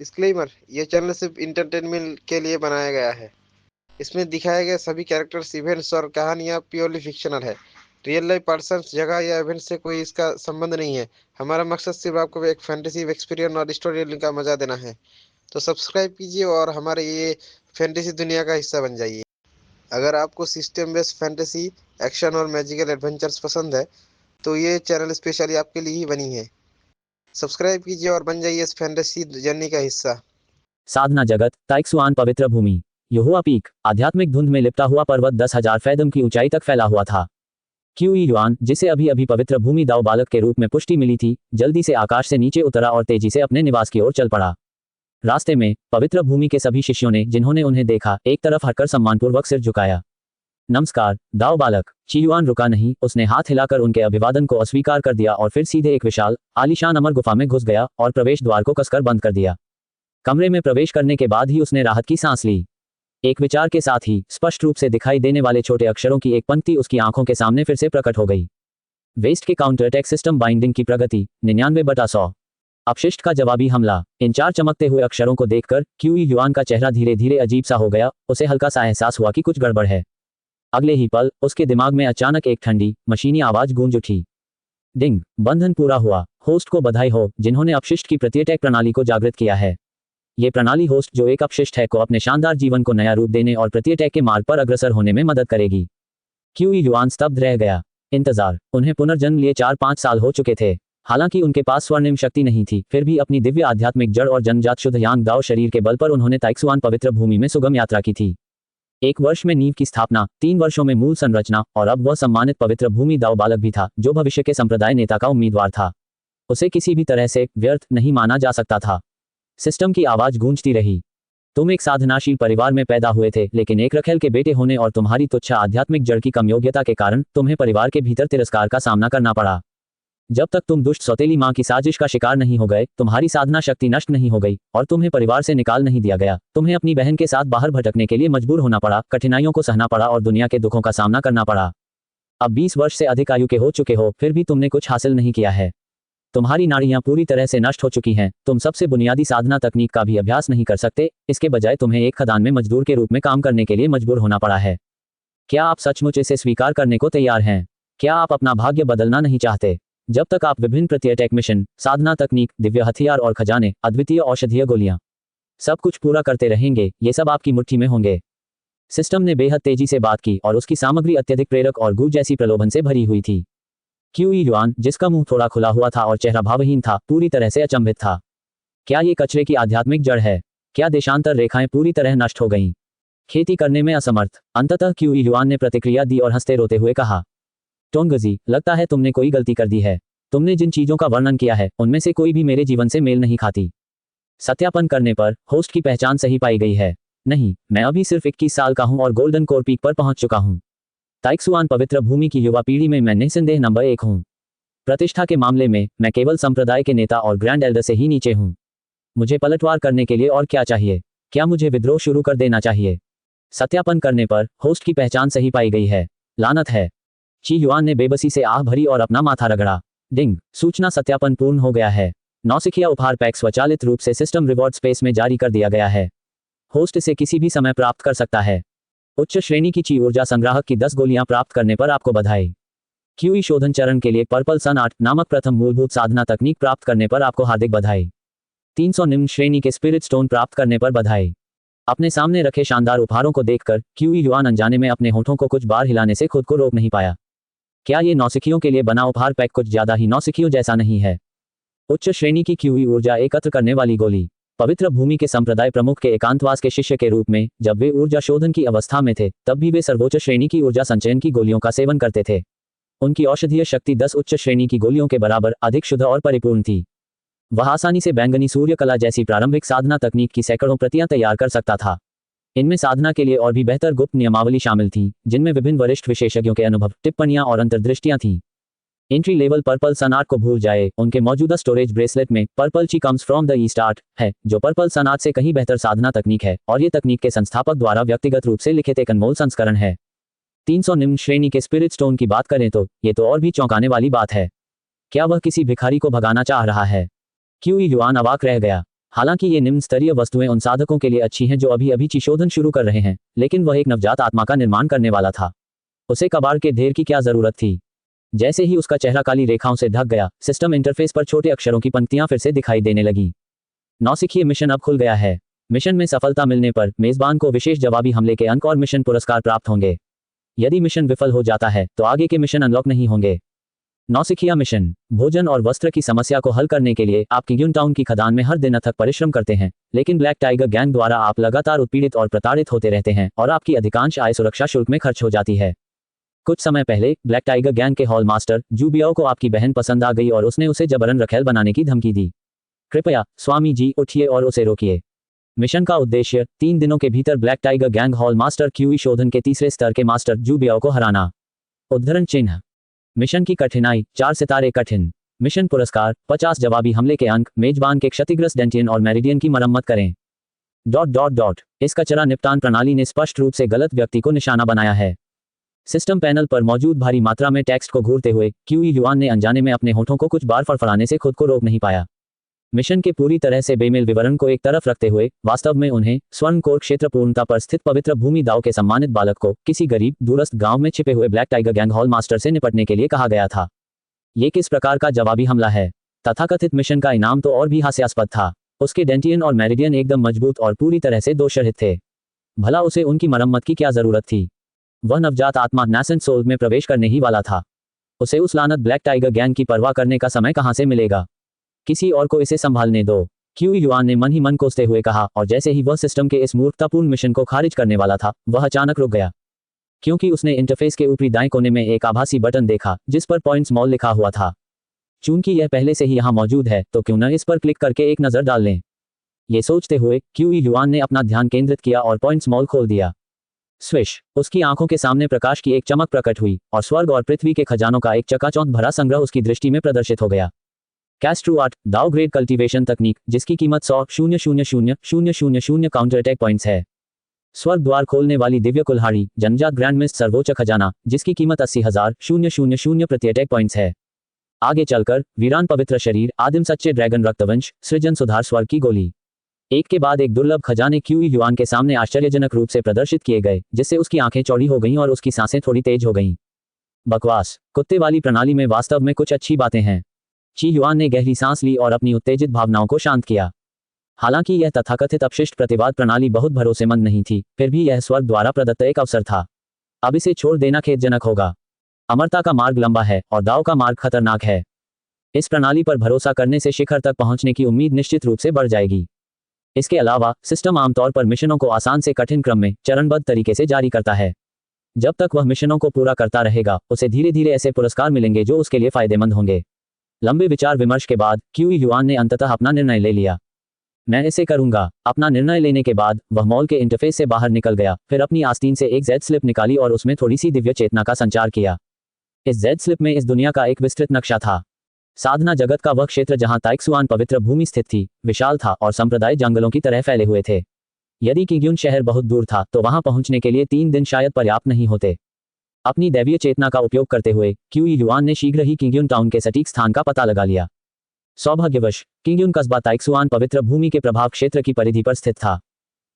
Disclaimer, यह channel सिर्फ entertainment के लिए बनाया गया है। इसमें दिखाए गए सभी कैरेक्टर्स, इवेंट्स और कहानियाँ प्योरली फिक्शनल है। रियल लाइफ पर्सन्स, जगह या इवेंट से कोई इसका संबंध नहीं है। हमारा मकसद सिर्फ आपको एक फैंटेसी एक्सपीरियंस और स्टोरी टेलिंग का मजा देना है। तो सब्सक्राइब कीजिए और हमारे ये फैंटेसी दुनिया का हिस्सा बन जाइए। अगर आपको सिस्टम बेस्ड फैंटेसी, एक्शन और मैजिकल एडवेंचर्स पसंद है तो ये चैनल स्पेशली आपके लिए ही बनी है। सब्सक्राइब कीजिए और बन जाइए इस फैंटेसी जर्नी का हिस्सा। साधना जगत, ताइक्सुआन पवित्र भूमि। यहोवा पीक, आध्यात्मिक धुंध में लिपटा हुआ पर्वत 10,000 फैदम की ऊंचाई तक फैला हुआ था। क्यूई युआन, जिसे अभी अभी पवित्र भूमि दाव बालक के रूप में पुष्टि मिली थी, जल्दी से आकाश से नीचे उतरा और तेजी से अपने निवास की ओर चल पड़ा। रास्ते में पवित्र भूमि के सभी शिष्यों ने, जिन्होंने उन्हें देखा, एक तरफ हटकर सम्मानपूर्वक सिर झुकाया। नमस्कार दाव बालक। चियुआन रुका नहीं, उसने हाथ हिलाकर उनके अभिवादन को अस्वीकार कर दिया और फिर सीधे एक विशाल आलीशान अमर गुफा में घुस गया और प्रवेश द्वार को कसकर बंद कर दिया। कमरे में प्रवेश करने के बाद ही उसने राहत की सांस ली। एक विचार के साथ ही स्पष्ट रूप से दिखाई देने वाले छोटे अक्षरों की एक पंक्ति उसकी आंखों के सामने फिर से प्रकट हो गई। वेस्ट के काउंटर अटैक सिस्टम बाइंडिंग की प्रगति 99/100। अपशिष्ट का जवाबी हमला। इन 4 चमकते हुए अक्षरों को देखकर क्यूई युआन का चेहरा धीरे धीरे अजीब सा हो गया। उसे हल्का सा एहसास हुआ कि कुछ गड़बड़ है। अगले ही पल उसके दिमाग में अचानक एक ठंडी मशीनी आवाज गूंज उठी। डिंग, बंधन पूरा हुआ। होस्ट को बधाई हो, जिन्होंने अपशिष्ट की प्रति अटैक प्रणाली को जागृत किया है। ये प्रणाली होस्ट, जो एक अपशिष्ट है, को अपने शानदार जीवन को नया रूप देने और प्रति अटैक के मार्ग पर अग्रसर होने में मदद करेगी। क्यूई युआन स्तब्ध रह गया। इंतजार। उन्हें पुनर्जन्म लिए 4-5 साल हो चुके थे। हालांकि उनके पास स्वर्णिम शक्ति नहीं थी, फिर भी अपनी दिव्य आध्यात्मिक जड़ और जन्मजात शुद्ध यांग दाओ शरीर के बल पर उन्होंने ताइक्सुआन पवित्र भूमि में सुगम यात्रा की थी। 1 वर्ष में नींव की स्थापना, 3 वर्षों में मूल संरचना, और अब वह सम्मानित पवित्र भूमि दाव बालक भी था, जो भविष्य के संप्रदाय नेता का उम्मीदवार था। उसे किसी भी तरह से व्यर्थ नहीं माना जा सकता था। सिस्टम की आवाज गूंजती रही। तुम एक साधनाशील परिवार में पैदा हुए थे, लेकिन एक रखेल के बेटे होने और तुम्हारी तुच्छ आध्यात्मिक जड़ की कम योग्यता के कारण तुम्हें परिवार के भीतर तिरस्कार का सामना करना पड़ा। जब तक तुम दुष्ट सौतेली मां की साजिश का शिकार नहीं हो गए, तुम्हारी साधना शक्ति नष्ट नहीं हो गई और तुम्हें परिवार से निकाल नहीं दिया गया, तुम्हें अपनी बहन के साथ बाहर भटकने के लिए मजबूर होना पड़ा, कठिनाइयों को सहना पड़ा और दुनिया के दुखों का सामना करना पड़ा। अब 20 वर्ष से अधिक आयु के हो चुके हो, फिर भी तुमने कुछ हासिल नहीं किया है। तुम्हारी नाड़ियां पूरी तरह से नष्ट हो चुकी हैं। तुम सबसे बुनियादी साधना तकनीक का भी अभ्यास नहीं कर सकते। इसके बजाय तुम्हें एक खदान में मजदूर के रूप में काम करने के लिए मजबूर होना पड़ा है। क्या आप सचमुच इसे स्वीकार करने को तैयार हैं? क्या आप अपना भाग्य बदलना नहीं चाहते? जब तक आप विभिन्न प्रति अटैक मिशन, साधना तकनीक, दिव्य हथियार और खजाने, अद्वितीय औषधीय गोलियां, सब कुछ पूरा करते रहेंगे, ये सब आपकी मुट्ठी में होंगे। सिस्टम ने बेहद तेजी से बात की और उसकी सामग्री अत्यधिक प्रेरक और गूढ़ जैसी प्रलोभन से भरी हुई थी। क्यूई युआन, जिसका मुंह थोड़ा खुला हुआ था और चेहरा भावहीन था, पूरी तरह से अचंभित था। क्या ये कचरे की आध्यात्मिक जड़ है? क्या देशांतर रेखाएं पूरी तरह नष्ट हो गईं? खेती करने में असमर्थ। अंततः क्यूई युआन ने प्रतिक्रिया दी और हंसते रोते हुए कहा, टोंगजी, लगता है तुमने कोई गलती कर दी है। तुमने जिन चीजों का वर्णन किया है, उनमें से कोई भी मेरे जीवन से मेल नहीं खाती। सत्यापन करने पर होस्ट की पहचान सही पाई गई है। नहीं, मैं अभी सिर्फ 21 साल का हूं और गोल्डन कोर पीक पर पहुंच चुका हूं। ताइक्सुआन पवित्र भूमि की युवा पीढ़ी में मैं निस्संदेह नंबर 1 हूं। प्रतिष्ठा के मामले में मैं केवल संप्रदाय के नेता और ग्रैंड एल्डर से ही नीचे हूं। मुझे पलटवार करने के लिए और क्या चाहिए? क्या मुझे विद्रोह शुरू कर देना चाहिए? सत्यापन करने पर होस्ट की पहचान सही पाई गई है। लानत है। ची युआन ने बेबसी से आह भरी और अपना माथा रगड़ा। डिंग, सूचना सत्यापन पूर्ण हो गया है। नौसिखिया उपहार पैक स्वचालित रूप से सिस्टम रिवॉर्ड स्पेस में जारी कर दिया गया है। होस्ट इसे किसी भी समय प्राप्त कर सकता है। उच्च श्रेणी की ची ऊर्जा संग्राहक की 10 गोलियां प्राप्त करने पर आपको बधाई। क्यूई शोधन चरण के लिए पर्पल सन 8 नामक प्रथम मूलभूत साधना तकनीक प्राप्त करने पर आपको हार्दिक बधाई। 300 निम्न श्रेणी के स्पिरिट स्टोन प्राप्त करने पर बधाई। अपने सामने रखे शानदार उपहारों को देखकर क्यूई युआन अनजाने में अपने होठों को कुछ बार हिलाने से खुद को रोक नहीं पाया। क्या ये नौसिखियों के लिए बना उपहार पैक कुछ ज्यादा ही नौसिखियों जैसा नहीं है? उच्च श्रेणी की क्यूई ऊर्जा एकत्र करने वाली गोली। पवित्र भूमि के संप्रदाय प्रमुख के एकांतवास के शिष्य के रूप में जब वे ऊर्जा शोधन की अवस्था में थे, तब भी वे सर्वोच्च श्रेणी की ऊर्जा संचयन की गोलियों का सेवन करते थे। उनकी औषधीय शक्ति 10 उच्च श्रेणी की गोलियों के बराबर अधिक शुद्ध और परिपूर्ण थी। वह आसानी से बैंगनी सूर्य कला जैसी प्रारंभिक साधना तकनीक की सैकड़ों प्रतियां तैयार कर सकता था। इनमें साधना के लिए और भी बेहतर गुप्त नियमावली शामिल थी, जिनमें विभिन्न वरिष्ठ विशेषज्ञों के अनुभव, टिप्पणियां और अंतर्दृष्टियां थीं। एंट्री लेवल पर्पल सन आर्ट को भूल जाए। उनके मौजूदा स्टोरेज ब्रेसलेट में पर्पल ची comes from the east art है, जो पर्पल सन आर्ट से कहीं बेहतर साधना तकनीक है और ये तकनीक के संस्थापक द्वारा व्यक्तिगत रूप से लिखित एक अनमोल संस्करण है। 300 निम्न श्रेणी के स्पिरिट स्टोन की बात करें तो ये तो और भी चौंकाने वाली बात है। क्या वह किसी भिखारी को भगाना चाह रहा है? क्यूई युआन अवाक रह गया। हालांकि ये निम्न स्तरीय वस्तुएं उन साधकों के लिए अच्छी हैं जो अभी अभी चिशोधन शुरू कर रहे हैं, लेकिन वह एक नवजात आत्मा का निर्माण करने वाला था। उसे कबाड़ के ढेर की क्या जरूरत थी। जैसे ही उसका चेहरा काली रेखाओं से ढक गया, सिस्टम इंटरफेस पर छोटे अक्षरों की पंक्तियां फिर से दिखाई देने लगी। नौसिखिए मिशन अब खुल गया है। मिशन में सफलता मिलने पर मेजबान को विशेष जवाबी हमले के अंक और मिशन पुरस्कार प्राप्त होंगे। यदि मिशन विफल हो जाता है तो आगे के मिशन अनलॉक नहीं होंगे। नौसिखिया मिशन। भोजन और वस्त्र की समस्या को हल करने के लिए आप किंग्यून टाउन की खदान में हर दिन अथक परिश्रम करते हैं, लेकिन ब्लैक टाइगर गैंग द्वारा आप लगातार उत्पीड़ित और प्रताड़ित होते रहते हैं और आपकी अधिकांश आय सुरक्षा शुल्क में खर्च हो जाती है। कुछ समय पहले ब्लैक टाइगर गैंग के हॉल मास्टर जू बियाओ को आपकी बहन पसंद आ गई और उसने उसे जबरन रखेल बनाने की धमकी दी। कृपया स्वामी जी उठिए और उसे रोकिए। मिशन का उद्देश्य 3 दिनों के भीतर black tiger gang hall master QE शोधन के तीसरे स्तर के मास्टर जू बियाओ को हराना। उद्धरण चिन्ह। मिशन की कठिनाई 4 सितारे कठिन। मिशन पुरस्कार 50 जवाबी हमले के अंक। मेजबान के क्षतिग्रस्त डेंटियन और मेरिडियन की मरम्मत करें। ... इस कचरा निपटान प्रणाली ने स्पष्ट रूप से गलत व्यक्ति को निशाना बनाया है। सिस्टम पैनल पर मौजूद भारी मात्रा में टेक्स्ट को घूरते हुए क्यूई युआन ने अनजाने में अपने होठों को कुछ बार फड़फड़ाने से खुद को रोक नहीं पाया। मिशन के पूरी तरह से बेमेल विवरण को एक तरफ रखते हुए वास्तव में उन्हें स्वर्ण कोर क्षेत्र पूर्णता पर स्थित पवित्र भूमि दाव के सम्मानित बालक को किसी गरीब दूरस्थ गांव में छिपे हुए black tiger gang hall master से निपटने के लिए कहा गया था। ये किस प्रकार का जवाबी हमला है। तथाकथित मिशन का इनाम तो और भी हास्यास्पद था। उसके डेंटियन और मेरिडियन एकदम मजबूत और पूरी तरह से दोषरहित थे। भला उसे उनकी मरम्मत की क्या जरूरत थी। वह नवजात आत्मा नैसेंट सोल में प्रवेश करने ही वाला था। उसे उस लानत ब्लैक टाइगर गैंग की परवाह करने का समय कहां से मिलेगा। किसी और को इसे संभालने दो, क्यूई युआन ने मन ही मन कोसते हुए कहा, और जैसे ही वह सिस्टम के इस मूर्खतापूर्ण मिशन को खारिज करने वाला था, वह अचानक रुक गया, क्योंकि उसने इंटरफेस के ऊपरी दाएं कोने में एक आभासी बटन देखा जिस पर पॉइंट्स मॉल लिखा हुआ था। चूंकि यह पहले से ही यहां मौजूद है तो क्यों न इस पर क्लिक करके एक नजर डाल लें। ये सोचते हुए क्यूई युआन ने अपना ध्यान केंद्रित किया और पॉइंट्स मॉल खोल दिया। स्विश। उसकी आंखों के सामने प्रकाश की एक चमक प्रकट हुई और स्वर्ग और पृथ्वी के खजानों का एक चकाचौंध भरा संग्रह उसकी दृष्टि में प्रदर्शित हो गया। कैस्ट्रू आर्ट दाव ग्रेड कल्टीवेशन तकनीक जिसकी कीमत 100,000,000 काउंटर अटैक पॉइंट्स है। स्वर्ग द्वार खोलने वाली दिव्य कुल्हाड़ी जन्मजात ग्रैंडमिस्ट सर्वोच्च खजाना जिसकी कीमत 80,000,000 प्रति अटैक पॉइंट्स है। आगे चलकर वीरान पवित्र शरीर आदिम सच्चे ड्रैगन रक्तवंश सृजन सुधार स्वर्ग की गोली। एक के बाद एक दुर्लभ खजाने क्यूई युआन के सामने आश्चर्यजनक रूप से प्रदर्शित किए गए, जिससे उसकी आंखें चौड़ी हो गईं और उसकी सांसें थोड़ी तेज हो गईं। बकवास। कुत्ते वाली प्रणाली में वास्तव में कुछ अच्छी बातें हैं। ची युआन ने गहरी सांस ली और अपनी उत्तेजित भावनाओं को शांत किया। हालांकि यह तथाकथित अपशिष्ट प्रतिवाद प्रणाली बहुत भरोसेमंद नहीं थी, फिर भी यह स्वर्ग द्वारा प्रदत्त एक अवसर था। अब इसे छोड़ देना खेदजनक होगा। अमरता का मार्ग लंबा है और दाव का मार्ग खतरनाक है। इस प्रणाली पर भरोसा करने से शिखर तक पहुंचने की उम्मीद निश्चित रूप से बढ़ जाएगी। इसके अलावा सिस्टम आमतौर पर मिशनों को आसान से कठिन क्रम में चरणबद्ध तरीके से जारी करता है। जब तक वह मिशनों को पूरा करता रहेगा, उसे धीरे धीरे ऐसे पुरस्कार मिलेंगे जो उसके लिए फायदेमंद होंगे। लंबे विचार विमर्श के बाद क्यूई युआन ने अंततः अपना निर्णय ले लिया। मैं इसे करूंगा। अपना निर्णय लेने के बाद वह मॉल के इंटरफेस से बाहर निकल गया, फिर अपनी आस्तीन से एक जेड स्लिप निकाली और उसमें थोड़ी सी दिव्य चेतना का संचार किया। इस जेड स्लिप में इस दुनिया का एक विस्तृत नक्शा था। साधना जगत का वह क्षेत्र जहां ताइक्सुआन पवित्र भूमि स्थित थी विशाल था और संप्रदाय जंगलों की तरह फैले हुए थे। यदि किंग्यून शहर बहुत दूर था तो वहां पहुंचने के लिए 3 दिन शायद पर्याप्त नहीं होते। अपनी दैवीय चेतना का उपयोग करते हुए क्यूई युआन ने शीघ्र ही किंग्यून टाउन के सटीक स्थान का पता लगा लिया। सौभाग्यवश किंग्यून कस्बा ताइक्सुआन पवित्र भूमि के प्रभाव क्षेत्र की परिधि पर स्थित था।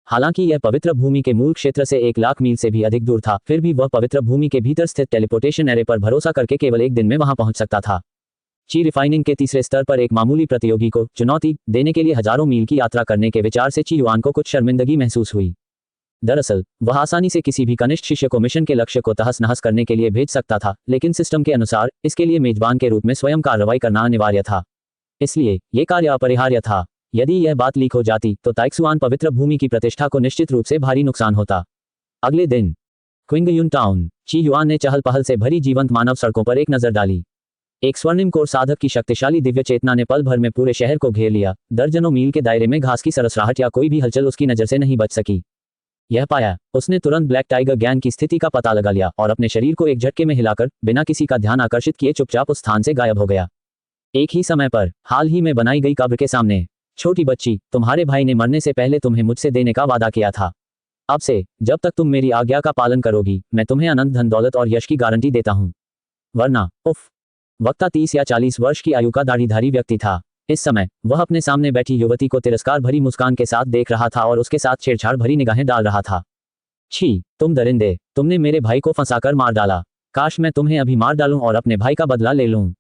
हालांकि यह पवित्र भूमि के मूल क्षेत्र से 1,00,000 मील से भी अधिक दूर था, फिर भी वह पवित्र भूमि के भीतर स्थित टेलीपोर्टेशन एरे पर भरोसा करके केवल 1 दिन में वहां पहुंच सकता था। ची रिफाइनिंग के तीसरे स्तर पर एक मामूली प्रतियोगी को चुनौती देने के लिए हजारों मील की यात्रा करने के विचार से ची युआन को कुछ शर्मिंदगी महसूस हुई। दरअसल वह आसानी से किसी भी कनिष्ठ शिष्य को मिशन के लक्ष्य को तहस नहस करने के लिए भेज सकता था, लेकिन सिस्टम के अनुसार इसके लिए मेजबान के रूप में स्वयं कार्रवाई करना अनिवार्य था। इसलिए यह कार्य अपरिहार्य था। यदि यह बात लीक हो जाती तो ताइक्सुआन पवित्र भूमि की प्रतिष्ठा को निश्चित रूप से भारी नुकसान होता। अगले दिन क्विंगयुन टाउन। ची युआन ने चहल पहल से भरी जीवंत मानव सड़कों पर एक नजर डाली। एक स्वर्णिम कोर साधक की शक्तिशाली दिव्य चेतना ने पल भर में पूरे शहर को घेर लिया। दर्जनों मील के दायरे में घास की सरसराहट या कोई भी हलचल उसकी नजर से नहीं बच सकी। यह पाया उसने तुरंत ब्लैक टाइगर गैंग की स्थिति का पता लगा लिया और अपने शरीर को एक झटके में हिलाकर बिना किसी का ध्यान आकर्षित किए चुपचाप उस स्थान से गायब हो गया। एक ही समय पर हाल ही में बनाई गई कब्र के सामने। छोटी बच्ची, तुम्हारे भाई ने मरने से पहले तुम्हें मुझसे देने का वादा किया था। अब से जब तक तुम मेरी आज्ञा का पालन करोगी, मैं तुम्हें अनंत धन दौलत और यश की गारंटी देता हूं। वरना उफ। वक्ता 30 या 40 वर्ष की आयु का दाढ़ीधारी व्यक्ति था। इस समय वह अपने सामने बैठी युवती को तिरस्कार भरी मुस्कान के साथ देख रहा था और उसके साथ छेड़छाड़ भरी निगाहें डाल रहा था। छी, तुम दरिंदे, तुमने मेरे भाई को फंसाकर मार डाला। काश मैं तुम्हें अभी मार डालूं और अपने भाई का बदला ले लूं।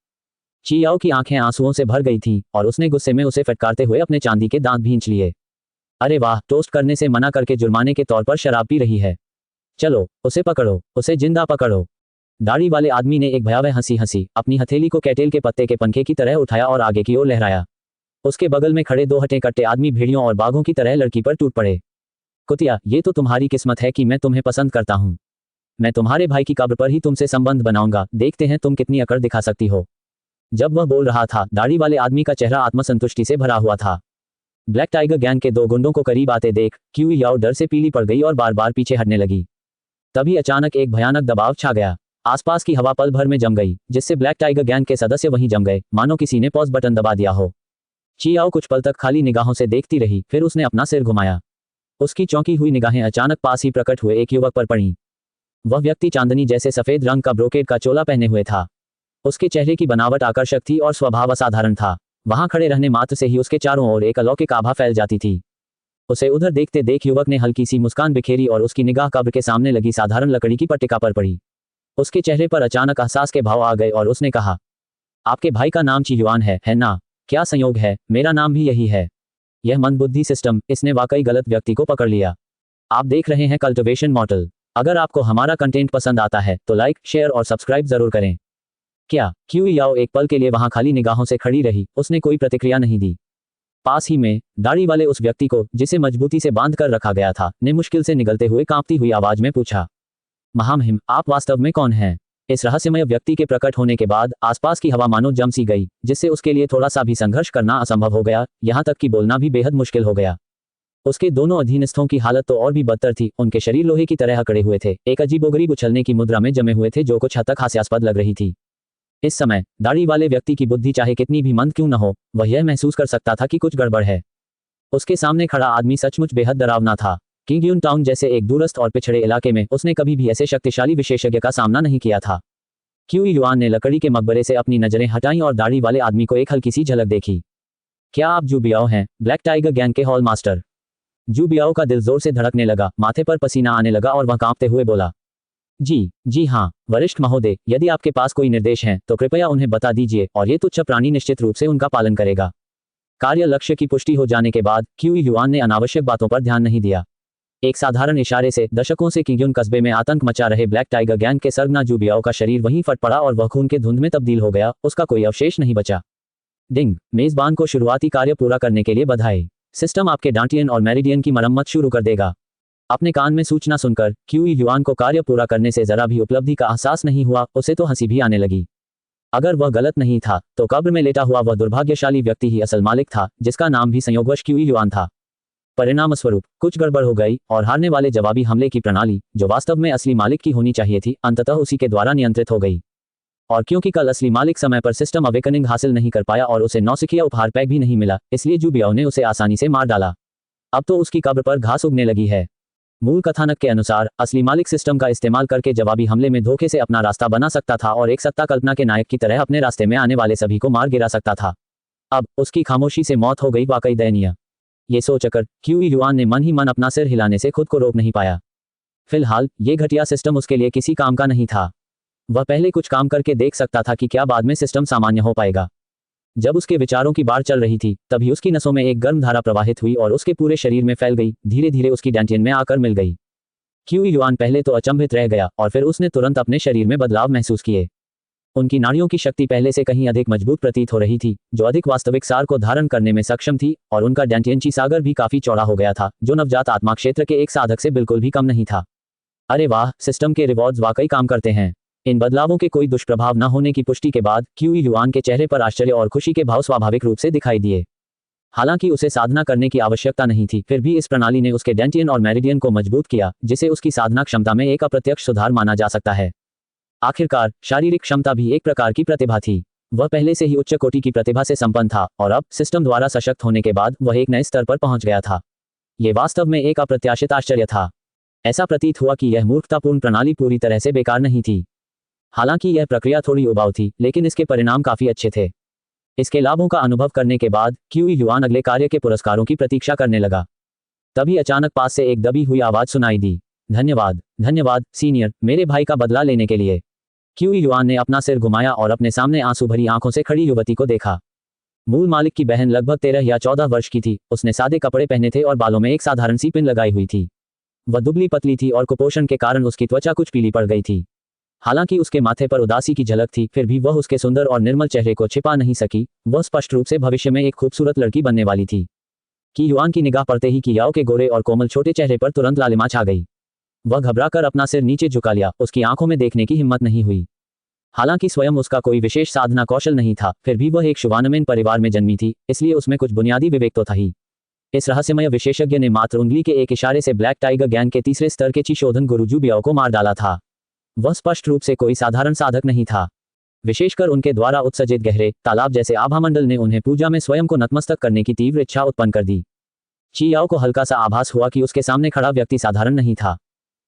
चियाओ की आंखें आंसुओं से भर गई थीं और उसने गुस्से में उसे फटकारते हुए अपने चांदी के दांत भींच लिए। अरे वाह, टोस्ट करने से मना करके जुर्माने के तौर पर शराब पी रही है। चलो, उसे पकड़ो, उसे जिंदा पकड़ो। दाढ़ी वाले आदमी ने एक भयावह हंसी हंसी अपनी हथेली को कैटेल के पत्ते के पंखे की तरह उठाया और आगे की ओर लहराया। उसके बगल में खड़े 2 हटे कट्टे आदमी भेड़ियों और बाघों की तरह लड़की पर टूट पड़े। कुतिया, ये तो तुम्हारी किस्मत है कि मैं तुम्हें पसंद करता हूं। मैं तुम्हारे भाई की कब्र पर ही तुमसे संबंध बनाऊंगा, देखते हैं तुम कितनी अकड़ दिखा सकती हो। जब वह बोल रहा था, दाढ़ी वाले आदमी का चेहरा आत्मसंतुष्टि से भरा हुआ था। ब्लैक टाइगर गैंग के 2 गुंडों को करीब आते देख क्यू याओ डर से पीली पड़ गई और बार बार पीछे हटने लगी। तभी अचानक एक भयानक दबाव छा गया। आसपास की हवा पल भर में जम गई, जिससे ब्लैक टाइगर गैंग के सदस्य वहीं जम गए, मानो किसी ने पॉज बटन दबा दिया हो। चियाओ कुछ पल तक खाली निगाहों से देखती रही, फिर उसने अपना सिर घुमाया। उसकी चौंकी हुई निगाहें अचानक पास ही प्रकट हुए एक युवक पर पड़ीं। वह व्यक्ति चांदनी जैसे सफेद रंग का ब्रोकेड का चोला पहने हुए था। उसके चेहरे की बनावट आकर्षक थी और स्वभाव असाधारण था। वहां खड़े रहने मात्र से ही उसके चारों ओर एक अलौकिक आभा फैल जाती थी। उसे उधर देखते देख युवक ने हल्की सी मुस्कान बिखेरी और उसकी निगाह कब्र के सामने लगी साधारण लकड़ी की पट्टिका पर पड़ी। उसके चेहरे पर अचानक एहसास के भाव आ गए और उसने कहा, आपके भाई का नाम ची युआन है ना? क्या संयोग है, मेरा नाम भी यही है। यह मंदबुद्धि सिस्टम, इसने वाकई गलत व्यक्ति को पकड़ लिया। आप देख रहे हैं कल्टिवेशन मॉडल। अगर आपको हमारा कंटेंट पसंद आता है तो लाइक, शेयर और सब्सक्राइब जरूर करें। क्या? क्यू याओ एक पल के लिए वहां खाली निगाहों से खड़ी रही, उसने कोई प्रतिक्रिया नहीं दी। पास ही में दाढ़ी वाले उस व्यक्ति को, जिसे मजबूती से बांध कर रखा गया था, ने मुश्किल से निगलते हुए कांपती हुई आवाज में पूछा, महामहिम, आप वास्तव में कौन हैं? इस रहस्यमय व्यक्ति के प्रकट होने के बाद आसपास की हवा मानो जम सी गई, जिससे उसके लिए थोड़ा सा भी संघर्ष करना असंभव हो गया, यहां तक कि बोलना भी बेहद मुश्किल हो गया। उसके दोनों अधीनस्थों की हालत तो और भी बदतर थी। उनके शरीर लोहे की तरह अकड़े हुए थे, एक अजीबोगरीब उछलने की मुद्रा में जमे हुए थे जो कुछ हद तक हास्यास्पद लग रही थी। इस समय दाढ़ी वाले व्यक्ति की बुद्धि चाहे कितनी भी मंद क्यों न हो, वह यह महसूस कर सकता था कि कुछ गड़बड़ है। उसके सामने खड़ा आदमी सचमुच बेहद डरावना था। किंगयून टाउन जैसे एक दूरस्थ और पिछड़े इलाके में उसने कभी भी ऐसे शक्तिशाली विशेषज्ञ का सामना नहीं किया था। क्यू युआन ने लकड़ी के मकबरे से अपनी नजरें हटाईं और दाढ़ी वाले आदमी को एक हल्की सी झलक देखी। क्या आप जू बियाओ हैं, ब्लैक टाइगर गैंग के हॉल मास्टर? जू बियाओ का दिल जोर से धड़कने लगा, माथे पर पसीना आने लगा और वह कांपते हुए बोला, जी हाँ, वरिष्ठ महोदय, यदि आपके पास कोई निर्देश हैं तो कृपया उन्हें बता दीजिए और ये तुच्छ प्राणी निश्चित रूप से उनका पालन करेगा। कार्य लक्ष्य की पुष्टि हो जाने के बाद क्यू युआन ने अनावश्यक बातों पर ध्यान नहीं दिया। एक साधारण इशारे से दशकों से किंगयून कस्बे में आतंक मचा रहे ब्लैक टाइगर गैंग के सरगना जू बियाओ का शरीर वहीं फट पड़ा और वह खून के धुंध में तब्दील हो गया, उसका कोई अवशेष नहीं बचा। डिंग, मेजबान को शुरुआती कार्य पूरा करने के लिए बधाई। सिस्टम आपके डांटियन और मेरिडियन की मरम्मत शुरू कर देगा। अपने कान में सूचना सुनकर क्यू युआन को कार्य पूरा करने से जरा भी उपलब्धि का एहसास नहीं हुआ, उसे तो हंसी भी आने लगी। अगर वह गलत नहीं था तो कब्र में लेटा हुआ वह दुर्भाग्यशाली व्यक्ति ही असल मालिक था, जिसका नाम भी संयोगवश क्यू युआन था। परिणाम स्वरूप कुछ गड़बड़ हो गई और हारने वाले जवाबी हमले की प्रणाली, जो वास्तव में असली मालिक की होनी चाहिए थी, अंततः उसी के द्वारा नियंत्रित हो गई। और क्योंकि कल असली मालिक समय पर सिस्टम अवेकनिंग हासिल नहीं कर पाया और उसे नौसिखिया उपहार पैक भी नहीं मिला, इसलिए जू बियाओ ने उसे आसानी से मार डाला। अब तो उसकी कब्र पर घास उगने लगी है। मूल कथानक के अनुसार असली मालिक सिस्टम का इस्तेमाल करके जवाबी हमले में धोखे से अपना रास्ता बना सकता था और एक सत्ता कल्पना के नायक की तरह अपने रास्ते में आने वाले सभी को मार गिरा सकता था। अब उसकी खामोशी से मौत हो गई, वाकई दयनीय। ये सोचकर क्यू युआन ने मन ही मन अपना सिर हिलाने से खुद को रोक नहीं पाया। फिलहाल ये घटिया सिस्टम उसके लिए किसी काम का नहीं था। वह पहले कुछ काम करके देख सकता था कि क्या बाद में सिस्टम सामान्य हो पाएगा। जब उसके विचारों की बाढ़ चल रही थी, तभी उसकी नसों में एक गर्म धारा प्रवाहित हुई और उसके पूरे शरीर में फैल गई, धीरे धीरे उसकी डैंटियन में आकर मिल गई। क्यू युआन पहले तो अचंभित रह गया और फिर उसने तुरंत अपने शरीर में बदलाव महसूस किए। उनकी नाड़ियों की शक्ति पहले से कहीं अधिक मजबूत प्रतीत हो रही थी, जो अधिक वास्तविक सार को धारण करने में सक्षम थी, और उनका डैंटियनची सागर भी काफी चौड़ा हो गया था, जो नवजात आत्मा क्षेत्र के एक साधक से बिल्कुल भी कम नहीं था। अरे वाह, सिस्टम के रिवॉर्ड्स वाकई काम करते हैं। इन बदलावों के कोई दुष्प्रभाव न होने की पुष्टि के बाद क्यू युआन के चेहरे पर आश्चर्य और खुशी के भाव स्वाभाविक रूप से दिखाई दिए। हालांकि उसे साधना करने की आवश्यकता नहीं थी, फिर भी इस प्रणाली ने उसके डैंटियन और मेरिडियन को मजबूत किया, जिसे उसकी साधना क्षमता में एक अप्रत्यक्ष सुधार माना जा सकता है। आखिरकार शारीरिक क्षमता भी एक प्रकार की प्रतिभा थी। वह पहले से ही उच्च कोटि की प्रतिभा से संपन्न था और अब सिस्टम द्वारा सशक्त होने के बाद वह एक नए स्तर पर पहुंच गया था। यह वास्तव में एक अप्रत्याशित आश्चर्य था। ऐसा प्रतीत हुआ कि यह मूर्खतापूर्ण प्रणाली पूरी तरह से बेकार नहीं थी। हालांकि यह प्रक्रिया थोड़ी उबाऊ थी, लेकिन इसके परिणाम काफी अच्छे थे। इसके लाभों का अनुभव करने के बाद क्यूई युआन अगले कार्य के पुरस्कारों की प्रतीक्षा करने लगा। तभी अचानक पास से एक दबी हुई आवाज सुनाई दी। धन्यवाद, धन्यवाद सीनियर, मेरे भाई का बदला लेने के लिए। क्यूई युआन ने अपना सिर घुमाया और अपने सामने आंसू भरी आंखों से खड़ी युवती को देखा। मूल मालिक की बहन लगभग 13 या 14 वर्ष की थी। उसने सादे कपड़े पहने थे और बालों में एक साधारण सी पिन लगाई हुई थी। वह दुबली पतली थी और कुपोषण के कारण उसकी त्वचा कुछ पीली पड़ गई थी। हालांकि उसके माथे पर उदासी की झलक थी, फिर भी वह उसके सुंदर और निर्मल चेहरे को छिपा नहीं सकी। वह स्पष्ट रूप से भविष्य में एक खूबसूरत लड़की बनने वाली थी। कि युआन की निगाह पड़ते ही कि याओ के गोरे और कोमल छोटे चेहरे पर तुरंत लालिमा छा गई। वह घबराकर अपना सिर नीचे झुका लिया। उसकी आंखों में देखने की हिम्मत नहीं हुई। हालांकि स्वयं उसका कोई विशेष साधना कौशल नहीं था, फिर भी वह एक शुभानमेन परिवार में जन्मी थी, इसलिए उसमें कुछ बुनियादी विवेक तो था ही। इस रहस्यमय विशेषज्ञ ने मात्र उंगली के एक इशारे से ब्लैक टाइगर गैंग के तीसरे स्तर के ची शोधन गुरु जू बियाओ को मार डाला था। वह स्पष्ट रूप से कोई साधारण साधक नहीं था। विशेषकर उनके द्वारा उत्सर्जित गहरे तालाब जैसे आभामंडल ने उन्हें पूजा में स्वयं को नतमस्तक करने की तीव्र इच्छा उत्पन्न कर दी। ची याओ को हल्का सा आभास हुआ कि उसके सामने खड़ा व्यक्ति साधारण नहीं था।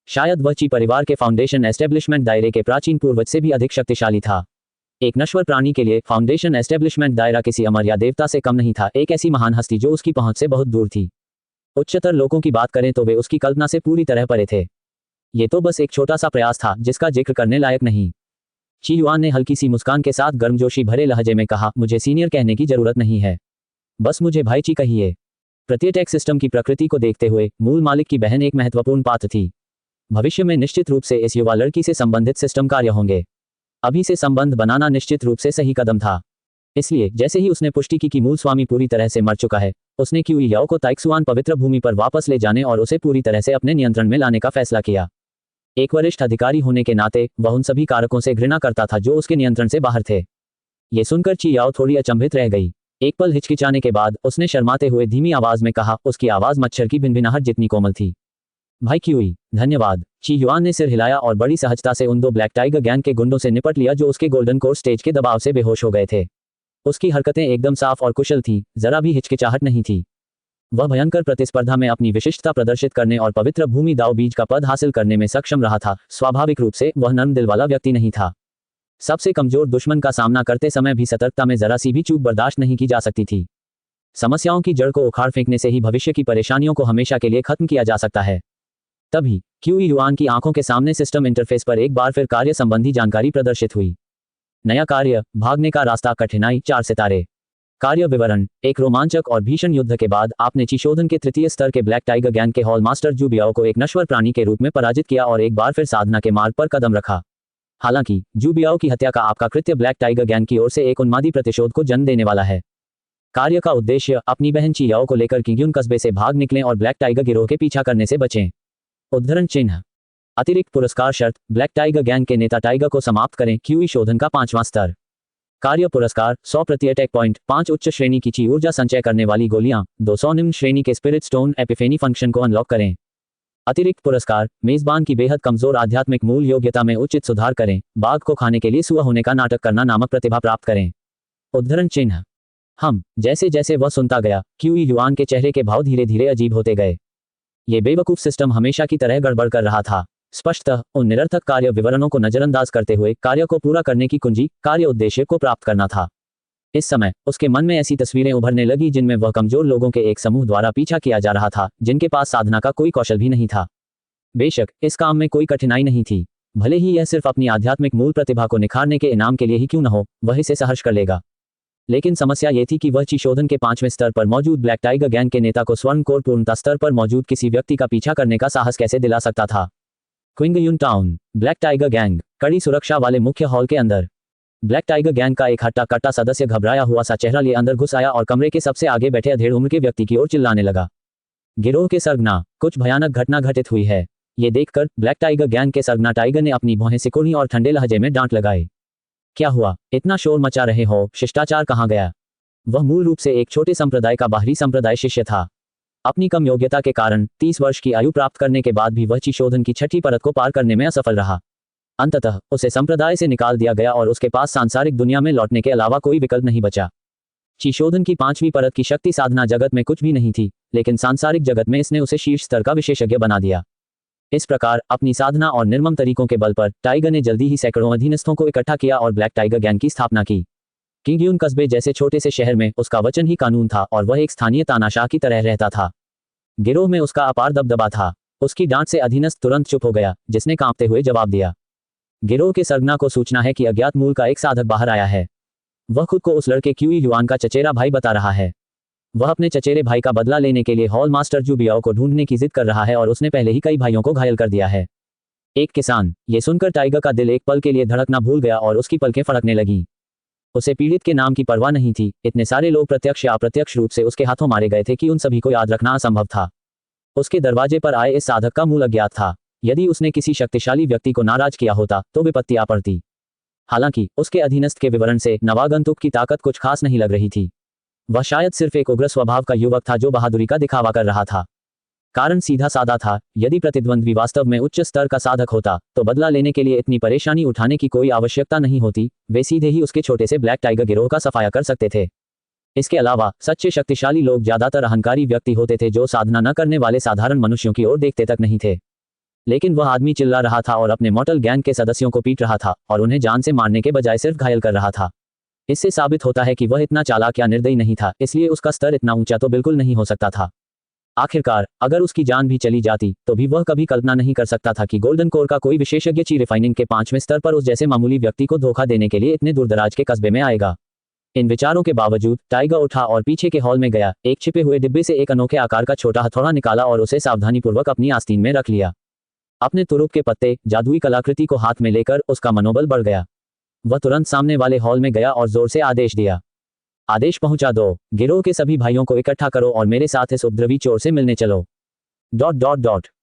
शायद वह ची परिवार के फाउंडेशन एस्टेब्लिशमेंट दायरे के प्राचीन पूर्वज से भी अधिक शक्तिशाली था। एक नश्वर प्राणी के लिए फाउंडेशन एस्टेब्लिशमेंट दायरा किसी अमर या देवता से कम नहीं था, एक ऐसी महान हस्ती जो उसकी पहुंच से बहुत दूर थी। उच्चतर लोगों की बात करें तो वे उसकी कल्पना से पूरी तरह परे थे। ये तो बस एक छोटा सा प्रयास था जिसका जिक्र करने लायक नहीं। ची युआन ने हल्की सी मुस्कान के साथ गर्मजोशी भरे लहजे में कहा, मुझे सीनियर कहने की जरूरत नहीं है, बस मुझे भाई ची कहिए। प्रत्येक सिस्टम की प्रकृति को देखते हुए मूल मालिक की बहन एक महत्वपूर्ण पात्र थी। भविष्य में निश्चित रूप से इस युवा लड़की से संबंधित सिस्टम कार्य होंगे। अभी से संबंध बनाना निश्चित रूप से सही कदम था। इसलिए जैसे ही उसने पुष्टि की कि मूल स्वामी पूरी तरह से मर चुका है, उसने क्यूई याओ को ताइक्सुआन पवित्र भूमि पर वापस ले जाने और उसे पूरी तरह से अपने नियंत्रण में लाने का फैसला किया। एक वरिष्ठ अधिकारी होने के नाते वह उन सभी कारकों से घृणा करता था जो उसके नियंत्रण से बाहर थे। ये सुनकर ची याओ थोड़ी अचंभित रह गई। एक पल हिचकिचाने के बाद उसने शर्माते हुए धीमी आवाज में कहा। उसकी आवाज मच्छर की भिनभिनाहट जितनी कोमल थी। भाई क्यूई, धन्यवाद। ची युआन ने सिर हिलाया और बड़ी सहजता से उन दो ब्लैक टाइगर गैंग के गुंडों से निपट लिया जो उसके गोल्डन कोर स्टेज के दबाव से बेहोश हो गए थे। उसकी हरकतें एकदम साफ और कुशल थीं, जरा भी हिचकिचाहट नहीं थी। वह भयंकर प्रतिस्पर्धा में अपनी विशिष्टता प्रदर्शित करने और पवित्र भूमि दाव बीज का पद हासिल करने में सक्षम रहा था। स्वाभाविक रूप से वह नर्म दिल वाला व्यक्ति नहीं था। सबसे कमजोर दुश्मन का सामना करते समय भी सतर्कता में जरा सी भी चूक बर्दाश्त नहीं की जा सकती थी। समस्याओं की जड़ को उखाड़ फेंकने से ही भविष्य की परेशानियों को हमेशा के लिए खत्म किया जा सकता है। तभी क्यूई युआन की आंखों के सामने सिस्टम इंटरफेस पर एक बार फिर कार्य संबंधी जानकारी प्रदर्शित हुई। नया कार्य, भागने का रास्ता, कठिनाई 4 सितारे। कार्य विवरण, एक रोमांचक और भीषण युद्ध के बाद आपने चिशोधन के तृतीय स्तर के ब्लैक टाइगर गैंग के हॉल मास्टर जू बियाओ को एक नश्वर प्राणी के रूप में पराजित किया और एक बार फिर साधना के मार्ग पर कदम रखा। हालांकि जू बियाओ की हत्या का आपका कृत्य ब्लैक टाइगर गैंग की ओर से एक उन्मादी प्रतिशोध को जन्म देने वाला है। कार्य का उद्देश्य, अपनी बहन ची याओ को लेकर किंग्युन कस्बे से भाग निकलें और ब्लैक टाइगर गिरोह के पीछा करने से बचें। उद्धरण चिन्ह। अतिरिक्त पुरस्कार शर्त, ब्लैक टाइगर गैंग के नेता टाइगर को समाप्त करें। क्यूई शोधन का 5वां स्तर। कार्य पुरस्कार 100 प्रति अटैक पॉइंट, 5 उच्च श्रेणी की ची ऊर्जा संचय करने वाली गोलियां, 200 निम्न श्रेणी के स्पिरिट स्टोन एपिफेनी फंक्शन को अनलॉक करें। अतिरिक्त पुरस्कार, मेजबान की बेहद कमजोर आध्यात्मिक मूल योग्यता में उचित सुधार करें। बाघ को खाने के लिए सुअ होने का नाटक करना नामक प्रतिभा प्राप्त करें। उद्धरण चिन्ह। जैसे जैसे वह सुनता गया, क्यूई युआन के चेहरे के भाव धीरे धीरे अजीब होते गए। ये बेवकूफ सिस्टम हमेशा की तरह गड़बड़ कर रहा था। स्पष्टतः उन निरर्थक कार्य विवरणों को नजरअंदाज करते हुए कार्य को पूरा करने की कुंजी कार्य उद्देश्य को प्राप्त करना था। इस समय उसके मन में ऐसी तस्वीरें उभरने लगी जिनमें वह कमजोर लोगों के एक समूह द्वारा पीछा किया जा रहा था, जिनके पास साधना का कोई कौशल भी नहीं था। बेशक इस काम में कोई कठिनाई नहीं थी, भले ही यह सिर्फ अपनी आध्यात्मिक मूल प्रतिभा को निखारने के इनाम के लिए ही क्यों न हो, वह इसे सहर्ष कर लेगा। लेकिन समस्या ये थी कि वह चिशोधन के 5वें स्तर पर मौजूद ब्लैक टाइगर गैंग के नेता को स्वर्ण कोर पूर्णता स्तर पर मौजूद किसी व्यक्ति का पीछा करने का साहस कैसे दिला सकता था। क्विंगयुन टाउन, ब्लैक टाइगर गैंग, कड़ी सुरक्षा वाले मुख्य हॉल के अंदर। ब्लैक टाइगर गैंग का एक हट्टा कट्टा सदस्य घबराया हुआ सा चेहरा लिए अंदर घुस आया और कमरे के सबसे आगे बैठे अधेड़ उम्र के व्यक्ति की ओर चिल्लाने लगा। गिरोह के सरगना, कुछ भयानक घटना घटित हुई है। ये देखकर ब्लैक टाइगर गैंग के सरगना टाइगर ने अपनी भौहें सिकुड़ी और ठंडे लहजे में डांट लगाए। क्या हुआ, इतना शोर मचा रहे हो, शिष्टाचार कहाँ गया? वह मूल रूप से एक छोटे संप्रदाय का बाहरी संप्रदाय शिष्य था। अपनी कम योग्यता के कारण 30 वर्ष की आयु प्राप्त करने के बाद भी वह चिशोधन की छठी परत को पार करने में असफल रहा। अंततः उसे संप्रदाय से निकाल दिया गया और उसके पास सांसारिक दुनिया में लौटने के अलावा कोई विकल्प नहीं बचा। चिशोधन की 5वीं परत की शक्ति साधना जगत में कुछ भी नहीं थी, लेकिन सांसारिक जगत में इसने उसे शीर्ष स्तर का विशेषज्ञ बना दिया। इस प्रकार अपनी साधना और निर्मम तरीकों के बल पर टाइगर ने जल्दी ही सैकड़ों अधीनस्थों को इकट्ठा किया और ब्लैक टाइगर गैंग की स्थापना की। किंगयून कस्बे जैसे छोटे से शहर में उसका वचन ही कानून था और वह एक स्थानीय तानाशाह की तरह रहता था। गिरोह में उसका अपार दबदबा था। उसकी डांट से अधीनस्थ तुरंत चुप हो गया, जिसने कांपते हुए जवाब दिया। गिरोह के सरगना को सूचना है कि अज्ञात मूल का एक साधक बाहर आया है। वह खुद को उस लड़के क्यूई युआन का चचेरा भाई बता रहा है। वह अपने चचेरे भाई का बदला लेने के लिए हॉल मास्टर जू बियाओ को ढूंढने की जिद कर रहा है और उसने पहले ही कई भाइयों को घायल कर दिया है। एक किसान। ये सुनकर टाइगर का दिल एक पल के लिए धड़कना भूल गया और उसकी पलकें फड़कने लगी। उसे पीड़ित के नाम की परवाह नहीं थी। इतने सारे लोग प्रत्यक्ष या अप्रत्यक्ष रूप से उसके हाथों मारे गए थे कि उन सभी को याद रखना असंभव था। उसके दरवाजे पर आए इस साधक का मूल अज्ञात था। यदि उसने किसी शक्तिशाली व्यक्ति को नाराज किया होता तो विपत्ति आ पड़ती। हालांकि उसके अधीनस्थ के विवरण से नवागंतुक की ताकत कुछ खास नहीं लग रही थी। वह शायद सिर्फ एक उग्र स्वभाव का युवक था जो बहादुरी का दिखावा कर रहा था। कारण सीधा साधा था, यदि प्रतिद्वंद्वी वास्तव में उच्च स्तर का साधक होता तो बदला लेने के लिए इतनी परेशानी उठाने की कोई आवश्यकता नहीं होती। वे सीधे ही उसके छोटे से ब्लैक टाइगर गिरोह का सफाया कर सकते थे। इसके अलावा सच्चे शक्तिशाली लोग ज्यादातर अहंकारी व्यक्ति होते थे जो साधना न करने वाले साधारण मनुष्यों की ओर देखते तक नहीं थे। लेकिन वह आदमी चिल्ला रहा था और अपने मॉर्टल गैंग के सदस्यों को पीट रहा था और उन्हें जान से मारने के बजाय सिर्फ घायल कर रहा था। इससे साबित होता है कि वह इतना चालाक या निर्दयी नहीं था, इसलिए उसका स्तर इतना ऊंचा तो बिल्कुल नहीं हो सकता था। आखिरकार अगर उसकी जान भी चली जाती तो भी वह कभी कल्पना नहीं कर सकता था कि गोल्डन कोर का कोई विशेषज्ञ ची रिफाइनिंग के 5वें स्तर पर उस जैसे मामूली व्यक्ति को धोखा देने के लिए इतने दूरदराज के कस्बे में आएगा। इन विचारों के बावजूद टाइगर उठा और पीछे के हॉल में गया। एक छिपे हुए डिब्बे से एक अनोखे आकार का छोटा हथौड़ा निकाला और उसे सावधानीपूर्वक अपनी आस्तीन में रख लिया। अपने तुरुप के पत्ते जादुई कलाकृति को हाथ में लेकर उसका मनोबल बढ़ गया। वह तुरंत सामने वाले हॉल में गया और जोर से आदेश दिया। आदेश पहुंचा दो, गिरोह के सभी भाइयों को इकट्ठा करो और मेरे साथ इस उपद्रवी चोर से मिलने चलो। ...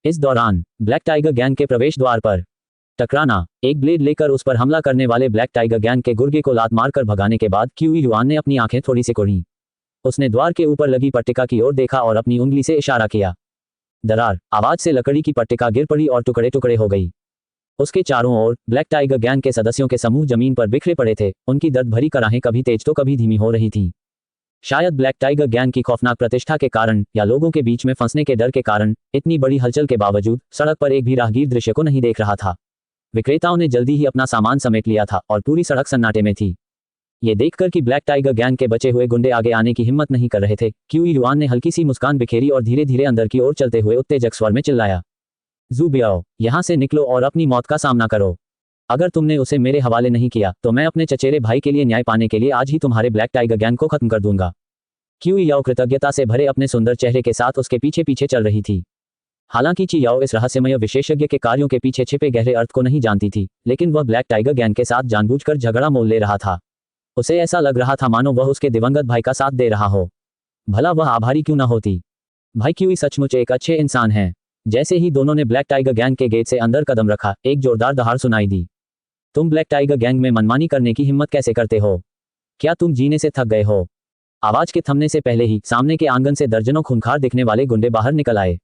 इस दौरान ब्लैक टाइगर गैंग के प्रवेश द्वार पर टकराना। एक ब्लेड लेकर उस पर हमला करने वाले ब्लैक टाइगर गैंग के गुर्गे को लात मारकर भगाने के बाद क्यूई युआन ने अपनी आंखें थोड़ी सी खोली। उसने द्वार के ऊपर लगी पट्टिका की ओर देखा और अपनी उंगली से इशारा किया। दरार आवाज से लकड़ी की पट्टिका गिर पड़ी और टुकड़े टुकड़े हो गई। उसके चारों ओर ब्लैक टाइगर गैंग के सदस्यों के समूह जमीन पर बिखरे पड़े थे। उनकी दर्द भरी कराहें कभी तेज तो कभी धीमी हो रही थीं। शायद ब्लैक टाइगर गैंग की खौफनाक प्रतिष्ठा के कारण या लोगों के बीच में फंसने के डर के कारण इतनी बड़ी हलचल के बावजूद सड़क पर एक भी राहगीर दृश्य को नहीं देख रहा था। विक्रेताओं ने जल्दी ही अपना सामान समेट लिया था और पूरी सड़क सन्नाटे में थी। ये देखकर कि ब्लैक टाइगर गैंग के बचे हुए गुंडे आगे आने की हिम्मत नहीं कर रहे थे, क्यूई युआन ने हल्की सी मुस्कान बिखेरी और धीरे धीरे अंदर की ओर चलते हुए उत्तेजक स्वर में चिल्लाया। जू बियाओ, यहां से निकलो और अपनी मौत का सामना करो। अगर तुमने उसे मेरे हवाले नहीं किया तो मैं अपने चचेरे भाई के लिए न्याय पाने के लिए आज ही तुम्हारे ब्लैक टाइगर गैंग को खत्म कर दूंगा। क्यूई याओ कृतज्ञता से भरे अपने सुंदर चेहरे के साथ उसके पीछे पीछे चल रही थी। हालांकि ची याओ इस रहस्यमय विशेषज्ञ के कार्यों के पीछे छिपे गहरे अर्थ को नहीं जानती थी, लेकिन वह ब्लैक टाइगर गैंग के साथ जानबूझकर झगड़ा मोल ले रहा था। उसे ऐसा लग रहा था मानो वह उसके दिवंगत भाई का साथ दे रहा हो। भला वह आभारी क्यों न होती। भाई क्यूई सचमुच एक अच्छे इंसान हैं। जैसे ही दोनों ने ब्लैक टाइगर गैंग के गेट से अंदर कदम रखा, एक जोरदार दहाड़ सुनाई दी। तुम ब्लैक टाइगर गैंग में मनमानी करने की हिम्मत कैसे करते हो? क्या तुम जीने से थक गए हो? आवाज के थमने से पहले ही सामने के आंगन से दर्जनों खूंखार दिखने वाले गुंडे बाहर निकल आए।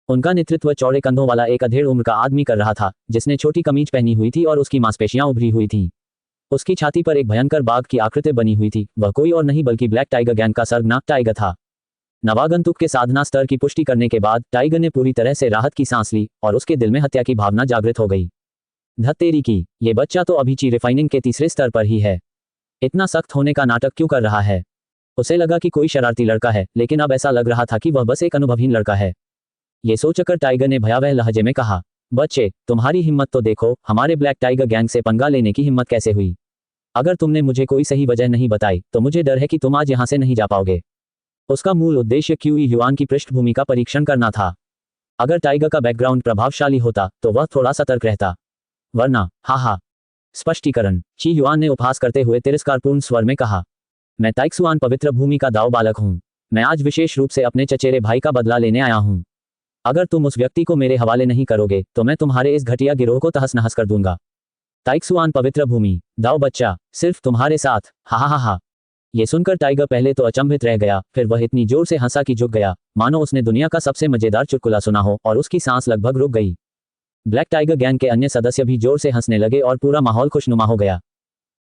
उनका नेतृत्व चौड़े कंधों वाला एक अधेड़ उम्र का आदमी कर रहा था, जिसने छोटी कमीज पहनी हुई थी और उसकी मांसपेशियां उभरी हुई थीं। उसकी छाती पर एक भयंकर बाघ की आकृति बनी हुई थी। वह कोई और नहीं बल्कि ब्लैक टाइगर गैंग का सरगना टाइगर था। नवागंतुक के साधना स्तर की पुष्टि करने के बाद टाइगर ने पूरी तरह से राहत की सांस ली और उसके दिल में हत्या की भावना जागृत हो गई। धत्तेरी की, ये बच्चा तो अभी ची रिफाइनिंग के तीसरे स्तर पर ही है। इतना सख्त होने का नाटक क्यों कर रहा है? उसे लगा कि कोई शरारती लड़का है, लेकिन अब ऐसा लग रहा था कि वह बस एक अनुभवहीन लड़का है। ये सोचकर टाइगर ने भयावह लहजे में कहा, बच्चे, तुम्हारी हिम्मत तो देखो, हमारे ब्लैक टाइगर गैंग से पंगा लेने की हिम्मत कैसे हुई? अगर तुमने मुझे कोई सही वजह नहीं बताई तो मुझे डर है कि तुम आज यहां से नहीं जा पाओगे। उसका मूल उद्देश्य क्यूई युआन की पृष्ठभूमि का परीक्षण करना था। अगर टाइगर का बैकग्राउंड प्रभावशाली होता तो वह थोड़ा सतर्क रहता, वरना हा। स्पष्टीकरण, ची युआन ने उपहास करते हुए तिरस्कारपूर्ण स्वर में कहा, मैं ताइक्सुआन पवित्र भूमि का दाव बालक हूं। मैं आज विशेष रूप से अपने चचेरे भाई का बदला लेने आया हूं। अगर तुम उस व्यक्ति को मेरे हवाले नहीं करोगे तो मैं तुम्हारे इस घटिया गिरोह को तहस नहस कर दूंगा। ताइक्सुआन पवित्र भूमि, दाव बच्चा, सिर्फ तुम्हारे साथ, हा। ये सुनकर टाइगर पहले तो अचंभित रह गया, फिर वह इतनी जोर से हंसा कि झुक गया, मानो उसने दुनिया का सबसे मजेदार चुटकुला सुना हो, और उसकी सांस लगभग रुक गई। ब्लैक टाइगर गैंग के अन्य सदस्य भी जोर से हंसने लगे और पूरा माहौल खुशनुमा हो गया।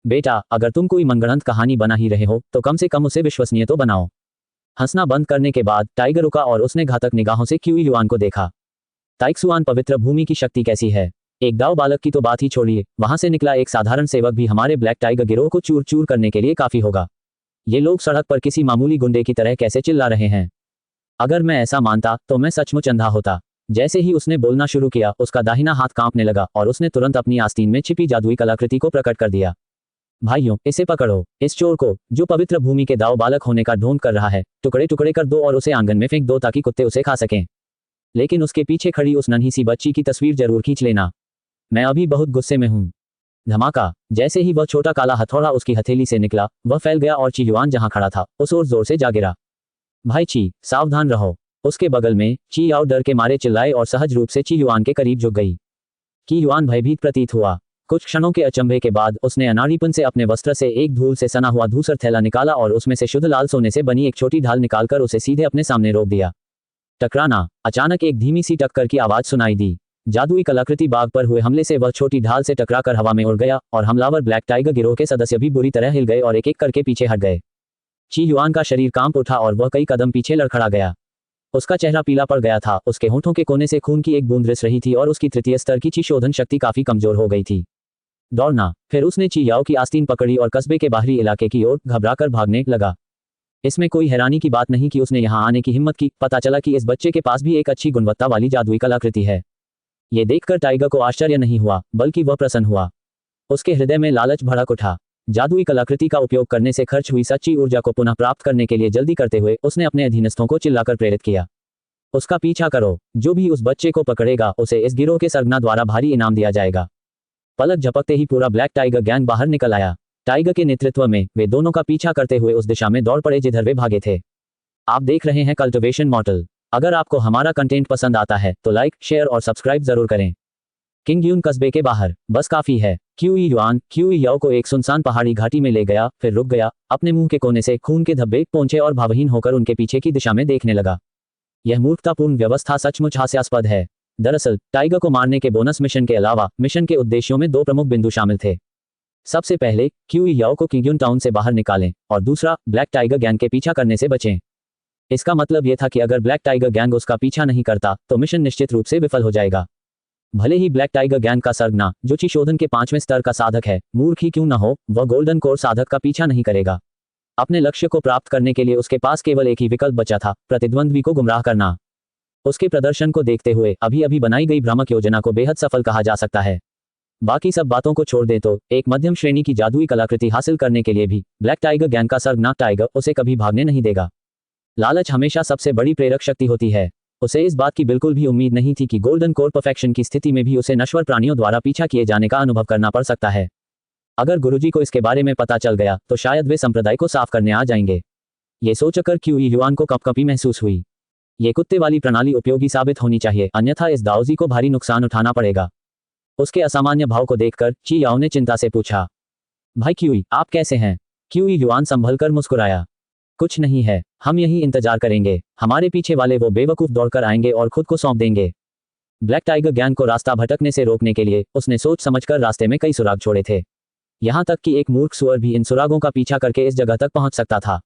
बेटा, अगर तुम कोई मनगढ़ंत कहानी बना ही रहे हो तो कम से कम उसे विश्वसनीय तो बनाओ। हंसना बंद करने के बाद टाइगर रुका और उसने घातक निगाहों से क्यूई युआन को देखा। ताइक्सुआन पवित्र भूमि की शक्ति कैसी है? एक दाव बालक की तो बात ही छोड़िए, वहां से निकला एक साधारण सेवक भी हमारे ब्लैक टाइगर गिरोह को चूर चूर करने के लिए काफी होगा। ये लोग सड़क पर किसी मामूली गुंडे की तरह कैसे चिल्ला रहे हैं? अगर मैं ऐसा मानता तो मैं सचमुच अंधा होता। जैसे ही उसने बोलना शुरू किया, उसका दाहिना हाथ कांपने लगा और उसने तुरंत अपनी आस्तीन में छिपी जादुई कलाकृति को प्रकट कर दिया। भाइयों, इसे पकड़ो, इस चोर को, जो पवित्र भूमि के दाव बालक होने का ढोंग कर रहा है, टुकड़े टुकड़े कर दो और उसे आंगन में फेंक दो ताकि कुत्ते उसे खा सकें। लेकिन उसके पीछे खड़ी उस नन्ही सी बच्ची की तस्वीर जरूर खींच लेना। मैं अभी बहुत गुस्से में हूं। धमाका। जैसे ही वह छोटा काला हथौड़ा उसकी हथेली से निकला, वह फैल गया और ची युआन जहां खड़ा था उस ओर जोर से जा गिरा। भाई ची, सावधान रहो। उसके बगल में ची याओ डर के मारे चिल्लाए और सहज रूप से ची युआन के करीब झुक गई। की युआन भयभीत प्रतीत हुआ। कुछ क्षणों के अचंभे के बाद उसने अनाड़ीपन से अपने वस्त्र से एक धूल से सना हुआ धूसर थैला निकाला और उसमें से शुद्ध लाल सोने से बनी एक छोटी ढाल निकालकर उसे सीधे अपने सामने रोक दिया। टकराना। अचानक एक धीमी सी टक्कर की आवाज सुनाई दी। जादुई कलाकृति बाग पर हुए हमले से वह छोटी ढाल से टकराकर हवा में उड़ गया और हमलावर ब्लैक टाइगर गिरोह के सदस्य भी बुरी तरह हिल गए और एक एक करके पीछे हट गए। ची युआन का शरीर कांप उठा और वह कई कदम पीछे लड़खड़ा गया। उसका चेहरा पीला पड़ गया था, उसके होंठों के कोने से खून की एक बूंद रिस रही थी और उसकी तृतीय स्तर की ची शोधन शक्ति काफी कमजोर हो गई थी। दौड़ना। फिर उसने ची याओ की आस्तीन पकड़ी और कस्बे के बाहरी इलाके की ओर घबराकर भागने लगा। इसमें कोई हैरानी की बात नहीं कि उसने यहां आने की हिम्मत की। पता चला कि इस बच्चे के पास भी एक अच्छी गुणवत्ता वाली जादुई कलाकृति है। ये देखकर टाइगर को आश्चर्य नहीं हुआ, बल्कि वह प्रसन्न हुआ। उसके हृदय में लालच भड़क उठा। जादुई कलाकृति का उपयोग करने से खर्च हुई सच्ची ऊर्जा को पुनः प्राप्त करने के लिए जल्दी करते हुए उसने अपने अधीनस्थों को चिल्लाकर प्रेरित किया। उसका पीछा करो। जो भी उस बच्चे को पकड़ेगा उसे इस गिरोह के सरगना द्वारा भारी इनाम दिया जाएगा। पलक झपकते ही पूरा ब्लैक टाइगर गैंग बाहर निकल आया। टाइगर के नेतृत्व में वे दोनों का पीछा करते हुए उस दिशा में दौड़ पड़े जिधर वे भागे थे। आप देख रहे हैं कल्टिवेशन मॉडल। अगर आपको हमारा कंटेंट पसंद आता है तो लाइक, शेयर और सब्सक्राइब जरूर करें। किंग यून कस्बे के बाहर। बस काफी है। क्यू युआन क्यू याओ को एक सुनसान पहाड़ी घाटी में ले गया, फिर रुक गया, अपने मुंह के कोने से खून के धब्बे पोंछे और भावहीन होकर उनके पीछे की दिशा में देखने लगा। यह मूर्खतापूर्ण व्यवस्था सचमुच हास्यास्पद है। दरअसल टाइगर को मारने के बोनस मिशन के अलावा मिशन के उद्देश्यों में दो प्रमुख बिंदु शामिल थे। सबसे पहले क्यू याओ को किंगयून टाउन से बाहर निकालें और दूसरा ब्लैक टाइगर गैंग के पीछा करने से बचें। इसका मतलब यह था कि अगर ब्लैक टाइगर गैंग उसका पीछा नहीं करता तो मिशन निश्चित रूप से विफल हो जाएगा। भले ही ब्लैक टाइगर गैंग का सरगना, जो ची शोधन के 5वें स्तर का साधक है, मूर्ख ही क्यों न हो, वह गोल्डन कोर साधक का पीछा नहीं करेगा। अपने लक्ष्य को प्राप्त करने के लिए उसके पास केवल एक ही विकल्प बचा था, प्रतिद्वंद्वी को गुमराह करना। उसके प्रदर्शन को देखते हुए अभी अभी बनाई गई भ्रामक योजना को बेहद सफल कहा जा सकता है। बाकी सब बातों को छोड़ दें तो एक मध्यम श्रेणी की जादुई कलाकृति हासिल करने के लिए भी ब्लैक टाइगर गैंग का सरगना टाइगर उसे कभी भागने नहीं देगा। लालच हमेशा सबसे बड़ी प्रेरक शक्ति होती है। उसे इस बात की बिल्कुल भी उम्मीद नहीं थी कि गोल्डन कोर परफेक्शन की स्थिति में भी उसे नश्वर प्राणियों द्वारा पीछा किए जाने का अनुभव करना पड़ सकता है। अगर गुरुजी को इसके बारे में पता चल गया तो शायद वे संप्रदाय को साफ करने आ जाएंगे। ये सोचकर क्यू युआन को कंपकंपी महसूस हुई। ये कुत्ते वाली प्रणाली उपयोगी साबित होनी चाहिए, अन्यथा इस दाओजी को भारी नुकसान उठाना पड़ेगा। उसके असामान्य भाव को देखकर ची याओ ने चिंता से पूछा, भाई क्यूई, आप कैसे हैं? क्यू युआन संभलकर मुस्कुराया, कुछ नहीं है, हम यही इंतजार करेंगे। हमारे पीछे वाले वो बेवकूफ दौड़कर आएंगे और खुद को सौंप देंगे। ब्लैक टाइगर गैंग को रास्ता भटकने से रोकने के लिए उसने सोच समझकर रास्ते में कई सुराग छोड़े थे। यहां तक कि एक मूर्ख सुअर भी इन सुरागों का पीछा करके इस जगह तक पहुंच सकता था।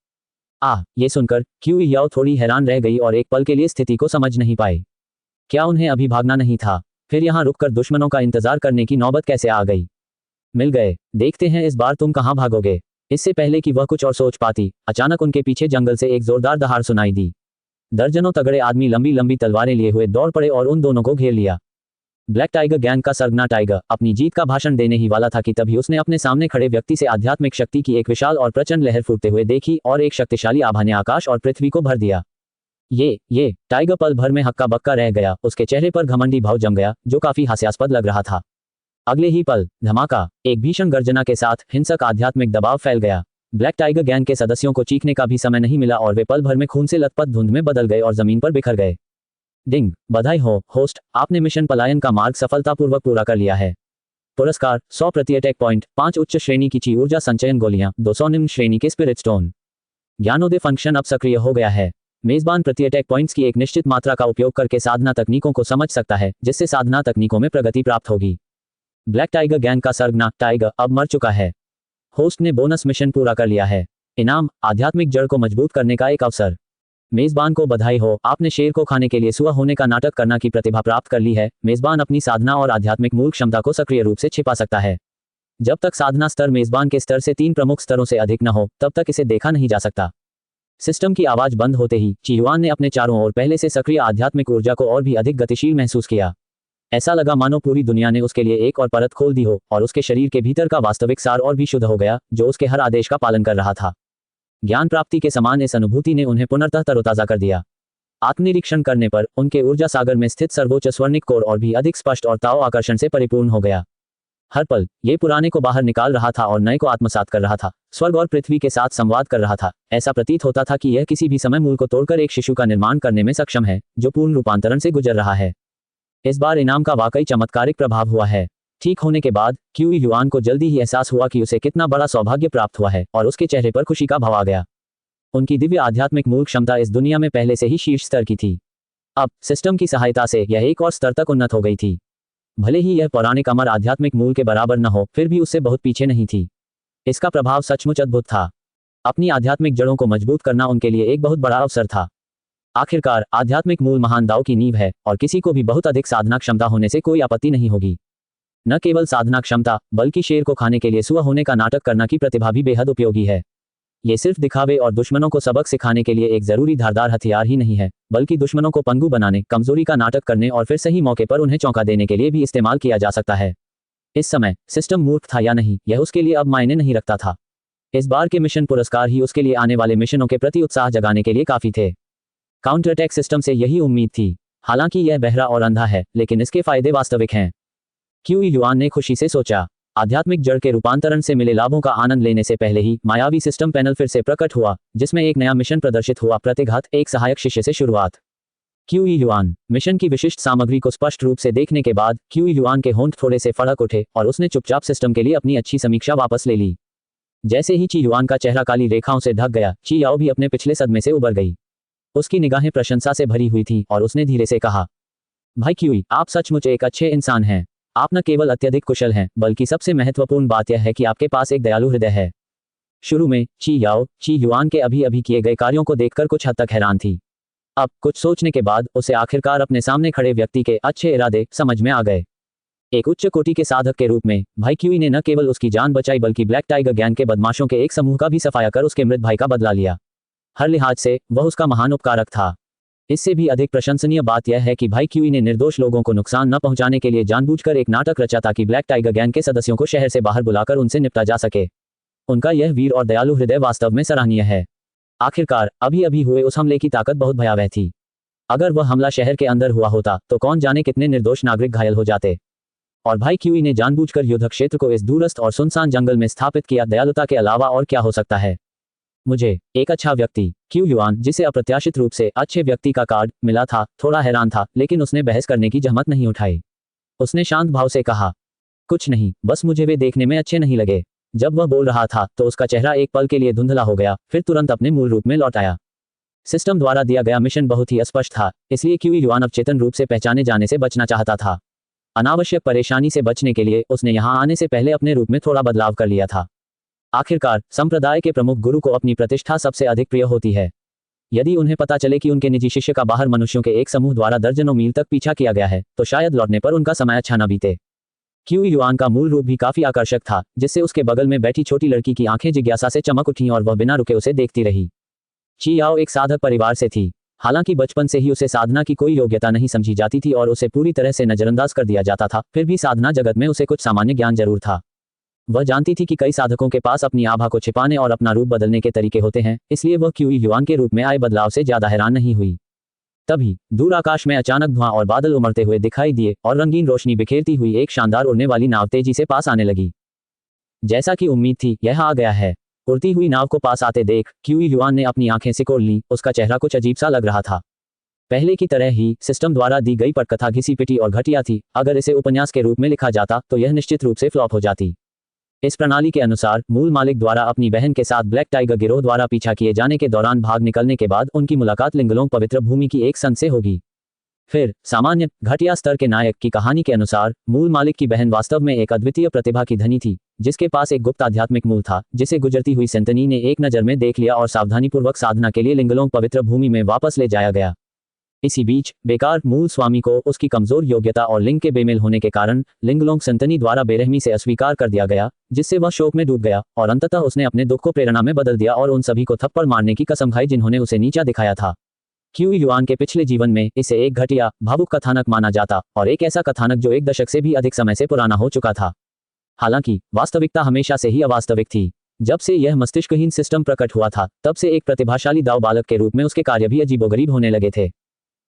ये सुनकर क्यू याओ थोड़ी हैरान रह गई और एक पल के लिए स्थिति को समझ नहीं पाई। क्या उन्हें अभी भागना नहीं था? फिर यहां रुककर दुश्मनों का इंतजार करने की नौबत कैसे आ गई? मिल गए, देखते हैं इस बार तुम कहां भागोगे। इससे पहले कि वह कुछ और सोच पाती, अचानक उनके पीछे जंगल से एक जोरदार दहाड़ सुनाई दी। दर्जनों तगड़े आदमी लंबी लंबी तलवारें लिए हुए दौड़ पड़े और उन दोनों को घेर लिया। ब्लैक टाइगर गैंग का सरगना टाइगर अपनी जीत का भाषण देने ही वाला था कि तभी उसने अपने सामने खड़े व्यक्ति से आध्यात्मिक शक्ति की एक विशाल और प्रचंड लहर फूटते हुए देखी और एक शक्तिशाली आभा ने आकाश और पृथ्वी को भर दिया। ये टाइगर पल भर में हक्का बक्का रह गया। उसके चेहरे पर घमंडी भाव जम गया, जो काफी हास्यास्पद लग रहा था। अगले ही पल धमाका, एक भीषण गर्जना के साथ हिंसक आध्यात्मिक दबाव फैल गया। ब्लैक टाइगर गैंग के सदस्यों को चीखने का भी समय नहीं मिला और वे पल भर में खून से लथपथ धुंध में बदल गए और जमीन पर बिखर गए। डिंग, बधाई हो होस्ट, आपने मिशन पलायन का मार्ग सफलतापूर्वक पूरा कर लिया है। पुरस्कार 100 प्रति अटैक पॉइंट, 5 उच्च श्रेणी की ची ऊर्जा संचयन गोलियां, 200 निम्न श्रेणी के स्पिरिट स्टोन। ज्ञानोदय फंक्शन अब सक्रिय हो गया है। मेजबान प्रति अटैक पॉइंट्स की एक निश्चित मात्रा का उपयोग करके साधना तकनीकों को समझ सकता है, जिससे साधना तकनीकों में प्रगति प्राप्त होगी। ब्लैक टाइगर गैंग का सरगना टाइगर अब मर चुका है। होस्ट ने बोनस मिशन पूरा कर लिया है। इनाम, आध्यात्मिक जड़ को मजबूत करने का एक अवसर। मेजबान को बधाई हो, आपने शेर को खाने के लिए सुआ होने का नाटक करना की प्रतिभा प्राप्त कर ली है। मेजबान अपनी साधना और आध्यात्मिक मूल क्षमता को सक्रिय रूप से छिपा सकता है। जब तक साधना स्तर मेजबान के स्तर से 3 प्रमुख स्तरों से अधिक न हो, तब तक इसे देखा नहीं जा सकता। सिस्टम की आवाज बंद होते ही ची युआन ने अपने चारों ओर पहले से सक्रिय आध्यात्मिक ऊर्जा को और भी अधिक गतिशील महसूस किया। ऐसा लगा मानो पूरी दुनिया ने उसके लिए एक और परत खोल दी हो और उसके शरीर के भीतर का वास्तविक सार और भी शुद्ध हो गया, जो उसके हर आदेश का पालन कर रहा था। ज्ञान प्राप्ति के समान इस अनुभूति ने उन्हें पुनर्तः तरोताजा कर दिया। आत्मनिरीक्षण करने पर उनके ऊर्जा सागर में स्थित सर्वोच्च स्वर्णिक कोर और भी अधिक स्पष्ट और ताओ आकर्षण से परिपूर्ण हो गया। हर पल ये पुराने को बाहर निकाल रहा था और नए को आत्मसात कर रहा था, स्वर्ग और पृथ्वी के साथ संवाद कर रहा था। ऐसा प्रतीत होता था कि यह किसी भी समय मूल को तोड़कर एक शिशु का निर्माण करने में सक्षम है, जो पूर्ण रूपांतरण से गुजर रहा है। इस बार इनाम का वाकई चमत्कारिक प्रभाव हुआ है। ठीक होने के बाद क्यू युआन को जल्दी ही एहसास हुआ कि उसे कितना बड़ा सौभाग्य प्राप्त हुआ है और उसके चेहरे पर खुशी का भाव आ गया। उनकी दिव्य आध्यात्मिक मूल क्षमता इस दुनिया में पहले से ही शीर्ष स्तर की थी। अब सिस्टम की सहायता से यह एक और स्तर तक उन्नत हो गई थी। भले ही यह पौराणिक अमर आध्यात्मिक मूल के बराबर न हो, फिर भी उससे बहुत पीछे नहीं थी। इसका प्रभाव सचमुच अद्भुत था। अपनी आध्यात्मिक जड़ों को मजबूत करना उनके लिए एक बहुत बड़ा अवसर था। आखिरकार आध्यात्मिक मूल महान दाव की नींव है और किसी को भी बहुत अधिक साधना क्षमता होने से कोई आपत्ति नहीं होगी। न केवल साधना क्षमता, बल्कि शेर को खाने के लिए सुआ होने का नाटक करना की प्रतिभा भी बेहद उपयोगी है। ये सिर्फ दिखावे और दुश्मनों को सबक सिखाने के लिए एक जरूरी धारदार हथियार ही नहीं है, बल्कि दुश्मनों को पंगु बनाने, कमजोरी का नाटक करने और फिर सही मौके पर उन्हें चौंका देने के लिए भी इस्तेमाल किया जा सकता है। इस समय सिस्टम मूर्ख था या नहीं, यह उसके लिए अब मायने नहीं रखता था। इस बार के मिशन पुरस्कार ही उसके लिए आने वाले मिशनों के प्रति उत्साह जगाने के लिए काफी थे। काउंटर अटैक सिस्टम से यही उम्मीद थी। हालांकि यह बहरा और अंधा है, लेकिन इसके फायदे वास्तविक हैं। क्यू युआन ने खुशी से सोचा। आध्यात्मिक जड़ के रूपांतरण से मिले लाभों का आनंद लेने से पहले ही मायावी सिस्टम पैनल फिर से प्रकट हुआ, जिसमें एक नया मिशन प्रदर्शित हुआ। प्रतिघात, एक सहायक शिष्य से शुरुआत। क्यू युआन मिशन की विशिष्ट सामग्री को स्पष्ट रूप से देखने के बाद क्यू युआन के होंठ थोड़े से फड़क उठे और उसने चुपचाप सिस्टम के लिए अपनी अच्छी समीक्षा वापस ले ली। जैसे ही ची युआन का चेहरा काली रेखाओं से ढक गया, ची याओ भी अपने पिछले सदमे से उबर गई। उसकी निगाहें प्रशंसा से भरी हुई थीं और उसने धीरे से कहा, भाई क्यूई, आप सचमुच एक अच्छे इंसान हैं। आप न केवल अत्यधिक कुशल हैं, बल्कि सबसे महत्वपूर्ण बात यह है कि आपके पास एक दयालु हृदय है। शुरू में ची युआन के अभी अभी किए गए कार्यों को देखकर कुछ हद तक हैरान थी। अब कुछ सोचने के बाद उसे आखिरकार अपने सामने खड़े व्यक्ति के अच्छे इरादे समझ में आ गए। एक उच्च कोटि के साधक के रूप में भाई क्यूई ने न केवल उसकी जान बचाई, बल्कि ब्लैक टाइगर गैंग के बदमाशों के एक समूह का भी सफाया कर उसके मृत भाई का बदला लिया। हर लिहाज से वह उसका महान उपकारक था। इससे भी अधिक प्रशंसनीय बात यह है कि भाई क्यूई ने निर्दोष लोगों को नुकसान न पहुंचाने के लिए जानबूझकर एक नाटक रचा ताकि ब्लैक टाइगर गैंग के सदस्यों को शहर से बाहर बुलाकर उनसे निपटा जा सके। उनका यह वीर और दयालु हृदय वास्तव में सराहनीय है। आखिरकार अभी अभी हुए उस हमले की ताकत बहुत भयावह थी। अगर वह हमला शहर के अंदर हुआ होता तो कौन जाने कितने निर्दोष नागरिक घायल हो जाते। और भाई क्यूई ने जानबूझकर युद्ध क्षेत्र को इस दूरस्थ और सुनसान जंगल में स्थापित किया। दयालुता के अलावा और क्या हो सकता है। मुझे एक अच्छा व्यक्ति, क्यू युआन, जिसे अप्रत्याशित रूप से अच्छे व्यक्ति का कार्ड मिला था, थोड़ा हैरान था, लेकिन उसने बहस करने की जहमत नहीं उठाई। उसने शांत भाव से कहा, कुछ नहीं, बस मुझे वे देखने में अच्छे नहीं लगे। जब वह बोल रहा था तो उसका चेहरा एक पल के लिए धुंधला हो गया, फिर तुरंत अपने मूल रूप में लौट आया। सिस्टम द्वारा दिया गया मिशन बहुत ही अस्पष्ट था, इसलिए क्यू युआन अब चेतन रूप से पहचाने जाने से बचना चाहता था। अनावश्यक परेशानी से बचने के लिए उसने यहां आने से पहले अपने रूप में थोड़ा बदलाव कर लिया था। आखिरकार संप्रदाय के प्रमुख गुरु को अपनी प्रतिष्ठा सबसे अधिक प्रिय होती है। यदि उन्हें पता चले कि उनके निजी शिष्य का बाहर मनुष्यों के एक समूह द्वारा दर्जनों मील तक पीछा किया गया है, तो शायद लौटने पर उनका समय अच्छा न बीते। क्यू युआन का मूल रूप भी काफी आकर्षक था, जिससे उसके बगल में बैठी छोटी लड़की की आंखें जिज्ञासा से चमक उठीं और वह बिना रुके उसे देखती रही। ची याओ एक साधक परिवार से थी। हालांकि बचपन से ही उसे साधना की कोई योग्यता नहीं समझी जाती थी और उसे पूरी तरह से नजरअंदाज कर दिया जाता था, फिर भी साधना जगत में उसे कुछ सामान्य ज्ञान जरूर था। वह जानती थी कि कई साधकों के पास अपनी आभा को छिपाने और अपना रूप बदलने के तरीके होते हैं, इसलिए वह क्यू युआन के रूप में आए बदलाव से ज्यादा हैरान नहीं हुई। तभी दूर आकाश में अचानक धुआं और बादल उमड़ते हुए दिखाई दिए और रंगीन रोशनी बिखेरती हुई एक शानदार उड़ने वाली नाव तेजी से पास आने लगी। जैसा कि उम्मीद थी, यह आ गया है। उड़ती हुई नाव को पास आते देख क्यू युआन ने अपनी आंखें सिकोड़ लीं। उसका चेहरा कुछ अजीब सा लग रहा था। पहले की तरह ही सिस्टम द्वारा दी गई पटकथा घिसी पिटी और घटिया थी। अगर इसे उपन्यास के रूप में लिखा जाता तो यह निश्चित रूप से फ्लॉप हो जाती। इस प्रणाली के अनुसार मूल मालिक द्वारा अपनी बहन के साथ ब्लैक टाइगर गिरोह द्वारा पीछा किए जाने के दौरान भाग निकलने के बाद उनकी मुलाकात लिंगलोंग पवित्र भूमि की एक संत से होगी। फिर सामान्य घटिया स्तर के नायक की कहानी के अनुसार मूल मालिक की बहन वास्तव में एक अद्वितीय प्रतिभा की धनी थी, जिसके पास एक गुप्त आध्यात्मिक मूल था, जिसे गुजरती हुई सेंतनी ने एक नज़र में देख लिया और सावधानीपूर्वक साधना के लिए लिंगलोंग पवित्र भूमि में वापस ले जाया गया। इसी बीच बेकार मूल स्वामी को उसकी कमजोर योग्यता और लिंग के बेमेल होने के कारण लिंगलोंग सेंतनी द्वारा बेरहमी से अस्वीकार कर दिया गया, जिससे वह शोक में डूब गया और अंततः उसने अपने दुख को प्रेरणा में बदल दिया और उन सभी को थप्पड़ मारने की कसम खाई जिन्होंने उसे नीचा दिखाया था। क्यू युआन के पिछले जीवन में इसे एक घटिया भावुक कथानक माना जाता और एक ऐसा कथानक जो एक दशक से भी अधिक समय से पुराना हो चुका था। हालांकि वास्तविकता हमेशा से ही अवास्तविक थी। जब से यह मस्तिष्कहीन सिस्टम प्रकट हुआ था, तब से एक प्रतिभाशाली दाव बालक के रूप में उसके कार्य भी अजीबोगरीब होने लगे थे।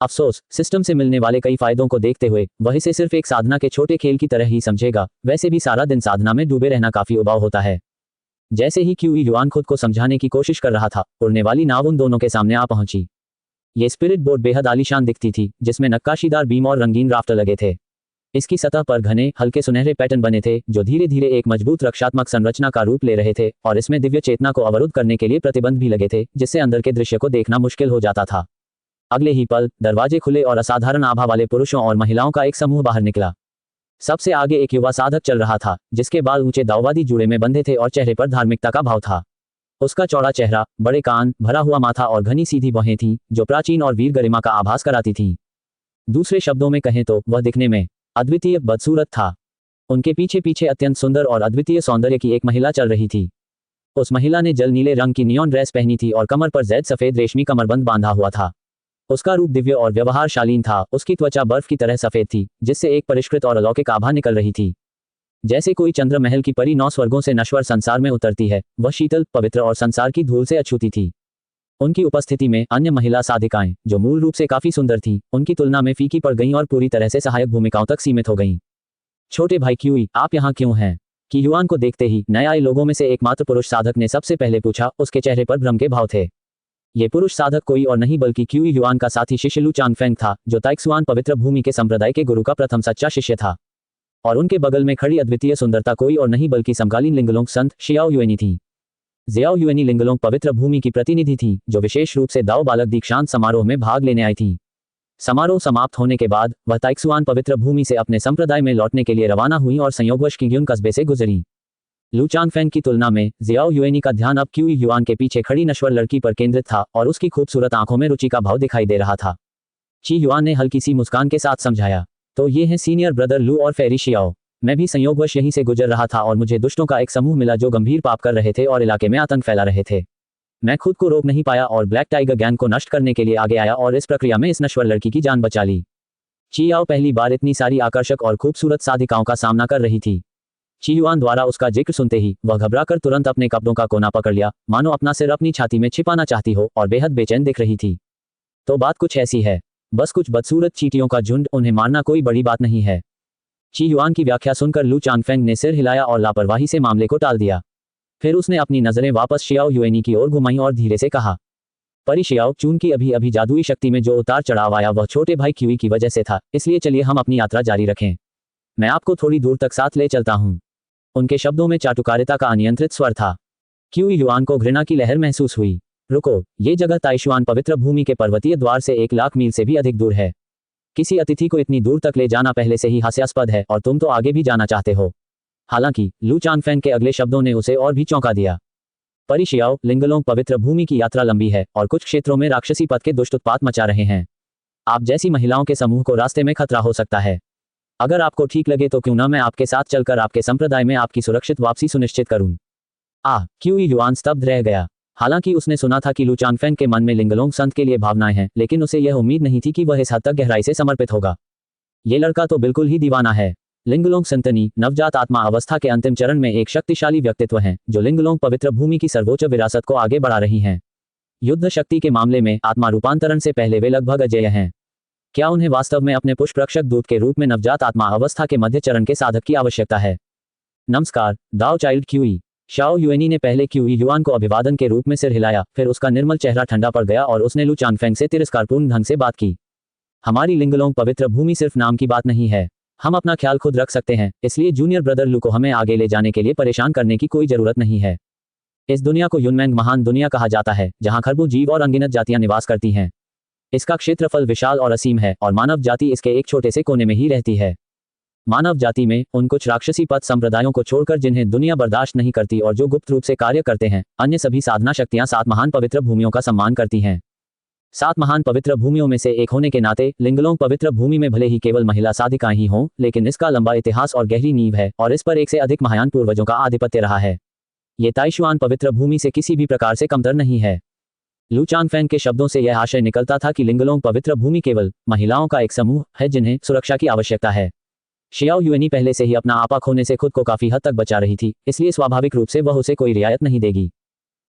अफसोस, सिस्टम से मिलने वाले कई फायदों को देखते हुए वह इसे सिर्फ एक साधना के छोटे खेल की तरह ही समझेगा। वैसे भी सारा दिन साधना में डूबे रहना काफी उबाऊ होता है। जैसे ही क्यू युआन खुद को समझाने की कोशिश कर रहा था, उड़ने वाली नाव उन दोनों के सामने आ पहुंची। ये स्पिरिट बोट बेहद आलीशान दिखती थी, जिसमें नक्काशीदार बीम और रंगीन राफ्ट लगे थे। इसकी सतह पर घने हल्के सुनहरे पैटर्न बने थे, जो धीरे धीरे एक मजबूत रक्षात्मक संरचना का रूप ले रहे थे, और इसमें दिव्य चेतना को अवरुद्ध करने के लिए प्रतिबंध भी लगे थे, जिससे अंदर के दृश्य को देखना मुश्किल हो जाता था। अगले ही पल दरवाजे खुले और असाधारण आभा वाले पुरुषों और महिलाओं का एक समूह बाहर निकला। सबसे आगे एक युवा साधक चल रहा था, जिसके बाल ऊंचे दाववादी जूड़े में बंधे थे और चेहरे पर धार्मिकता का भाव था। उसका चौड़ा चेहरा, बड़े कान, भरा हुआ माथा और घनी सीधी भौहें थीं, जो प्राचीन और वीर गरिमा का आभास कराती थीं। दूसरे शब्दों में कहें तो वह दिखने में अद्वितीय बदसूरत था। उनके पीछे पीछे अत्यंत सुंदर और अद्वितीय सौंदर्य की एक महिला चल रही थी। उस महिला ने जल नीले रंग की नियॉन ड्रेस पहनी थी और कमर पर जैद सफेद रेशमी कमरबंद बांधा हुआ था। उसका रूप दिव्य और व्यवहारशालीन था। उसकी त्वचा बर्फ की तरह सफेद थी, जिससे एक परिष्कृत और अलौकिक आभा निकल रही थी। जैसे कोई चंद्र महल की परी 9 स्वर्गों से नश्वर संसार में उतरती है, वह शीतल, पवित्र और संसार की धूल से अछूती थी। उनकी उपस्थिति में अन्य महिला साधिकाएं, जो मूल रूप से काफी सुंदर थीं, उनकी तुलना में फीकी पड़ गईं और पूरी तरह से सहायक भूमिकाओं तक सीमित हो गईं। छोटे भाई क्यूई, आप यहाँ क्यों हैं? कि युआन को देखते ही नए आए लोगों में से एकमात्र पुरुष साधक ने सबसे पहले पूछा। उसके चेहरे पर भ्रम के भाव थे। ये पुरुष साधक कोई और नहीं बल्कि क्यूई युआन का साथी शिष्य लू चांगफेंग था, जो ताइक्सुआन पवित्र भूमि के संप्रदाय के गुरु का प्रथम सच्चा शिष्य था। और उनके बगल में खड़ी अद्वितीय सुंदरता कोई और नहीं बल्कि समकालीन लिंगलोंग संत शियाओ युएनी थी। जियाओ युएनी लिंगलोंग पवित्र भूमि की प्रतिनिधि थी, जो विशेष रूप से दाओ बालक दीक्षांत समारोह में भाग लेने आई थी। समारोह समाप्त होने के बाद वह ताइक्सुआन पवित्र भूमि से अपने संप्रदाय में लौटने के लिए रवाना हुई और संयोगवश किंग्युन कस्बे से गुजरी। लू चांगफेंग की तुलना में जियाओ युएनी का ध्यान अब क्यूई युआन के पीछे खड़ी नश्वर लड़की पर केंद्रित था और उसकी खूबसूरत आंखों में रुचि का भाव दिखाई दे रहा था। ची युआन ने हल्की सी मुस्कान के साथ समझाया, तो ये हैं सीनियर ब्रदर लू और फेरी शियाओ। मैं भी संयोगवश यहीं से गुजर रहा था और मुझे दुष्टों का एक समूह मिला जो गंभीर पाप कर रहे थे और इलाके में आतंक फैला रहे थे। मैं खुद को रोक नहीं पाया और ब्लैक टाइगर गैंग को नष्ट करने के लिए आगे आया और इस प्रक्रिया में इस नश्वर लड़की की जान बचा ली। चियाओ पहली बार इतनी सारी आकर्षक और खूबसूरत साधिकाओं का सामना कर रही थी। चियुआन द्वारा उसका जिक्र सुनते ही वह घबराकर तुरंत अपने कपड़ों का कोना पकड़ लिया, मानो अपना सिर अपनी छाती में छिपाना चाहती हो, और बेहद बेचैन दिख रही थी। तो बात कुछ ऐसी है, बस कुछ बदसूरत चींटियों का झुंड, उन्हें मारना कोई बड़ी बात नहीं है। चियुआन की व्याख्या सुनकर लू चांगफेंग ने सिर हिलाया और लापरवाही से मामले को टाल दिया। फिर उसने अपनी नजरें वापस शियाओ युएनी की ओर घुमाई और धीरे से कहा, परी शियाओ चून की अभी अभी जादुई शक्ति में जो उतार चढ़ाव आया वह छोटे भाई क्यूई की वजह से था, इसलिए चलिए हम अपनी यात्रा जारी रखें। मैं आपको थोड़ी दूर तक साथ ले चलता हूँ। उनके शब्दों में चाटुकारिता का अनियंत्रित स्वर था। क्यूई युआन को घृणा की लहर महसूस हुई। रुको, ये जगह ताइशुआन पवित्र भूमि के पर्वतीय द्वार से 1 लाख मील से भी अधिक दूर है। किसी अतिथि को इतनी दूर तक ले जाना पहले से ही हास्यास्पद है और तुम तो आगे भी जाना चाहते हो। हालांकि लू चांगफेंग के अगले शब्दों ने उसे और भी चौंका दिया। परी शियाओ, लिंगलोंग पवित्र भूमि की यात्रा लंबी है और कुछ क्षेत्रों में राक्षसी पद के दुष्ट उत्पात मचा रहे हैं। आप जैसी महिलाओं के समूह को रास्ते में खतरा हो सकता है। अगर आपको ठीक लगे तो क्यों ना मैं आपके साथ चलकर आपके संप्रदाय में आपकी सुरक्षित वापसी सुनिश्चित करूं। क्यूई युआन स्तब्ध रह गया। हालांकि उसने सुना था कि लू चांगफेंग के मन में लिंगलोंग संत के लिए भावनाएं हैं, लेकिन उसे यह उम्मीद नहीं थी कि वह इस हद तक गहराई से समर्पित होगा। ये लड़का तो बिल्कुल ही दीवाना है। लिंगलोंग संतनी नवजात आत्मा अवस्था के अंतिम चरण में एक शक्तिशाली व्यक्तित्व हैं, जो लिंगलोंग पवित्र भूमि की सर्वोच्च विरासत को आगे बढ़ा रही हैं। युद्ध शक्ति के मामले में आत्मा रूपांतरण से पहले वे लगभग अजेय हैं। क्या उन्हें वास्तव में अपने पुष्प रक्षक दूत के रूप में नवजात आत्मा अवस्था के मध्य चरण के साधक की आवश्यकता है? नमस्कार दाओ चाइल्ड क्यूई। शाओ युएनी ने पहले क्यूई युआन को अभिवादन के रूप में सिर हिलाया, फिर उसका निर्मल चेहरा ठंडा पड़ गया और उसने लू चांगफेंग से तिरस्कारपूर्ण ढंग से बात की। हमारी लिंगलोंग पवित्र भूमि सिर्फ नाम की बात नहीं है। हम अपना ख्याल खुद रख सकते हैं, इसलिए जूनियर ब्रदर लू को हमें आगे ले जाने के लिए परेशान करने की कोई जरूरत नहीं है। इस दुनिया को युनमेंग महान दुनिया कहा जाता है, जहां खरबू जीव और अनगिनत जातियां निवास करती हैं। इसका क्षेत्रफल विशाल और असीम है और मानव जाति इसके एक छोटे से कोने में ही रहती है। मानव जाति में उन कुछ राक्षसी पद संप्रदायों को छोड़कर जिन्हें दुनिया बर्दाश्त नहीं करती और जो गुप्त रूप से कार्य करते हैं, अन्य सभी साधना शक्तियां 7 महान पवित्र भूमियों का सम्मान करती हैं। 7 महान पवित्र भूमियों में से एक होने के नाते लिंगलोंग पवित्र भूमि में भले ही केवल महिला साधिकाएं ही हों, लेकिन इसका लंबा इतिहास और गहरी नींव है और इस पर एक से अधिक महायान पूर्वजों का आधिपत्य रहा है। ये ताइशुआन पवित्र भूमि से किसी भी प्रकार से कमतर नहीं है। लू चांगफेंग के शब्दों से यह आशय निकलता था कि लिंगलोंग पवित्र भूमि केवल महिलाओं का एक समूह है जिन्हें सुरक्षा की आवश्यकता है। शियाओ युएनी पहले से ही अपना आपा खोने से खुद को काफी हद तक बचा रही थी, इसलिए स्वाभाविक रूप से वह उसे कोई रियायत नहीं देगी।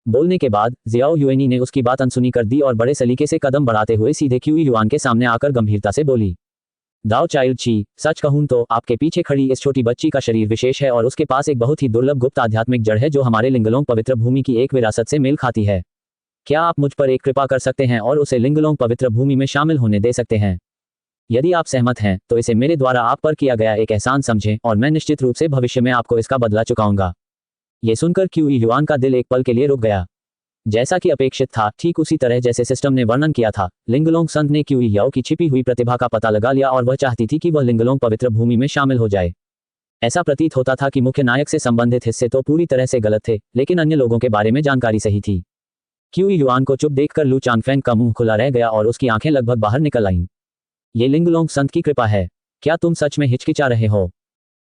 बोलने के बाद जियाओ युएनी ने उसकी बात अनसुनी कर दी और बड़े सलीके से कदम बढ़ाते हुए सीधे क्यूई युआन के सामने आकर गंभीरता से बोली, दाओ चाइल्ड ची, सच कहूं तो आपके पीछे खड़ी इस छोटी बच्ची का शरीर विशेष है और उसके पास एक बहुत ही दुर्लभ गुप्त आध्यात्मिक जड़ है जो हमारे लिंगलोंग पवित्र भूमि की एक विरासत से मेल खाती है। क्या आप मुझ पर एक कृपा कर सकते हैं और उसे लिंगलोंग पवित्र भूमि में शामिल होने दे सकते हैं? यदि आप सहमत हैं तो इसे मेरे द्वारा आप पर किया गया एक एहसान समझें और मैं निश्चित रूप से भविष्य में आपको इसका बदला चुकाऊंगा। ये सुनकर क्यूई युआन का दिल एक पल के लिए रुक गया। जैसा कि अपेक्षित था, ठीक उसी तरह जैसे सिस्टम ने वर्णन किया था, लिंगलोंग संत ने क्यूई याओ की छिपी हुई प्रतिभा का पता लगा लिया और वह चाहती थी कि वह लिंगलोंग पवित्र भूमि में शामिल हो जाए। ऐसा प्रतीत होता था कि मुख्य नायक से संबंधित हिस्से तो पूरी तरह से गलत थे, लेकिन अन्य लोगों के बारे में जानकारी सही थी। क्यूई युआन को चुप देखकर लू चांगफेंग का मुंह खुला रह गया और उसकी आंखें लगभग बाहर निकल आईं। ये लिंगलोंग संत की कृपा है। क्या तुम सच में हिचकिचा रहे हो?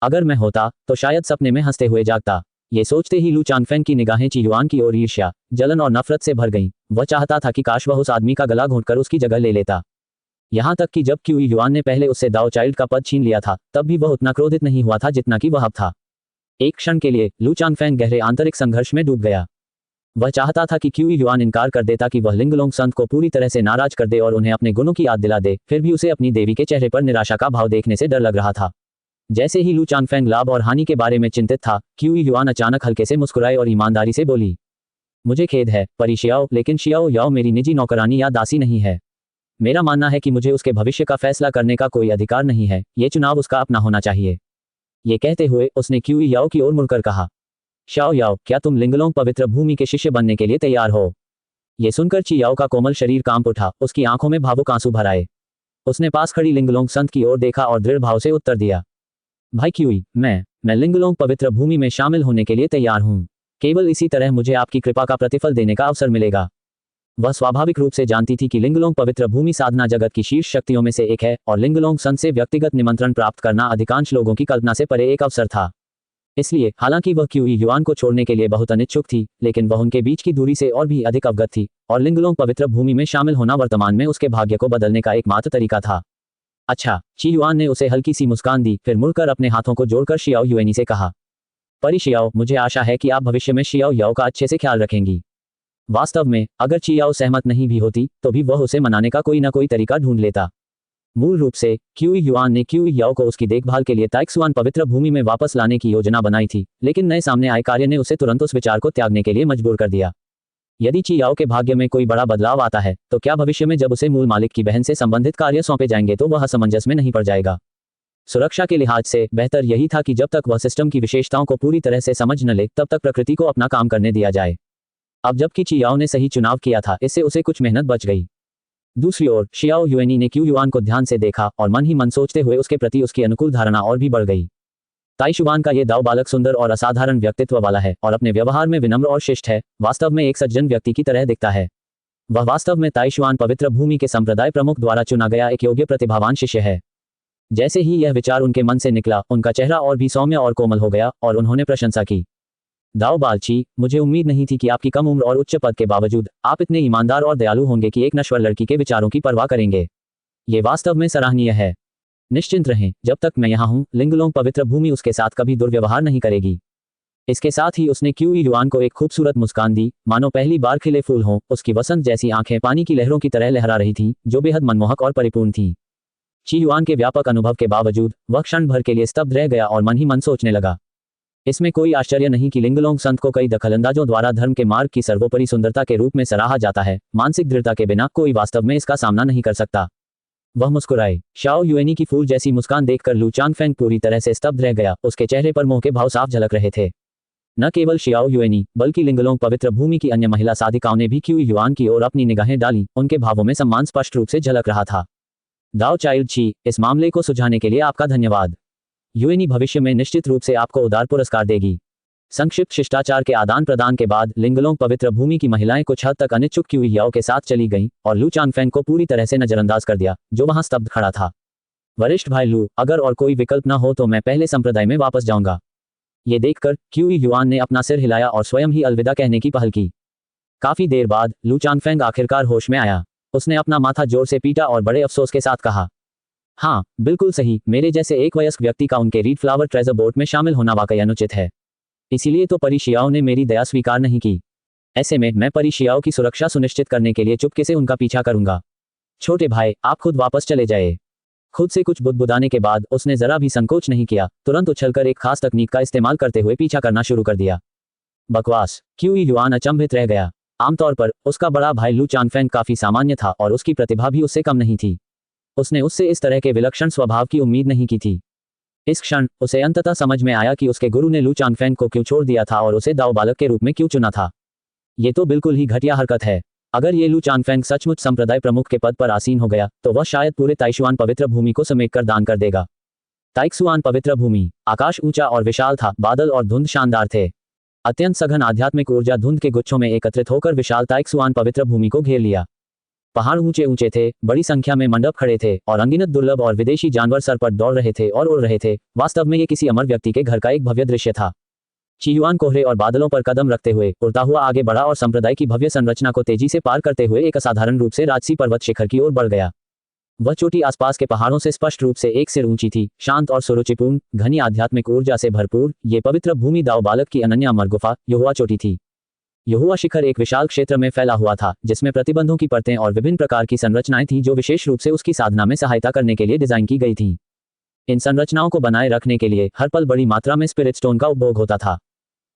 अगर मैं होता तो शायद सपने में हंसते हुए जागता। ये सोचते ही लू चांगफेंग की निगाहें ची युआन की ओर ईर्ष्या, जलन और नफरत से भर गईं। वह चाहता था कि काश वह उस आदमी का गला घोंटकर उसकी जगह ले लेता। यहां तक कि जब क्यूई युआन ने पहले उससे दाओ चाइल्ड का पद छीन लिया था, तब भी वह उतना क्रोधित नहीं हुआ था जितना कि वह अब था। एक क्षण के लिए लू चांगफेंग गहरे आंतरिक संघर्ष में डूब गया। वह चाहता था कि क्यूई युआन इनकार कर देता कि वह लिंगलोंग संत को पूरी तरह से नाराज कर दे और उन्हें अपने गुणों की याद दिला दे, फिर भी उसे अपनी देवी के चेहरे पर निराशा का भाव देखने से डर लग रहा था। जैसे ही लू चांगफेंग लाभ और हानि के बारे में चिंतित था, क्यूई युआन अचानक हल्के से मुस्कुराए और ईमानदारी से बोली, मुझे खेद है परी शियाओ, लेकिन शियाओ याओ मेरी निजी नौकरानी या दासी नहीं है। मेरा मानना है कि मुझे उसके भविष्य का फैसला करने का कोई अधिकार नहीं है, ये चुनाव उसका अपना होना चाहिए। ये कहते हुए उसने क्यूई याओ की ओर मुड़कर कहा, शाओ याओ, क्या तुम लिंगलोंग पवित्र भूमि के शिष्य बनने के लिए तैयार हो? ये सुनकर ची याओ का कोमल शरीर कांप उठा, उसकी आंखों में भावुक आंसू भर आए। उसने पास खड़ी लिंगलोंग संत की ओर देखा और दृढ़ भाव से उत्तर दिया, भाई क्यूई, मैं लिंगलोंग पवित्र भूमि में शामिल होने के लिए तैयार हूं। केवल इसी तरह मुझे आपकी कृपा का प्रतिफल देने का अवसर मिलेगा। वह स्वाभाविक रूप से जानती थी कि लिंगलोंग पवित्र भूमि साधना जगत की शीर्ष शक्तियों में से एक है और लिंगलोंग संत से व्यक्तिगत निमंत्रण प्राप्त करना अधिकांश लोगों की कल्पना से परे एक अवसर था। इसलिए हालांकि वह क्यूई युआन को छोड़ने के लिए बहुत अनिच्छुक थी, लेकिन वह उनके बीच की दूरी से और भी अधिक अवगत थी और लिंगलोंग पवित्र भूमि में शामिल होना वर्तमान में उसके भाग्य को बदलने का एकमात्र तरीका था। अच्छा, ची युआन ने उसे हल्की सी मुस्कान दी, फिर मुड़कर अपने हाथों को जोड़कर शियाओ युएनी से कहा, परी शियाओ, मुझे आशा है कि आप भविष्य में शियाओ याओ का अच्छे से ख्याल रखेंगी। वास्तव में अगर ची याओ सहमत नहीं भी होती तो भी वह उसे मनाने का कोई ना कोई तरीका ढूंढ लेता। मूल रूप से क्यूई युआन ने क्यूई याओ को उसकी देखभाल के लिए ताइक्सुआन पवित्र भूमि में वापस लाने की योजना बनाई थी, लेकिन नए सामने आए कार्य ने उसे तुरंत उस विचार को त्यागने के लिए मजबूर कर दिया। यदि ची याओ के भाग्य में कोई बड़ा बदलाव आता है तो क्या भविष्य में जब उसे मूल मालिक की बहन से संबंधित कार्य सौंपे जाएंगे तो वह असमंजस में नहीं पड़ जाएगा? सुरक्षा के लिहाज से बेहतर यही था कि जब तक वह सिस्टम की विशेषताओं को पूरी तरह से समझ न ले तब तक प्रकृति को अपना काम करने दिया जाए। अब जबकि ची याओ ने सही चुनाव किया था, इससे उसे कुछ मेहनत बच गई। दूसरी ओर शियाओ युएनी ने क्यू युआन को ध्यान से देखा और मन ही मन सोचते हुए उसके प्रति उसकी अनुकूल धारणा और भी बढ़ गई। ताइशुआन का ये दाव बालक सुंदर और असाधारण व्यक्तित्व वाला है और अपने व्यवहार में विनम्र और शिष्ट है, वास्तव में एक सज्जन व्यक्ति की तरह दिखता है। वह वास्तव में ताइशुआन पवित्र भूमि के संप्रदाय प्रमुख द्वारा चुना गया एक योग्य प्रतिभावान शिष्य है। जैसे ही यह विचार उनके मन से निकला, उनका चेहरा और भी सौम्य और कोमल हो गया और उन्होंने प्रशंसा की, दाओ बालची, मुझे उम्मीद नहीं थी कि आपकी कम उम्र और उच्च पद के बावजूद आप इतने ईमानदार और दयालु होंगे कि एक नश्वर लड़की के विचारों की परवाह करेंगे। ये वास्तव में सराहनीय है। निश्चिंत रहें, जब तक मैं यहाँ हूँ लिंगलोंग पवित्र भूमि उसके साथ कभी दुर्व्यवहार नहीं करेगी। इसके साथ ही उसने क्यूई युआन को एक खूबसूरत मुस्कान दी, मानो पहली बार खिले फूल हों। उसकी वसंत जैसी आंखें पानी की लहरों की तरह लहरा रही थीं, जो बेहद मनमोहक और परिपूर्ण थीं। ची युआन के व्यापक अनुभव के बावजूद वह क्षण भर के लिए स्तब्ध रह गया और मन ही मन सोचने लगा। इसमें कोई आश्चर्य नहीं कि लिंगलोंग संत को कई दखलंदाजों द्वारा धर्म के मार्ग की सर्वोपरि सुंदरता के रूप में सराहा जाता है। मानसिक दृढ़ता के बिना कोई वास्तव में इसका सामना नहीं कर सकता। वह मुस्कुराए। शाओ युएनी की फूल जैसी मुस्कान देखकर लू चांगफेंग पूरी तरह से स्तब्ध रह गया। उसके चेहरे पर मोह के भाव साफ झलक रहे थे। न केवल शियाओ युएनी बल्कि लिंगलोंग पवित्र भूमि की अन्य महिला साधिकाओं ने भी क्यू युआन की ओर अपनी निगाहें डाली। उनके भावों में सम्मान स्पष्ट रूप से झलक रहा था। दाओ चाइल्ड ची, इस मामले को सुलझाने के लिए आपका धन्यवाद। युएनी भविष्य में निश्चित रूप से आपको उदार पुरस्कार देगी। संक्षिप्त शिष्टाचार के आदान प्रदान के बाद लिंगलोंग पवित्र भूमि की महिलाएं कुछ हद तक अनिच्छुक क्यू याओ के साथ चली गईं और लू चांगफेंग को पूरी तरह से नजरअंदाज कर दिया, जो वहां स्तब्ध खड़ा था। वरिष्ठ भाई लू, अगर और कोई विकल्प न हो तो मैं पहले संप्रदाय में वापस जाऊंगा। ये देखकर क्यू युआन ने अपना सिर हिलाया और स्वयं ही अलविदा कहने की पहल की। काफी देर बाद लू चांगफेंग आखिरकार होश में आया। उसने अपना माथा जोर से पीटा और बड़े अफसोस के साथ कहा, हाँ बिल्कुल सही, मेरे जैसे एक वयस्क व्यक्ति का उनके रीड फ्लावर ट्रेजर बोट में शामिल होना वाकई अनुचित है। इसीलिए तो परिशियाओं ने मेरी दया स्वीकार नहीं की। ऐसे में मैं परिशियाओं की सुरक्षा सुनिश्चित करने के लिए चुपके से उनका पीछा करूंगा। छोटे भाई, आप खुद वापस चले जाए। खुद से कुछ बुदबुदाने के बाद उसने जरा भी संकोच नहीं किया, तुरंत उछलकर एक खास तकनीक का इस्तेमाल करते हुए पीछा करना शुरू कर दिया। बकवास। क्यू युआन अचंभित रह गया। आमतौर पर उसका बड़ा भाई लू चांगफेंग काफी सामान्य था और उसकी प्रतिभा भी उससे कम नहीं थी। उसने उससे इस तरह के विलक्षण स्वभाव की उम्मीद नहीं की थी। इस क्षण उसे अंततः समझ में आया कि उसके गुरु ने लू चांगफेंग को क्यों छोड़ दिया था और उसे दाव बालक के रूप में क्यों चुना था। ये तो बिल्कुल ही घटिया हरकत है। अगर ये लू चांगफेंग सचमुच संप्रदाय प्रमुख के पद पर आसीन हो गया तो वह शायद पूरे ताइशुआन पवित्र भूमि को समेटकर दान कर देगा। ताइक्सुआन पवित्र भूमि। आकाश ऊंचा और विशाल था, बादल और धुंध शानदार थे। अत्यंत सघन आध्यात्मिक ऊर्जा धुंध के गुच्छों में एकत्रित होकर विशाल ताइक्सुआन पवित्र भूमि को घेर लिया। पहाड़ ऊंचे ऊंचे थे, बड़ी संख्या में मंडप खड़े थे और अनगिनत दुर्लभ और विदेशी जानवर सर पर दौड़ रहे थे और उड़ रहे थे। वास्तव में ये किसी अमर व्यक्ति के घर का एक भव्य दृश्य था। चियुआन कोहरे और बादलों पर कदम रखते हुए उड़ता हुआ आगे बढ़ा और संप्रदाय की भव्य संरचना को तेजी से पार करते हुए एक असाधारण रूप से राजसी पर्वत शिखर की ओर बढ़ गया। वह चोटी आसपास के पहाड़ों से स्पष्ट रूप से एक सिर ऊंची थी, शांत और सुरुचिपूर्ण, घनी आध्यात्मिक ऊर्जा से भरपूर। ये पवित्र भूमि दाव बालक की अनन्य अमर गुफा यहोवा चोटी थी। यहोवा शिखर एक विशाल क्षेत्र में फैला हुआ था, जिसमें प्रतिबंधों की परतें और विभिन्न प्रकार की संरचनाएं थीं जो विशेष रूप से उसकी साधना में सहायता करने के लिए डिजाइन की गई थीं। इन संरचनाओं को बनाए रखने के लिए हर पल बड़ी मात्रा में स्पिरिट स्टोन का उपभोग होता था।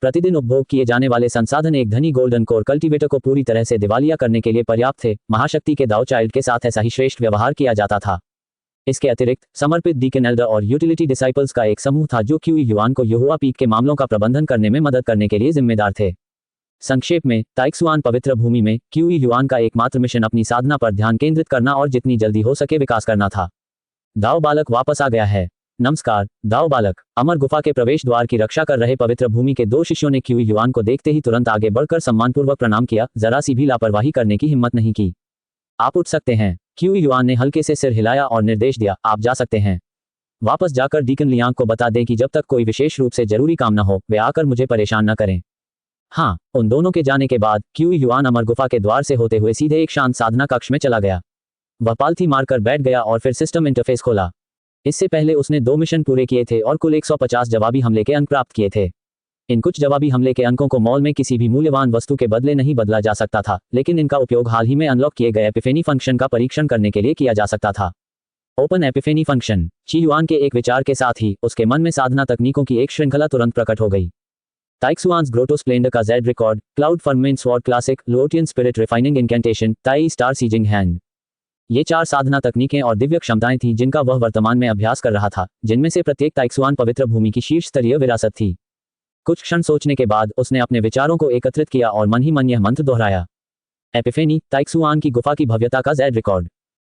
प्रतिदिन उपभोग किए जाने वाले संसाधन एक धनी गोल्डन कोर कल्टीवेटर को पूरी तरह से दिवालिया करने के लिए पर्याप्त थे। महाशक्ति के दाव चाइल्ड के साथ ऐसा ही श्रेष्ठ व्यवहार किया जाता था। इसके अतिरिक्त समर्पित डीकन एल्डर और यूटिलिटी डिसाइपल्स का एक समूह था जो क्यू युआन को यहोवा पीक के मामलों का प्रबंधन करने में मदद करने के लिए जिम्मेदार थे। संक्षेप में, ताइक्सुआन पवित्र भूमि में क्यू युआन का एकमात्र मिशन अपनी साधना पर ध्यान केंद्रित करना और जितनी जल्दी हो सके विकास करना था। दाव बालक वापस आ गया है। नमस्कार दाव बालक। अमर गुफा के प्रवेश द्वार की रक्षा कर रहे पवित्र भूमि के दो शिष्यों ने क्यू युआन को देखते ही तुरंत आगे बढ़कर सम्मानपूर्वक प्रणाम किया, जरा सी भी लापरवाही करने की हिम्मत नहीं की। आप उठ सकते हैं। क्यू युआन ने हल्के से सिर हिलाया और निर्देश दिया, आप जा सकते हैं। वापस जाकर डीकन लियांग को बता दें कि जब तक कोई विशेष रूप से जरूरी काम न हो वे आकर मुझे परेशान न करें। हाँ। उन दोनों के जाने के बाद क्यू युआन अमर गुफा के द्वार से होते हुए सीधे एक शांत साधना कक्ष में चला गया। वह पालथी मारकर बैठ गया और फिर सिस्टम इंटरफेस खोला। इससे पहले उसने 2 मिशन पूरे किए थे और कुल 150 जवाबी हमले के अंक प्राप्त किए थे। इन कुछ जवाबी हमले के अंकों को मॉल में किसी भी मूल्यवान वस्तु के बदले नहीं बदला जा सकता था, लेकिन इनका उपयोग हाल ही में अनलॉक किए गए एपिफेनी फंक्शन का परीक्षण करने के लिए किया जा सकता था। Open epiphany function. ची युआन के एक विचार के साथ ही उसके मन में साधना तकनीकों की एक श्रृंखला तुरंत प्रकट हो गई। ताइक्सुआन्स ग्रोटो स्प्लेंडर का jade record, cloud ferment sword classic, लोटियन spirit refining incantation, Tai star seizing hand. ये 4 साधना तकनीकें और दिव्य क्षमताएं थीं जिनका वह वर्तमान में अभ्यास कर रहा था, जिनमें से प्रत्येक ताइक्सुआन पवित्र भूमि की शीर्ष स्तरीय विरासत थी। कुछ क्षण सोचने के बाद उसने अपने विचारों को एकत्रित किया और मन ही मन यह मंत्र दोहराया। एपिफेनी, ताइक्सुआन की गुफा की भव्यता का जेड रिकॉर्ड।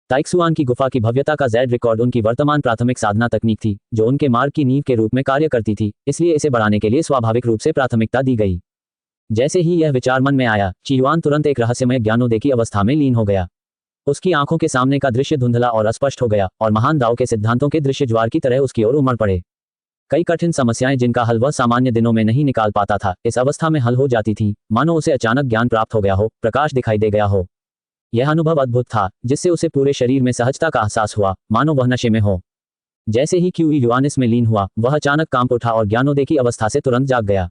ताइक्सुआन की गुफा की भव्यता का जेड रिकॉर्ड उनकी वर्तमान प्राथमिक साधना तकनीक थी, जो उनके मार्ग की नींव के रूप में कार्य करती थी, इसलिए इसे बढ़ाने के लिए स्वाभाविक रूप से प्राथमिकता दी गई। जैसे ही यह विचार मन में आया, ची युआन तुरंत एक रहस्यमय ज्ञानोदय अवस्था में लीन हो गया। उसकी आंखों के सामने का दृश्य धुंधला और अस्पष्ट हो गया और महान दाव के सिद्धांतों के दृश्य ज्वार की तरह उसकी ओर उमड़ पड़े। कई कठिन समस्याएं जिनका हल वह सामान्य दिनों में नहीं निकाल पाता था, इस अवस्था में हल हो जाती थीं, मानो उसे अचानक ज्ञान प्राप्त हो गया हो, प्रकाश दिखाई दे गया हो। यह अनुभव अद्भुत था, जिससे उसे पूरे शरीर में सहजता का एहसास हुआ, मानो वह नशे में हो। जैसे ही क्यू युआन इसमें लीन हुआ, वह अचानक कांप उठा और ज्ञानोदय की अवस्था से तुरंत जाग गया।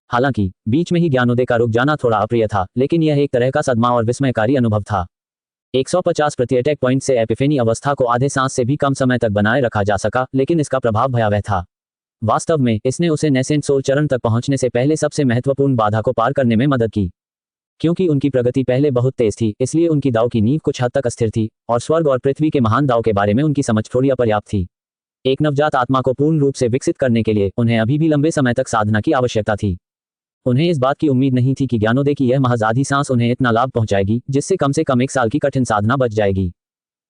हालांकि बीच में ही ज्ञानोदय का रुक जाना थोड़ा अप्रिय था, लेकिन यह एक तरह का सदमा और विस्मयकारी अनुभव था। 150 प्रति अटैक पॉइंट से एपिफेनी अवस्था को आधे सांस से भी कम समय तक बनाए रखा जा सका, लेकिन इसका प्रभाव भयावह था। वास्तव में इसने उसे नेसेंट सोल चरण तक पहुंचने से पहले सबसे महत्वपूर्ण बाधा को पार करने में मदद की। क्योंकि उनकी प्रगति पहले बहुत तेज थी, इसलिए उनकी दाव की नींव कुछ हद तक अस्थिर थी और स्वर्ग और पृथ्वी के महान दाव के बारे में उनकी समझ थोड़ी अपर्याप्त थी। एक नवजात आत्मा को पूर्ण रूप से विकसित करने के लिए उन्हें अभी भी लंबे समय तक साधना की आवश्यकता थी। उन्हें इस बात की उम्मीद नहीं थी कि ज्ञानोदय की यह महज आधी सांस उन्हें इतना लाभ पहुंचाएगी जिससे कम से कम 1 साल की कठिन साधना बच जाएगी।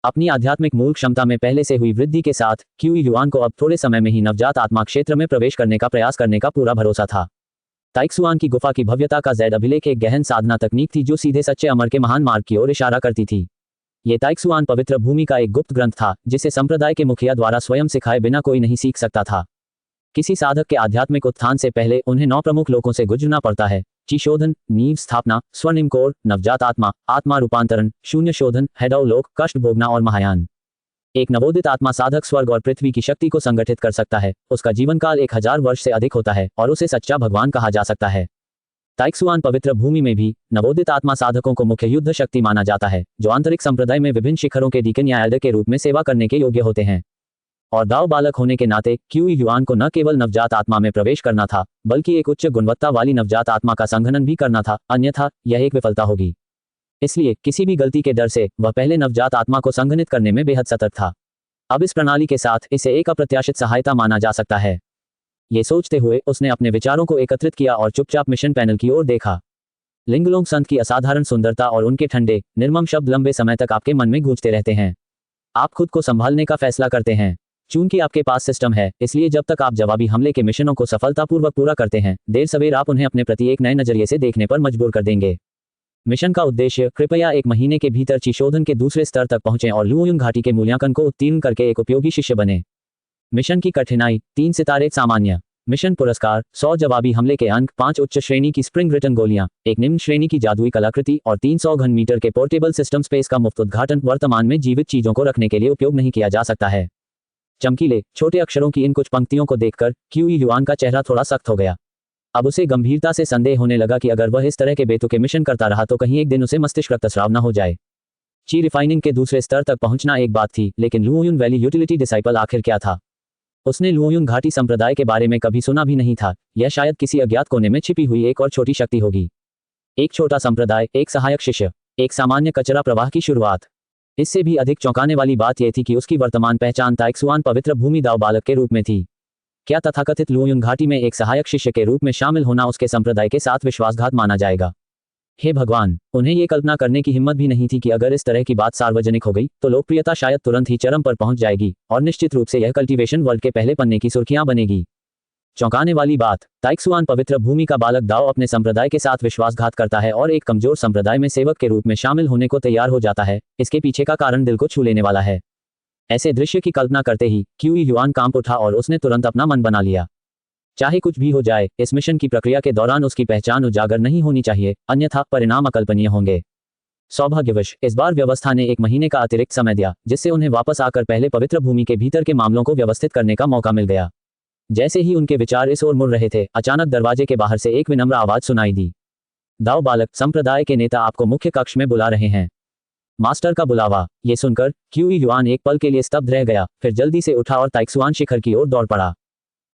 अपनी आध्यात्मिक मूल क्षमता में पहले से हुई वृद्धि के साथ क्यूई युआन को अब थोड़े समय में ही नवजात आत्मा क्षेत्र में प्रवेश करने का प्रयास करने का पूरा भरोसा था। ताइक्सुआन की गुफा की भव्यता का जैड अभिलेख एक गहन साधना तकनीक थी जो सीधे सच्चे अमर के महान मार्ग की ओर इशारा करती थी। ये ताइक्सुआन पवित्र भूमि का एक गुप्त ग्रंथ था जिसे संप्रदाय के मुखिया द्वारा स्वयं सिखाए बिना कोई नहीं सीख सकता था। किसी साधक के आध्यात्मिक उत्थान से पहले उन्हें 9 प्रमुख लोकों से गुजरना पड़ता है: चिशोधन, नींव स्थापना, स्वर्णिम कोर, नवजात आत्मा, आत्मा रूपांतरण, शून्य शोधन, हैडव लोक, कष्ट भोगना और महायान। एक नवोदित आत्मा साधक स्वर्ग और पृथ्वी की शक्ति को संगठित कर सकता है। उसका जीवन काल 1000 वर्ष से अधिक होता है और उसे सच्चा भगवान कहा जा सकता है। ताइक्सुआन पवित्र भूमि में भी नवोदित आत्मा साधकों को मुख्य युद्ध शक्ति माना जाता है, जो आंतरिक संप्रदाय में विभिन्न शिखरों के डीकन या एल्डर के रूप में सेवा करने के योग्य होते हैं। और दाव बालक होने के नाते क्यूई युआन को न केवल नवजात आत्मा में प्रवेश करना था, बल्कि एक उच्च गुणवत्ता वाली नवजात आत्मा का संघनन भी करना था, अन्यथा यह एक विफलता होगी। इसलिए किसी भी गलती के डर से वह पहले नवजात आत्मा को संघनित करने में बेहद सतर्क था। अब इस प्रणाली के साथ इसे एक अप्रत्याशित सहायता माना जा सकता है। ये सोचते हुए उसने अपने विचारों को एकत्रित किया और चुपचाप मिशन पैनल की ओर देखा। लिंगलोंग संत की असाधारण सुंदरता और उनके ठंडे निर्मम शब्द लंबे समय तक आपके मन में गूंजते रहते हैं। आप खुद को संभालने का फैसला करते हैं। चूंकि आपके पास सिस्टम है, इसलिए जब तक आप जवाबी हमले के मिशनों को सफलतापूर्वक पूरा करते हैं, देर सवेर आप उन्हें अपने प्रति एक नए नजरिए से देखने पर मजबूर कर देंगे। मिशन का उद्देश्य: कृपया 1 महीने के भीतर चिशोधन के दूसरे स्तर तक पहुंचें और लुओयुंग घाटी के मूल्यांकन को उत्तीर्ण करके एक उपयोगी शिष्य बने। मिशन की कठिनाई: 3 सितारे सामान्य। मिशन पुरस्कार: 100 जवाबी हमले के अंक, 5 उच्च श्रेणी की स्प्रिंग रिटर्न गोलियां, 1 निम्न श्रेणी की जादुई कलाकृति और 300 घन मीटर के पोर्टेबल सिस्टम स्पेस का मुफ्त उद्घाटन। वर्तमान में जीवित चीजों को रखने के लिए उपयोग नहीं किया जा सकता है। चमकीले छोटे अक्षरों की इन कुछ पंक्तियों को देखकर क्यूई युआन का चेहरा थोड़ा सख्त हो गया। अब उसे गंभीरता से संदेह होने लगा कि अगर वह इस तरह के बेतुके मिशन करता रहा तो कहीं एक दिन उसे मस्तिष्क रक्तस्राव न हो जाए। ची रिफाइनिंग के दूसरे स्तर तक पहुंचना एक बात थी, लेकिन लुओयुन वैली यूटिलिटी डिसाइपल आखिर क्या था? उसने लुओयुन घाटी संप्रदाय के बारे में कभी सुना भी नहीं था। यह शायद किसी अज्ञात कोने में छिपी हुई एक और छोटी शक्ति होगी। एक छोटा संप्रदाय, एक सहायक शिष्य, एक सामान्य कचरा प्रवाह की शुरुआत। इससे भी अधिक चौंकाने वाली बात यह थी कि उसकी वर्तमान पहचान ताइक्सुआन पवित्र भूमि दाव बालक के रूप में थी। क्या तथाकथित लुओयुन घाटी में एक सहायक शिष्य के रूप में शामिल होना उसके संप्रदाय के साथ विश्वासघात माना जाएगा? हे भगवान, उन्हें ये कल्पना करने की हिम्मत भी नहीं थी कि अगर इस तरह की बात सार्वजनिक हो गई तो लोकप्रियता शायद तुरंत ही चरम पर पहुंच जाएगी और निश्चित रूप से यह कल्टीवेशन वर्ल्ड के पहले पन्ने की सुर्खियां बनेगी। चौंकाने वाली बात: ताइक्सुआन पवित्र भूमि का बालक दाव अपने संप्रदाय के साथ विश्वासघात करता है और एक कमजोर संप्रदाय में सेवक के रूप में शामिल होने को तैयार हो जाता है। इसके पीछे का कारण दिल को छू लेने वाला है। ऐसे दृश्य की कल्पना करते ही क्यूई युआन कांप उठा और उसने तुरंत अपना मन बना लिया। चाहे कुछ भी हो जाए, इस मिशन की प्रक्रिया के दौरान उसकी पहचान उजागर नहीं होनी चाहिए, अन्यथा परिणाम अकल्पनीय होंगे। सौभाग्यवश इस बार व्यवस्था ने 1 महीने का अतिरिक्त समय दिया, जिससे उन्हें वापस आकर पहले पवित्र भूमि के भीतर के मामलों को व्यवस्थित करने का मौका मिल गया। जैसे ही उनके विचार इस ओर मुड़ रहे थे, अचानक दरवाजे के बाहर से एक विनम्र आवाज सुनाई दी। दाव बालक, संप्रदाय के नेता आपको मुख्य कक्ष में बुला रहे हैं। मास्टर का बुलावा। ये सुनकर क्यूई युआन एक पल के लिए स्तब्ध रह गया, फिर जल्दी से उठा और ताइक्सुआन शिखर की ओर दौड़ पड़ा।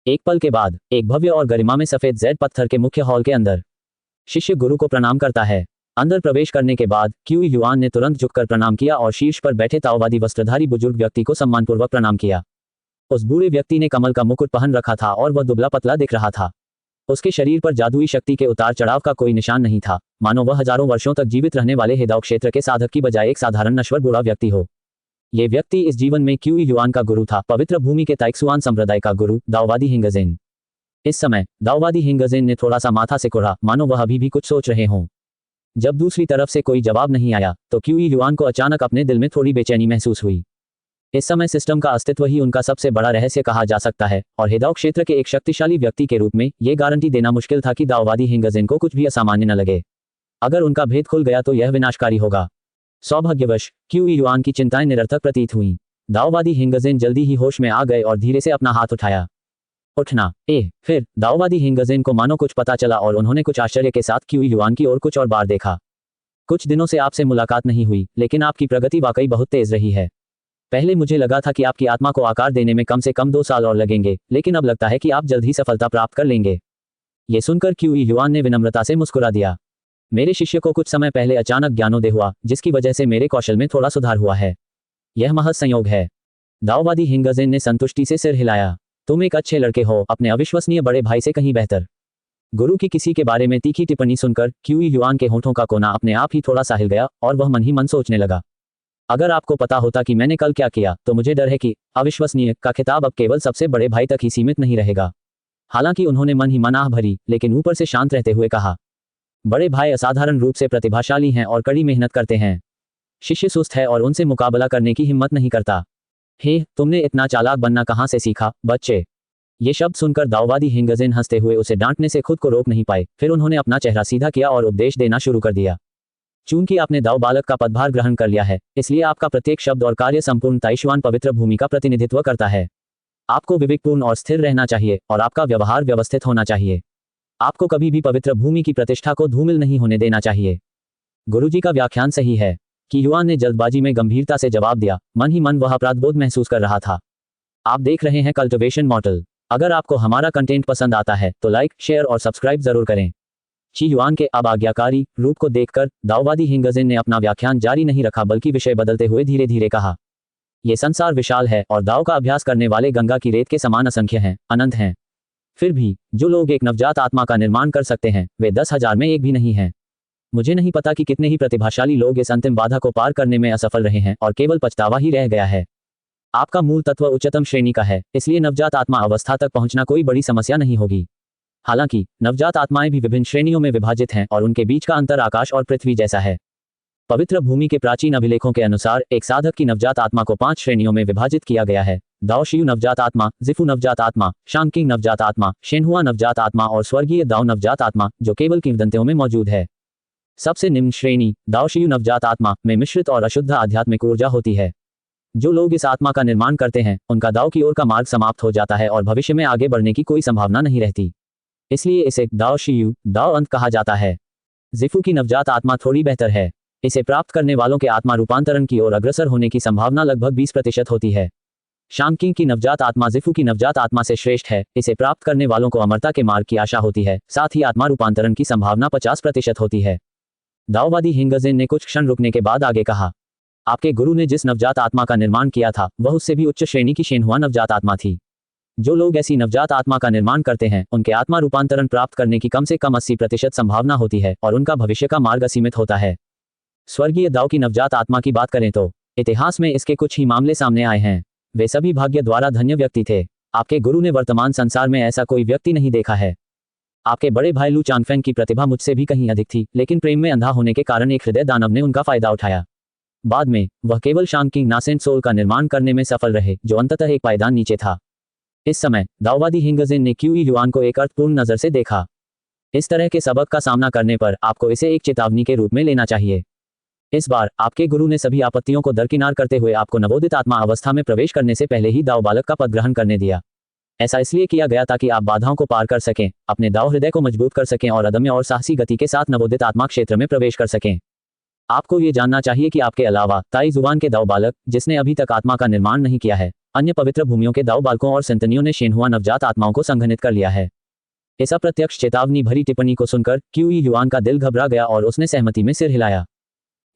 एक पल के बाद एक भव्य और गरिमा में सफेद जेड पत्थर के मुख्य हॉल के अंदर शिष्य गुरु को प्रणाम करता है। अंदर प्रवेश करने के बाद क्यूई युआन ने तुरंत झुककर प्रणाम किया और शीर्ष पर बैठे ताओवादी वस्त्रधारी बुजुर्ग व्यक्ति को सम्मानपूर्वक प्रणाम किया। उस बूढ़े व्यक्ति ने कमल का मुकुट पहन रखा था और वह दुबला पतला दिख रहा था। उसके शरीर पर जादुई शक्ति के उतार चढ़ाव का कोई निशान नहीं था, मानो वह हजारों वर्षों तक जीवित रहने वाले हेदाओ क्षेत्र के साधक की बजाय एक साधारण नश्वर बूढ़ा व्यक्ति हो। ये व्यक्ति इस जीवन में क्यूई युआन का गुरु था, पवित्र भूमि के ताइक्सुआन संप्रदाय का गुरु, दाओवादी हिंगजेन। इस समय दाओवादी हिंगजेन ने थोड़ा सा माथा सिकुड़ा, मानो वह अभी भी कुछ सोच रहे हों। जब दूसरी तरफ से कोई जवाब नहीं आया तो क्यूई युआन को अचानक अपने दिल में थोड़ी बेचैनी महसूस हुई। इस समय सिस्टम का अस्तित्व ही उनका सबसे बड़ा रहस्य कहा जा सकता है, और हेदाओ क्षेत्र के एक शक्तिशाली व्यक्ति के रूप में यह गारंटी देना मुश्किल था कि दाओवादी हिंगजेन को कुछ भी असामान्य न लगे। अगर उनका भेद खुल गया तो यह विनाशकारी होगा। सौभाग्यवश क्यूई युआन की चिंताएं निरर्थक प्रतीत हुईं। दाओवादी हिंगजेन जल्दी ही होश में आ गए और धीरे से अपना हाथ उठाया। उठना। फिर दाओवादी हिंगजेन को मानो कुछ पता चला और उन्होंने कुछ आश्चर्य के साथ क्यूई युआन की ओर कुछ और बार देखा। कुछ दिनों से आपसे मुलाकात नहीं हुई, लेकिन आपकी प्रगति वाकई बहुत तेज रही है। पहले मुझे लगा था कि आपकी आत्मा को आकार देने में कम से कम 2 साल और लगेंगे, लेकिन अब लगता है कि आप जल्द ही सफलता प्राप्त कर लेंगे। ये सुनकर क्यूई युआन ने विनम्रता से मुस्कुरा दिया। मेरे शिष्य को कुछ समय पहले अचानक ज्ञानोदय हुआ, जिसकी वजह से मेरे कौशल में थोड़ा सुधार हुआ है। यह महज संयोग है। दाओवादी हिंगजेन ने संतुष्टि से सिर हिलाया। तुम एक अच्छे लड़के हो, अपने अविश्वसनीय बड़े भाई से कहीं बेहतर। गुरु की किसी के बारे में तीखी टिप्पणी सुनकर क्यूई युआन के होठों का कोना अपने आप ही थोड़ा सा हिल गया और वह मन ही मन सोचने लगा, अगर आपको पता होता कि मैंने कल क्या किया तो मुझे डर है कि अविश्वसनीय का खिताब अब केवल सबसे बड़े भाई तक ही सीमित नहीं रहेगा। हालांकि उन्होंने मन ही मन आह भरी, लेकिन ऊपर से शांत रहते हुए कहा, बड़े भाई असाधारण रूप से प्रतिभाशाली हैं और कड़ी मेहनत करते हैं। शिष्य सुस्त है और उनसे मुकाबला करने की हिम्मत नहीं करता। हे, तुमने इतना चालाक बनना कहाँ से सीखा, बच्चे? ये शब्द सुनकर दाओवादी हिंगजिन हंसते हुए उसे डांटने से खुद को रोक नहीं पाए। फिर उन्होंने अपना चेहरा सीधा किया और उपदेश देना शुरू कर दिया। चूंकि आपने दाओ बालक का पदभार ग्रहण कर लिया है, इसलिए आपका प्रत्येक शब्द और कार्य संपूर्ण ताइशुआन पवित्र भूमि का प्रतिनिधित्व करता है। आपको विवेकपूर्ण और स्थिर रहना चाहिए और आपका व्यवहार व्यवस्थित होना चाहिए। आपको कभी भी पवित्र भूमि की प्रतिष्ठा को धूमिल नहीं होने देना चाहिए। गुरुजी का व्याख्यान सही है, कि युआन ने जल्दबाजी में गंभीरता से जवाब दिया। मन ही मन वह अपराधबोध महसूस कर रहा था। आप देख रहे हैं कल्टिवेशन मॉडल। अगर आपको हमारा कंटेंट पसंद आता है तो लाइक, शेयर और सब्सक्राइब जरूर करें। ची युआन के अब आज्ञाकारी रूप को देखकर दाओवादी हिंगजिन ने अपना व्याख्यान जारी नहीं रखा, बल्कि विषय बदलते हुए धीरे धीरे कहा, यह संसार विशाल है और दाओ का अभ्यास करने वाले गंगा की रेत के समान असंख्य हैं, अनंत हैं। फिर भी जो लोग एक नवजात आत्मा का निर्माण कर सकते हैं, वे 10,000 में एक भी नहीं हैं। मुझे नहीं पता कि कितने ही प्रतिभाशाली लोग इस अंतिम बाधा को पार करने में असफल रहे हैं और केवल पछतावा ही रह गया है। आपका मूल तत्व उच्चतम श्रेणी का है, इसलिए नवजात आत्मा अवस्था तक पहुंचना कोई बड़ी समस्या नहीं होगी। हालांकि नवजात आत्माएं भी विभिन्न श्रेणियों में विभाजित हैं और उनके बीच का अंतर आकाश और पृथ्वी जैसा है। पवित्र भूमि के प्राचीन अभिलेखों के अनुसार एक साधक की नवजात आत्मा को 5 श्रेणियों में विभाजित किया गया है: दाओ शियु नवजात आत्मा, जिफु नवजात आत्मा, शांगकिंग नवजात आत्मा, शेनहुआ नवजात आत्मा और स्वर्गीय दाओ नवजात आत्मा, जो केवल किंवदंतियों में मौजूद है। सबसे निम्न श्रेणी दाओ शियु नवजात आत्मा में मिश्रित और अशुद्ध आध्यात्मिक ऊर्जा होती है। जो लोग इस आत्मा का निर्माण करते हैं, उनका दाओ की ओर का मार्ग समाप्त हो जाता है और भविष्य में आगे बढ़ने की कोई संभावना नहीं रहती। इसलिए इसे दाओ शियु, दाओ अंत कहा जाता है। जिफु की नवजात आत्मा थोड़ी बेहतर है। इसे प्राप्त करने वालों के आत्मा रूपांतरण की ओर अग्रसर होने की संभावना लगभग 20% होती है। शांगकिंग की नवजात आत्मा जिफु की नवजात आत्मा से श्रेष्ठ है। इसे प्राप्त करने वालों को अमरता के मार्ग की आशा होती है, साथ ही आत्मा रूपांतरण की संभावना 50% होती है। दाओवादी हिंगजिन ने कुछ क्षण रुकने के बाद आगे कहा, आपके गुरु ने जिस नवजात आत्मा का निर्माण किया था, वह उससे भी उच्च श्रेणी की शेनहुआ नवजात आत्मा थी। जो लोग ऐसी नवजात आत्मा का निर्माण करते हैं, उनके आत्मा रूपांतरण प्राप्त करने की कम से कम 80% संभावना होती है और उनका भविष्य का मार्ग असीमित होता है। स्वर्गीय दाओ की नवजात आत्मा की बात करें तो इतिहास में इसके कुछ ही मामले सामने आए हैं। वे सभी भाग्य द्वारा धन्य व्यक्ति थे। आपके गुरु ने वर्तमान संसार में ऐसा कोई व्यक्ति नहीं देखा है। आपके बड़े भाई लू चांगफेंग की प्रतिभा मुझसे भी कहीं अधिक थी, लेकिन प्रेम में अंधा होने के कारण एक हृदय दानव ने उनका फायदा उठाया। बाद में वह केवल शांगकिंग नासेंट सोल का निर्माण करने में सफल रहे, जो अंततः एक पायदान नीचे था। इस समय दाओवादी हिंगजिन ने क्यूई युआन को एक अर्थपूर्ण नजर से देखा। इस तरह के सबक का सामना करने पर आपको इसे एक चेतावनी के रूप में लेना चाहिए। इस बार आपके गुरु ने सभी आपत्तियों को दरकिनार करते हुए आपको नवोदित आत्मा अवस्था में प्रवेश करने से पहले ही दाओ बालक का पद ग्रहण करने दिया। ऐसा इसलिए किया गया ताकि आप बाधाओं को पार कर सकें, अपने दाओ हृदय को मजबूत कर सकें और अदम्य और साहसी गति के साथ नवोदित आत्मा क्षेत्र में प्रवेश कर सकें। आपको ये जानना चाहिए कि आपके अलावा ताई जुबान के दाओ बालक, जिसने अभी तक आत्मा का निर्माण नहीं किया है, अन्य पवित्र भूमियों के दाओ बालकों और संतनियों ने शेनहुआ नवजात आत्माओं को संघनित कर लिया है। इस अप्रत्यक्ष चेतावनी भरी टिप्पणी को सुनकर क्यूई युआन का दिल घबरा गया और उसने सहमति में सिर हिलाया।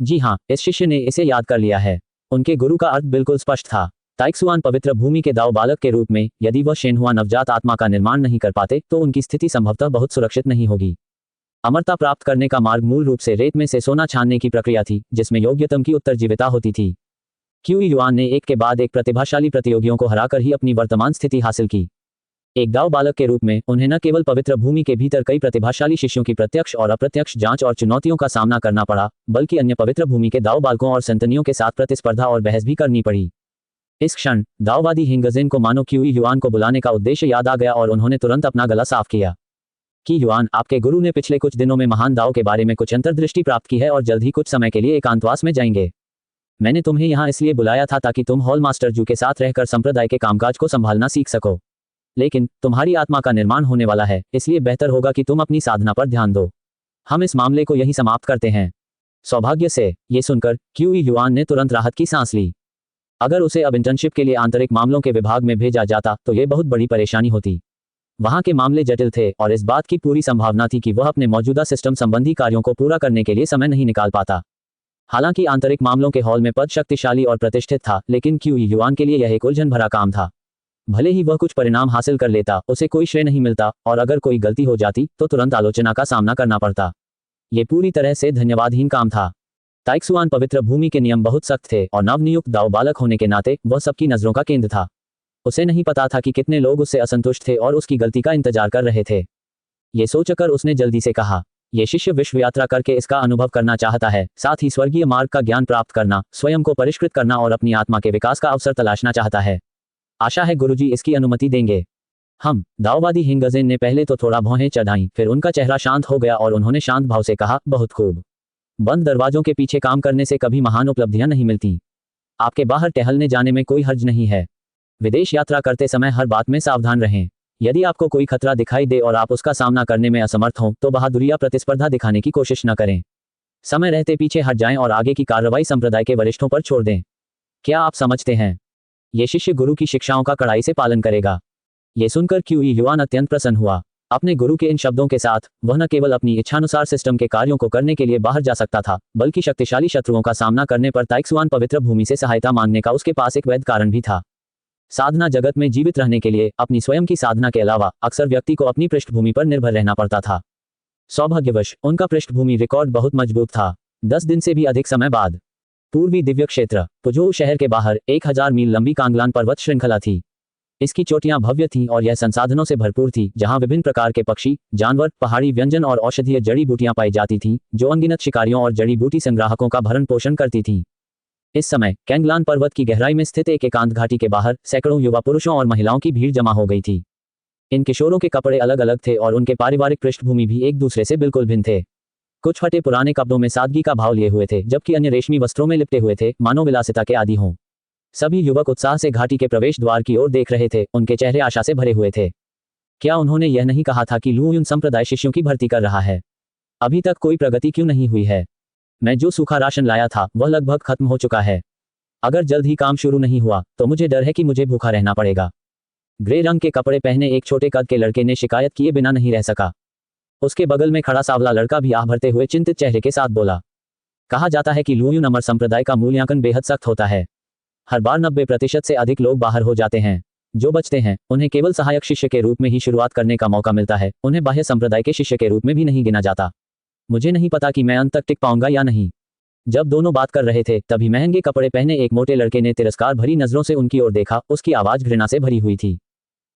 जी हाँ, इस शिष्य ने इसे याद कर लिया है। उनके गुरु का अर्थ बिल्कुल स्पष्ट था। ताइक्सुआन पवित्र भूमि के दाओ बालक के रूप में यदि वह शेनहुआ नवजात आत्मा का निर्माण नहीं कर पाते तो उनकी स्थिति संभवतः बहुत सुरक्षित नहीं होगी। अमरता प्राप्त करने का मार्ग मूल रूप से रेत में से सोना छानने की प्रक्रिया थी, जिसमें योग्यतम की उत्तरजीविता होती थी। क्यूई युआन ने एक के बाद एक प्रतिभाशाली प्रतियोगियों को हराकर ही अपनी वर्तमान स्थिति हासिल की। एक दाओ बालक के रूप में उन्हें न केवल पवित्र भूमि के भीतर कई प्रतिभाशाली शिष्यों की प्रत्यक्ष और अप्रत्यक्ष जांच और चुनौतियों का सामना करना पड़ा, बल्कि अन्य पवित्र भूमि के दाओ बालकों और संतनियों के साथ प्रतिस्पर्धा और बहस भी करनी पड़ी। इस क्षण दाओवादी हिंगजिन को मानो क्यूई युआन को बुलाने का उद्देश्य याद आ गया और उन्होंने तुरंत अपना गला साफ किया। कि युआन, आपके गुरु ने पिछले कुछ दिनों में महान दाओ के बारे में कुछ अंतर्दृष्टि प्राप्त की है और जल्द ही कुछ समय के लिए एकांतवास में जाएंगे। मैंने तुम्हें यहाँ इसलिए बुलाया था ताकि तुम हॉल मास्टर जू के साथ रहकर संप्रदाय के कामकाज को संभालना सीख सको। लेकिन तुम्हारी आत्मा का निर्माण होने वाला है, इसलिए बेहतर होगा कि तुम अपनी साधना पर ध्यान दो। हम इस मामले को यहीं समाप्त करते हैं। सौभाग्य से ये सुनकर क्यूई युआन ने तुरंत राहत की सांस ली। अगर उसे अब इंटर्नशिप के लिए आंतरिक मामलों के विभाग में भेजा जाता तो ये बहुत बड़ी परेशानी होती। वहां के मामले जटिल थे और इस बात की पूरी संभावना थी कि वह अपने मौजूदा सिस्टम संबंधी कार्यों को पूरा करने के लिए समय नहीं निकाल पाता। हालांकि आंतरिक मामलों के हॉल में पद शक्तिशाली और प्रतिष्ठित था, लेकिन क्यूई युआन के लिए यह एक उलझन भरा काम था। भले ही वह कुछ परिणाम हासिल कर लेता, उसे कोई श्रेय नहीं मिलता, और अगर कोई गलती हो जाती तो तुरंत आलोचना का सामना करना पड़ता। ये पूरी तरह से धन्यवादहीन काम था। ताइक्सुआन पवित्र भूमि के नियम बहुत सख्त थे और नवनियुक्त दाव बालक होने के नाते वह सबकी नजरों का केंद्र था। उसे नहीं पता था कि कितने लोग उससे असंतुष्ट थे और उसकी गलती का इंतजार कर रहे थे। ये सोचकर उसने जल्दी से कहा, ये शिष्य विश्व यात्रा करके इसका अनुभव करना चाहता है, साथ ही स्वर्गीय मार्ग का ज्ञान प्राप्त करना, स्वयं को परिष्कृत करना और अपनी आत्मा के विकास का अवसर तलाशना चाहता है। आशा है गुरुजी इसकी अनुमति देंगे। हम दाओवादी हिंगजेन ने पहले तो थोड़ा भौहें चढ़ाईं, फिर उनका चेहरा शांत हो गया और उन्होंने शांत भाव से कहा, बहुत खूब। बंद दरवाजों के पीछे काम करने से कभी महान उपलब्धियां नहीं मिलती। आपके बाहर टहलने जाने में कोई हर्ज नहीं है। विदेश यात्रा करते समय हर बात में सावधान रहें। यदि आपको कोई खतरा दिखाई दे और आप उसका सामना करने में असमर्थ हों तो बहादुरी या प्रतिस्पर्धा दिखाने की कोशिश न करें। समय रहते पीछे हट जाएं और आगे की कार्रवाई संप्रदाय के वरिष्ठों पर छोड़ दें। क्या आप समझते हैं? ये शिष्य गुरु की शिक्षाओं का कड़ाई से पालन करेगा। ये सुनकर क्यूई युआन अत्यंत प्रसन्न हुआ। अपने गुरु के इन शब्दों के साथ वह न केवल अपनी इच्छानुसार सिस्टम के कार्यों को करने के लिए बाहर जा सकता था, बल्कि शक्तिशाली शत्रुओं का सामना करने पर ताइक्सुआन पवित्र भूमि से सहायता मांगने का उसके पास एक वैध कारण भी था। साधना जगत में जीवित रहने के लिए अपनी स्वयं की साधना के अलावा अक्सर व्यक्ति को अपनी पृष्ठभूमि पर निर्भर रहना पड़ता था। सौभाग्यवश उनका पृष्ठभूमि रिकॉर्ड बहुत मजबूत था। 10 दिन से भी अधिक समय बाद पूर्वी दिव्य क्षेत्र पुजोऊ शहर के बाहर 1000 मील लंबी कांगलान पर्वत श्रृंखला थी। इसकी चोटियां भव्य थीं और यह संसाधनों से भरपूर थी, जहां विभिन्न प्रकार के पक्षी, जानवर, पहाड़ी व्यंजन और औषधीय जड़ी बूटियां पाई जाती थीं, जो अनगिनत शिकारियों और जड़ी बूटी संग्राहकों का भरण पोषण करती थीं। इस समय कैंगलान पर्वत की गहराई में स्थित एक एकांत घाटी के बाहर सैकड़ों युवा पुरुषों और महिलाओं की भीड़ जमा हो गई थी। इन किशोरों के कपड़े अलग अलग थे और उनके पारिवारिक पृष्ठभूमि भी एक दूसरे से बिल्कुल भिन्न थे। कुछ फटे पुराने कपड़ों में सादगी का भाव लिए हुए थे, जबकि अन्य रेशमी वस्त्रों में लिपटे हुए थे, मानो विलासिता के आदी हों। सभी युवक उत्साह से घाटी के प्रवेश द्वार की ओर देख रहे थे, उनके चेहरे आशा से भरे हुए थे। क्या उन्होंने यह नहीं कहा था कि लुओयुन संप्रदाय शिष्यों की भर्ती कर रहा है? अभी तक कोई प्रगति क्यों नहीं हुई है? मैं जो सूखा राशन लाया था वह लगभग खत्म हो चुका है। अगर जल्द ही काम शुरू नहीं हुआ तो मुझे डर है कि मुझे भूखा रहना पड़ेगा। ग्रे रंग के कपड़े पहने एक छोटे कद के लड़के ने शिकायत किए बिना नहीं रह सका। उसके बगल में खड़ा सावला लड़का भी आह भरते हुए चिंतित चेहरे के साथ बोला, कहा जाता है कि लुओयुन अमर संप्रदाय का मूल्यांकन बेहद सख्त होता है। हर बार 90% से अधिक लोग बाहर हो जाते हैं। जो बचते हैं उन्हें केवल सहायक शिष्य के रूप में ही शुरुआत करने का मौका मिलता है, उन्हें बाह्य संप्रदाय के शिष्य के रूप में भी नहीं गिना जाता। मुझे नहीं पता कि मैं अंत तक टिक पाऊंगा या नहीं। जब दोनों बात कर रहे थे तभी महंगे कपड़े पहने एक मोटे लड़के ने तिरस्कार भरी नजरों से उनकी ओर देखा। उसकी आवाज घृणा से भरी हुई थी।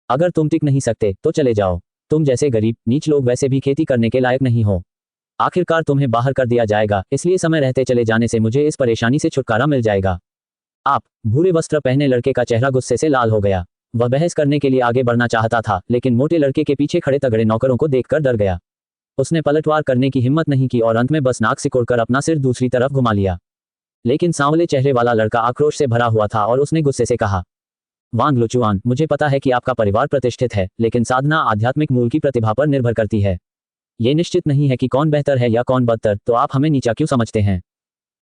अगर तुम टिक नहीं सकते तो चले जाओ। तुम जैसे गरीब नीच लोग वैसे भी खेती करने के लायक नहीं हो। आखिरकार तुम्हें बाहर कर दिया जाएगा, इसलिए समय रहते चले जाने से मुझे इस परेशानी से छुटकारा मिल जाएगा। आप भूरे वस्त्र पहने लड़के का चेहरा गुस्से से लाल हो गया। वह बहस करने के लिए आगे बढ़ना चाहता था, लेकिन मोटे लड़के के पीछे खड़े तगड़े नौकरों को देखकर डर गया। उसने पलटवार करने की हिम्मत नहीं की और अंत में बस नाक सिकोड़कर अपना सिर दूसरी तरफ घुमा लिया। लेकिन सांवले चेहरे वाला लड़का आक्रोश से भरा हुआ था और उसने गुस्से से कहा, वांग लुचुआन, मुझे पता है कि आपका परिवार प्रतिष्ठित है, लेकिन साधना आध्यात्मिक मूल की प्रतिभा पर निर्भर करती है। ये निश्चित नहीं है कि कौन बेहतर है या कौन बदतर, तो आप हमें नीचा क्यों समझते हैं?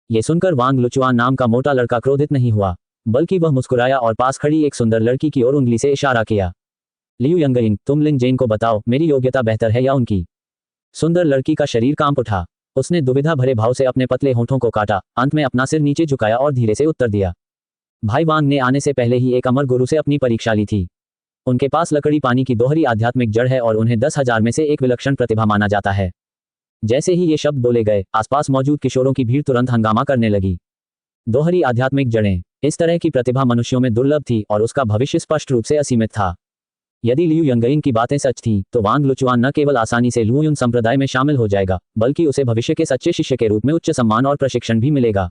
ये सुनकर वांग लुचुआन नाम का मोटा लड़का क्रोधित नहीं हुआ, बल्कि वह मुस्कुराया और पास खड़ी एक सुंदर लड़की की ओर उंगली से इशारा किया। लियू यंगइंग, तुम लिन जेन को बताओ, मेरी योग्यता बेहतर है या उनकी? सुंदर लड़की का शरीर कांप उठा। उसने दुविधा भरे भाव से अपने पतले होठों को काटा, अंत में अपना सिर नीचे झुकाया और धीरे से उत्तर दिया। भाई वांग ने आने से पहले ही एक अमर गुरु से अपनी परीक्षा ली थी। उनके पास लकड़ी पानी की दोहरी आध्यात्मिक जड़ है और उन्हें 10,000 में से एक विलक्षण प्रतिभा माना जाता है। जैसे ही ये शब्द बोले गए, आसपास मौजूद किशोरों की भीड़ तुरंत हंगामा करने लगी। दोहरी आध्यात्मिक जड़ें, इस तरह की प्रतिभा मनुष्यों में दुर्लभ थी और उसका भविष्य स्पष्ट रूप से असीमित था। यदि लियू यंगइंग की बातें सच थीं, तो वांग लुचुआन न केवल आसानी से लुओयुन संप्रदाय में शामिल हो जाएगा, बल्कि उसे भविष्य के सच्चे शिष्य के रूप में उच्च सम्मान और प्रशिक्षण भी मिलेगा।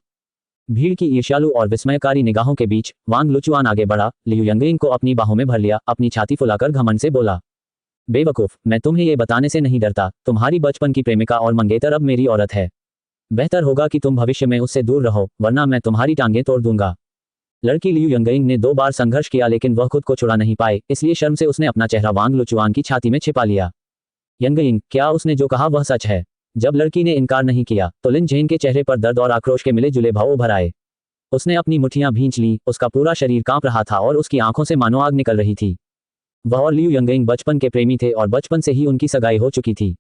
भीड़ की ईर्ष्यालु और विस्मयकारी निगाहों के बीच वांग लुचुआन आगे बढ़ा, लियू यंगइंग को अपनी बाहों में भर लिया, अपनी छाती फुलाकर घमंड से बोला, बेवकूफ, मैं तुम्हें ये बताने से नहीं डरता, तुम्हारी बचपन की प्रेमिका और मंगेतर अब मेरी औरत है। बेहतर होगा कि तुम भविष्य में उससे दूर रहो, वरना मैं तुम्हारी टांगें तोड़ दूंगा। लड़की लियू यंगइंग ने 2 बार संघर्ष किया, लेकिन वह खुद को छुड़ा नहीं पाए, इसलिए शर्म से उसने अपना चेहरा वांग लुचुआन की छाती में छिपा लिया। यंगइंग, क्या उसने जो कहा वह सच है? जब लड़की ने इनकार नहीं किया तो लिन जेन के चेहरे पर दर्द और आक्रोश के मिले जुले भाव उभर आए। उसने अपनी मुट्ठियां भींच लीं, उसका पूरा शरीर कांप रहा था और उसकी आंखों से मानो आग निकल रही थी। वह और लियू यंगइंग बचपन के प्रेमी थे और बचपन से ही उनकी सगाई हो चुकी थी।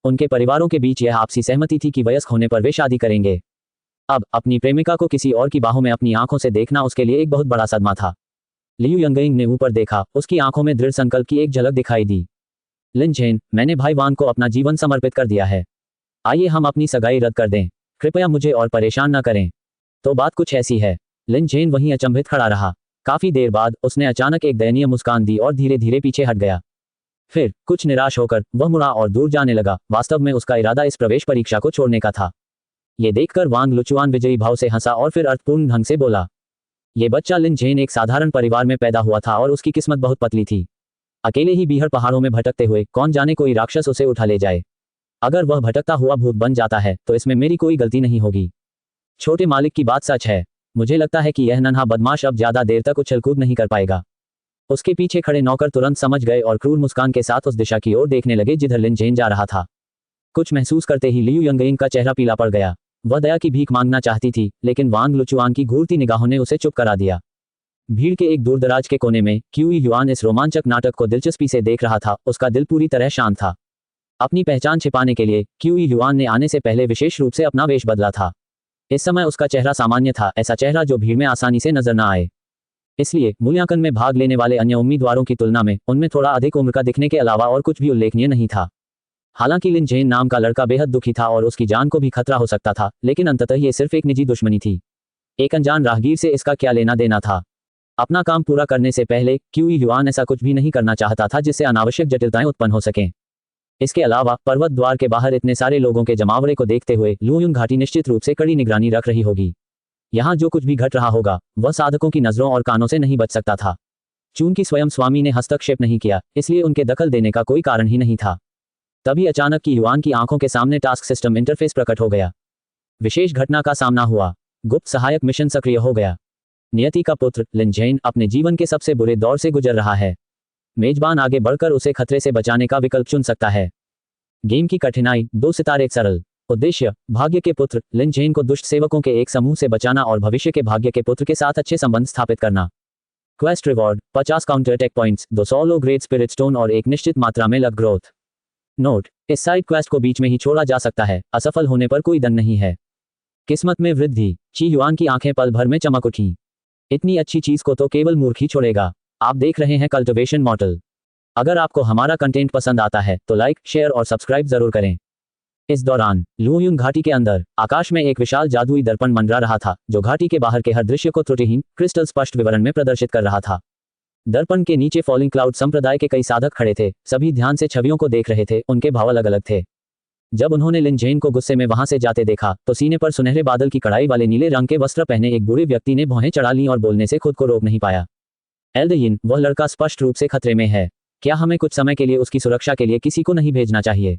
उनके परिवारों के बीच यह आपसी सहमति थी कि वयस्क होने पर वे शादी करेंगे। अब अपनी प्रेमिका को किसी और की बाहों में अपनी आंखों से देखना उसके लिए एक बहुत बड़ा सदमा था। लियू यंगइंग ने ऊपर देखा, उसकी आंखों में दृढ़ संकल्प की एक झलक दिखाई दी। लिन झेन, मैंने भाई वांग को अपना जीवन समर्पित कर दिया है। आइए हम अपनी सगाई रद्द कर दें। कृपया मुझे और परेशान न करें। तो बात कुछ ऐसी है। लिन झेन वहीं अचंभित खड़ा रहा। काफी देर बाद उसने अचानक एक दयनीय मुस्कान दी और धीरे धीरे पीछे हट गया। फिर कुछ निराश होकर वह मुड़ा और दूर जाने लगा। वास्तव में उसका इरादा इस प्रवेश परीक्षा को छोड़ने का था। ये देखकर वांग लुचुआन विजयी भाव से हंसा और फिर अर्थपूर्ण ढंग से बोला, ये बच्चा लिन झेन एक साधारण परिवार में पैदा हुआ था और उसकी किस्मत बहुत पतली थी। अकेले ही बीहड़ पहाड़ों में भटकते हुए कौन जाने कोई राक्षस उसे उठा ले जाए। अगर वह भटकता हुआ भूत बन जाता है तो इसमें मेरी कोई गलती नहीं होगी। छोटे मालिक की बात सच है। मुझे लगता है कि यह नन्हा बदमाश अब ज्यादा देर तक उछल-कूद नहीं कर पाएगा। उसके पीछे खड़े नौकर तुरंत समझ गए और क्रूर मुस्कान के साथ उस दिशा की ओर देखने लगे जिधर लिन झेन जा रहा था। कुछ महसूस करते ही लियू यंगइंग का चेहरा पीला पड़ गया। वह दया की भीख मांगना चाहती थी, लेकिन वांग लुचुआन की घूरती निगाहों ने उसे चुप करा दिया। भीड़ के एक दूरदराज के कोने में क्यूई युआन इस रोमांचक नाटक को दिलचस्पी से देख रहा था। उसका दिल पूरी तरह शांत था। अपनी पहचान छिपाने के लिए क्यूई युआन ने आने से पहले विशेष रूप से अपना वेश बदला था। इस समय उसका चेहरा सामान्य था, ऐसा चेहरा जो भीड़ में आसानी से नजर न आए। इसलिए मूल्यांकन में भाग लेने वाले अन्य उम्मीदवारों की तुलना में उनमें थोड़ा अधिक उम्र का दिखने के अलावा और कुछ भी उल्लेखनीय नहीं था। हालांकि लिन झेन नाम का लड़का बेहद दुखी था और उसकी जान को भी खतरा हो सकता था, लेकिन अंततः ये सिर्फ एक निजी दुश्मनी थी। एक अनजान राहगीर से इसका क्या लेना देना था। अपना काम पूरा करने से पहले क्यूई युआन ऐसा कुछ भी नहीं करना चाहता था जिससे अनावश्यक जटिलताएं उत्पन्न हो सकें। इसके अलावा पर्वत द्वार के बाहर इतने सारे लोगों के जमावड़े को देखते हुए लुओयुंग घाटी निश्चित रूप से कड़ी निगरानी रख रही होगी। यहाँ जो कुछ भी घट रहा होगा वह साधकों की नजरों और कानों से नहीं बच सकता था। चूंकि स्वयं स्वामी ने हस्तक्षेप नहीं किया, इसलिए उनके दखल देने का कोई कारण ही नहीं था। तभी अचानक की युआन की आंखों के सामने टास्क सिस्टम इंटरफेस प्रकट हो गया। विशेष घटना का सामना हुआ। गुप्त सहायक मिशन सक्रिय हो गया। नियति का पुत्र लिन झेन अपने जीवन के सबसे बुरे दौर से गुजर रहा है। मेजबान आगे बढ़कर उसे खतरे से बचाने का विकल्प चुन सकता है। गेम की कठिनाई 2 सितारे। सरल उद्देश्य, भाग्य के पुत्र लिन झेन को दुष्ट सेवकों के एक समूह से बचाना और भविष्य के भाग्य के पुत्र के साथ अच्छे संबंध स्थापित करना। Quest reward 50 counter attack points, 200 low grade spirit stone और एक निश्चित मात्रा में लक ग्रोथ। नोट, इस साइड क्वेस्ट को बीच में ही छोड़ा जा सकता है। असफल होने पर कोई दंड नहीं है। किस्मत में वृद्धि। ची युआन की आंखें पल भर में चमक उठी। इतनी अच्छी चीज को तो केवल मूर्ख ही छोड़ेगा। आप देख रहे हैं कल्टिवेशन मॉडल। अगर आपको हमारा कंटेंट पसंद आता है तो लाइक, शेयर और सब्सक्राइब जरूर करें। इस दौरान लुओयुंग घाटी के अंदर आकाश में एक विशाल जादुई दर्पण मंडरा रहा था, जो घाटी के बाहर के हर दृश्य को त्रुटिहीन क्रिस्टल स्पष्ट विवरण में प्रदर्शित कर रहा था। दर्पण के नीचे फॉलिंग क्लाउड संप्रदाय के कई साधक खड़े थे। सभी ध्यान से छवियों को देख रहे थे। उनके भाव अलग अलग थे। जब उन्होंने लिन झेन को गुस्से में वहां से जाते देखा तो सीने पर सुनहरे बादल की कढ़ाई वाले नीले रंग के वस्त्र पहने एक बूढ़े व्यक्ति ने भौहें चढ़ा लीं और बोलने से खुद को रोक नहीं पाया। एल्डयिन, वह लड़का स्पष्ट रूप से खतरे में है। क्या हमें कुछ समय के लिए उसकी सुरक्षा के लिए किसी को नहीं भेजना चाहिए?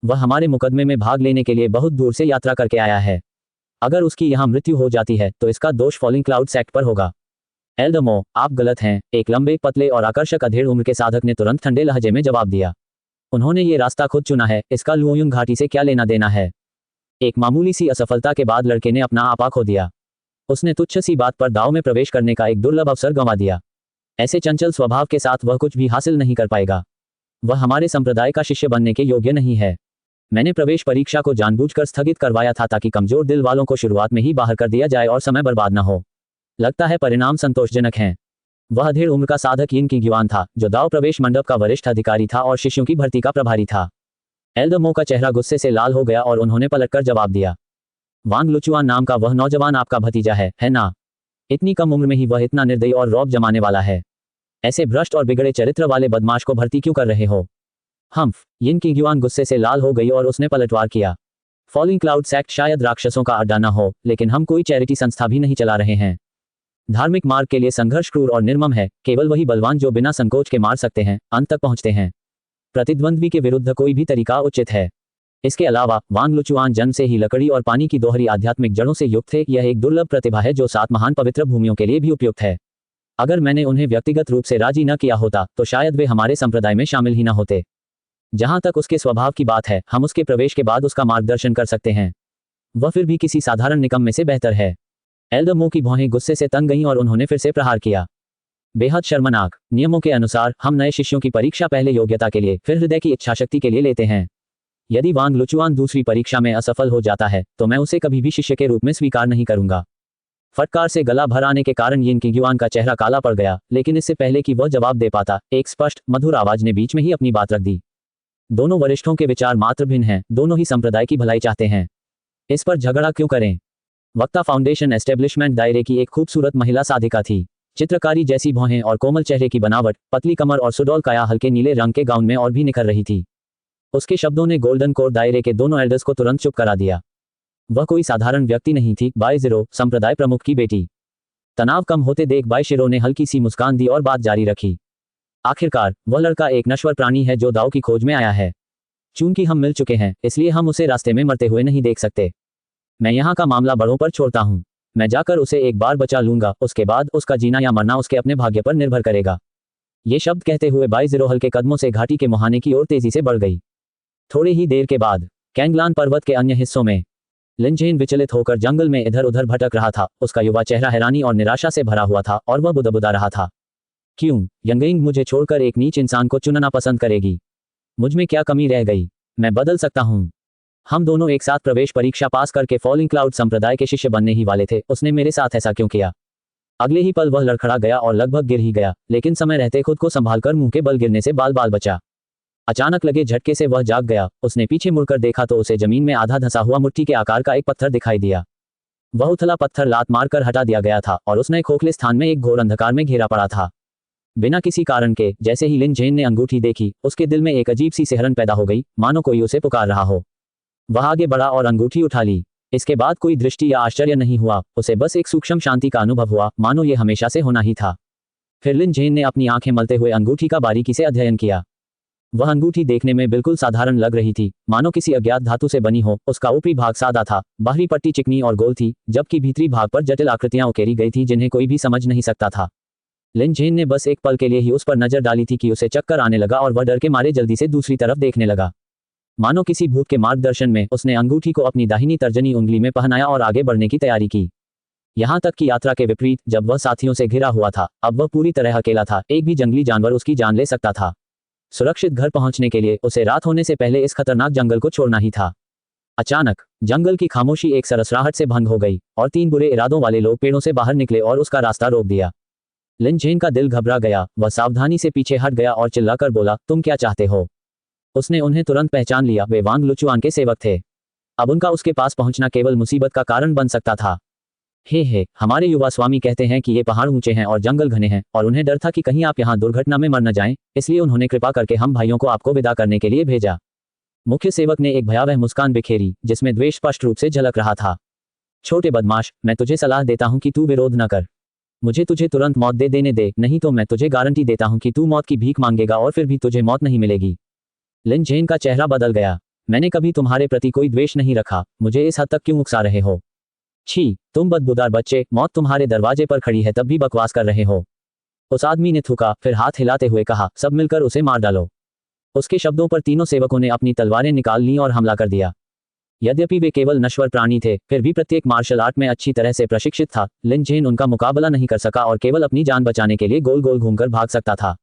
वह हमारे मुकदमे में भाग लेने के लिए बहुत दूर से यात्रा करके आया है। अगर उसकी यहाँ मृत्यु हो जाती है तो इसका दोष फॉलिंग क्लाउड सेक्ट पर होगा। एल्डमो, आप गलत हैं, एक लंबे, पतले और आकर्षक अधेड़ उम्र के साधक ने तुरंत ठंडे लहजे में जवाब दिया। उन्होंने ये रास्ता खुद चुना है, इसका लुओयुंग घाटी से क्या लेना देना है? एक मामूली सी असफलता के बाद लड़के ने अपना आपा खो दिया। उसने तुच्छ सी बात पर दांव में प्रवेश करने का एक दुर्लभ अवसर गंवा दिया। ऐसे चंचल स्वभाव के साथ वह कुछ भी हासिल नहीं कर पाएगा। वह हमारे संप्रदाय का शिष्य बनने के योग्य नहीं है। मैंने प्रवेश परीक्षा को जानबूझकर स्थगित करवाया था ताकि कमजोर दिल वालों को शुरुआत में ही बाहर कर दिया जाए और समय बर्बाद न हो। लगता है परिणाम संतोषजनक हैं। वह अधेड़ उम्र का साधक यिन किंग युआन था, जो दाव प्रवेश मंडप का वरिष्ठ अधिकारी था और शिष्यों की भर्ती का प्रभारी था। एल्डमो का चेहरा गुस्से से लाल हो गया और उन्होंने पलटकर जवाब दिया। वांग लुचुआन नाम का वह नौजवान आपका भतीजा है ना? इतनी कम उम्र में ही वह इतना निर्दयी और रौब जमाने वाला है। ऐसे भ्रष्ट और बिगड़े चरित्र वाले बदमाश को भर्ती क्यों कर रहे हो? हम्फ, यिन किंग युआन गुस्से से लाल हो गई और उसने पलटवार किया। फॉलिंग क्लाउड सेक्ट शायद राक्षसों का अड्डा न हो, लेकिन हम कोई चैरिटी संस्था भी नहीं चला रहे हैं। धार्मिक मार्ग के लिए संघर्ष क्रूर और निर्मम है। केवल वही बलवान जो बिना संकोच के मार सकते हैं, अंत तक पहुंचते हैं। प्रतिद्वंद्वी के विरुद्ध कोई भी तरीका उचित है। इसके अलावा वांग लुचुआन जन्म से ही लकड़ी और पानी की दोहरी आध्यात्मिक जड़ों से युक्त थे। यह एक दुर्लभ प्रतिभा है जो 7 महान पवित्र भूमियों के लिए भी उपयुक्त है। अगर मैंने उन्हें व्यक्तिगत रूप से राजी न किया होता तो शायद वे हमारे संप्रदाय में शामिल ही न होते। जहां तक उसके स्वभाव की बात है, हम उसके प्रवेश के बाद उसका मार्गदर्शन कर सकते हैं। वह फिर भी किसी साधारण निकम में से बेहतर है। एल्डमो की भौहें गुस्से से तंग गईं और उन्होंने फिर से प्रहार किया। बेहद शर्मनाक। नियमों के अनुसार हम नए शिष्यों की परीक्षा पहले योग्यता के लिए, फिर हृदय की इच्छाशक्ति के लिए लेते हैं। यदि वांग लुचुआन दूसरी परीक्षा में असफल हो जाता है तो मैं उसे कभी भी शिष्य के रूप में स्वीकार नहीं करूंगा। फटकार से गला भर आने के कारण यिन किंगयुआन का चेहरा काला पड़ गया, लेकिन इससे पहले कि वह जवाब दे पाता, एक स्पष्ट मधुर आवाज ने बीच में ही अपनी बात रख दी। दोनों वरिष्ठों के विचार मात्र भिन्न हैं, दोनों ही संप्रदाय की भलाई चाहते हैं। इस पर झगड़ा क्यों करें? वक्ता फाउंडेशन एस्टेब्लिशमेंट दायरे की एक खूबसूरत महिला साधिका थी। चित्रकारी जैसी भौहें और कोमल चेहरे की बनावट, पतली कमर और सुडौल काया हल्के नीले रंग के गाउन में और भी निखर रही थी। उसके शब्दों ने गोल्डन कोर दायरे के दोनों एल्डर्स को तुरंत चुप करा दिया। वह कोई साधारण व्यक्ति नहीं थी, बाइजिरो, संप्रदाय प्रमुख की बेटी। तनाव कम होते देख बाइशिरो ने हल्की सी मुस्कान दी और बात जारी रखी। आखिरकार वह लड़का एक नश्वर प्राणी है जो दाव की खोज में आया है। चूंकि हम मिल चुके हैं, इसलिए हम उसे रास्ते में मरते हुए नहीं देख सकते। मैं यहाँ का मामला बड़ों पर छोड़ता हूँ। मैं जाकर उसे एक बार बचा लूंगा, उसके बाद उसका जीना या मरना उसके अपने भाग्य पर निर्भर करेगा। ये शब्द कहते हुए बाइजिरो हल्के कदमों से घाटी के मुहाने की ओर तेजी से बढ़ गई। थोड़ी ही देर के बाद कैंगलान पर्वत के अन्य हिस्सों में लिनजेन विचलित होकर जंगल में इधर उधर भटक रहा था। उसका युवा चेहरा हैरानी और निराशा से भरा हुआ था और वह बुदबुदा रहा था। क्यों यंगइंग मुझे छोड़कर एक नीच इंसान को चुनना पसंद करेगी? मुझ में क्या कमी रह गई? मैं बदल सकता हूँ। हम दोनों एक साथ प्रवेश परीक्षा पास करके फॉलिंग क्लाउड संप्रदाय के शिष्य बनने ही वाले थे। उसने मेरे साथ ऐसा क्यों किया? अगले ही पल वह लड़खड़ा गया और लगभग गिर ही गया, लेकिन समय रहते खुद को संभालकर मुंह के बल गिरने से बाल बाल बचा। अचानक लगे झटके से वह जाग गया। उसने पीछे मुड़कर देखा तो उसे जमीन में आधा धंसा हुआ मुट्ठी के आकार का एक पत्थर दिखाई दिया। वह उथला पत्थर लात मारकर हटा दिया गया था और उसने खोखले स्थान में एक घोर अंधकार में घेरा पड़ा था। बिना किसी कारण के जैसे ही लिनजेन ने अंगूठी देखी, उसके दिल में एक अजीब सी सिहरन पैदा हो गई, मानो कोई उसे पुकार रहा हो। वह आगे बढ़ा और अंगूठी उठा ली। इसके बाद कोई दृष्टि या आश्चर्य नहीं हुआ, उसे बस एक सूक्ष्म शांति का अनुभव हुआ, मानो ये हमेशा से होना ही था। फिर लिनजेन ने अपनी आंखें मलते हुए अंगूठी का बारीकी से अध्ययन किया। वह अंगूठी देखने में बिल्कुल साधारण लग रही थी, मानो किसी अज्ञात धातु से बनी हो। उसका ऊपरी भाग सादा था, बाहरी पट्टी चिकनी और गोल थी, जबकि भीतरी भाग पर जटिल आकृतियां उकेरी गई थी जिन्हें कोई भी समझ नहीं सकता था। लिनजेन ने बस एक पल के लिए ही उस पर नजर डाली थी कि उसे चक्कर आने लगा और वह डर के मारे जल्दी से दूसरी तरफ देखने लगा। मानो किसी भूत के मार्गदर्शन में उसने अंगूठी को अपनी दाहिनी तर्जनी उंगली में पहनाया और आगे बढ़ने की तैयारी की। यहाँ तक कि यात्रा के विपरीत, जब वह साथियों से घिरा हुआ था, अब वह पूरी तरह अकेला था। एक भी जंगली जानवर उसकी जान ले सकता था। सुरक्षित घर पहुंचने के लिए उसे रात होने से पहले इस खतरनाक जंगल को छोड़ना ही था। अचानक जंगल की खामोशी एक सरसराहट से भंग हो गई और 3 बुरे इरादों वाले लोग पेड़ों से बाहर निकले और उसका रास्ता रोक दिया। लिनजेन का दिल घबरा गया। वह सावधानी से पीछे हट गया और चिल्लाकर बोला, तुम क्या चाहते हो? उसने उन्हें तुरंत पहचान लिया। वे वांग लुचुआन के सेवक थे। अब उनका उसके पास पहुंचना केवल मुसीबत का कारण बन सकता था। हे हमारे युवा स्वामी कहते हैं कि ये पहाड़ ऊंचे हैं और जंगल घने हैं, और उन्हें डर था कि कहीं आप यहाँ दुर्घटना में मर न जाएं, इसलिए उन्होंने कृपा करके हम भाइयों को आपको विदा करने के लिए भेजा। मुख्य सेवक ने एक भयावह मुस्कान बिखेरी, जिसमें द्वेष स्पष्ट रूप से झलक रहा था। छोटे बदमाश, मैं तुझे सलाह देता हूँ कि तू विरोध न कर। मुझे तुझे तुरंत मौत दे देने दे, नहीं तो मैं तुझे गारंटी देता हूँ कि तू मौत की भीख मांगेगा और फिर भी तुझे मौत नहीं मिलेगी। लिनजेन का चेहरा बदल गया। मैंने कभी तुम्हारे प्रति कोई द्वेष नहीं रखा, मुझे इस हद तक क्यों उकसा रहे हो? छी, तुम बदबूदार बच्चे, मौत तुम्हारे दरवाजे पर खड़ी है तब भी बकवास कर रहे हो। उस आदमी ने थूका, फिर हाथ हिलाते हुए कहा, सब मिलकर उसे मार डालो। उसके शब्दों पर तीनों सेवकों ने अपनी तलवारें निकाल लीं और हमला कर दिया। यद्यपि वे केवल नश्वर प्राणी थे, फिर भी प्रत्येक मार्शल आर्ट में अच्छी तरह से प्रशिक्षित था। लिनजेन उनका मुकाबला नहीं कर सका और केवल अपनी जान बचाने के लिए गोल गोल घूमकर भाग सकता था।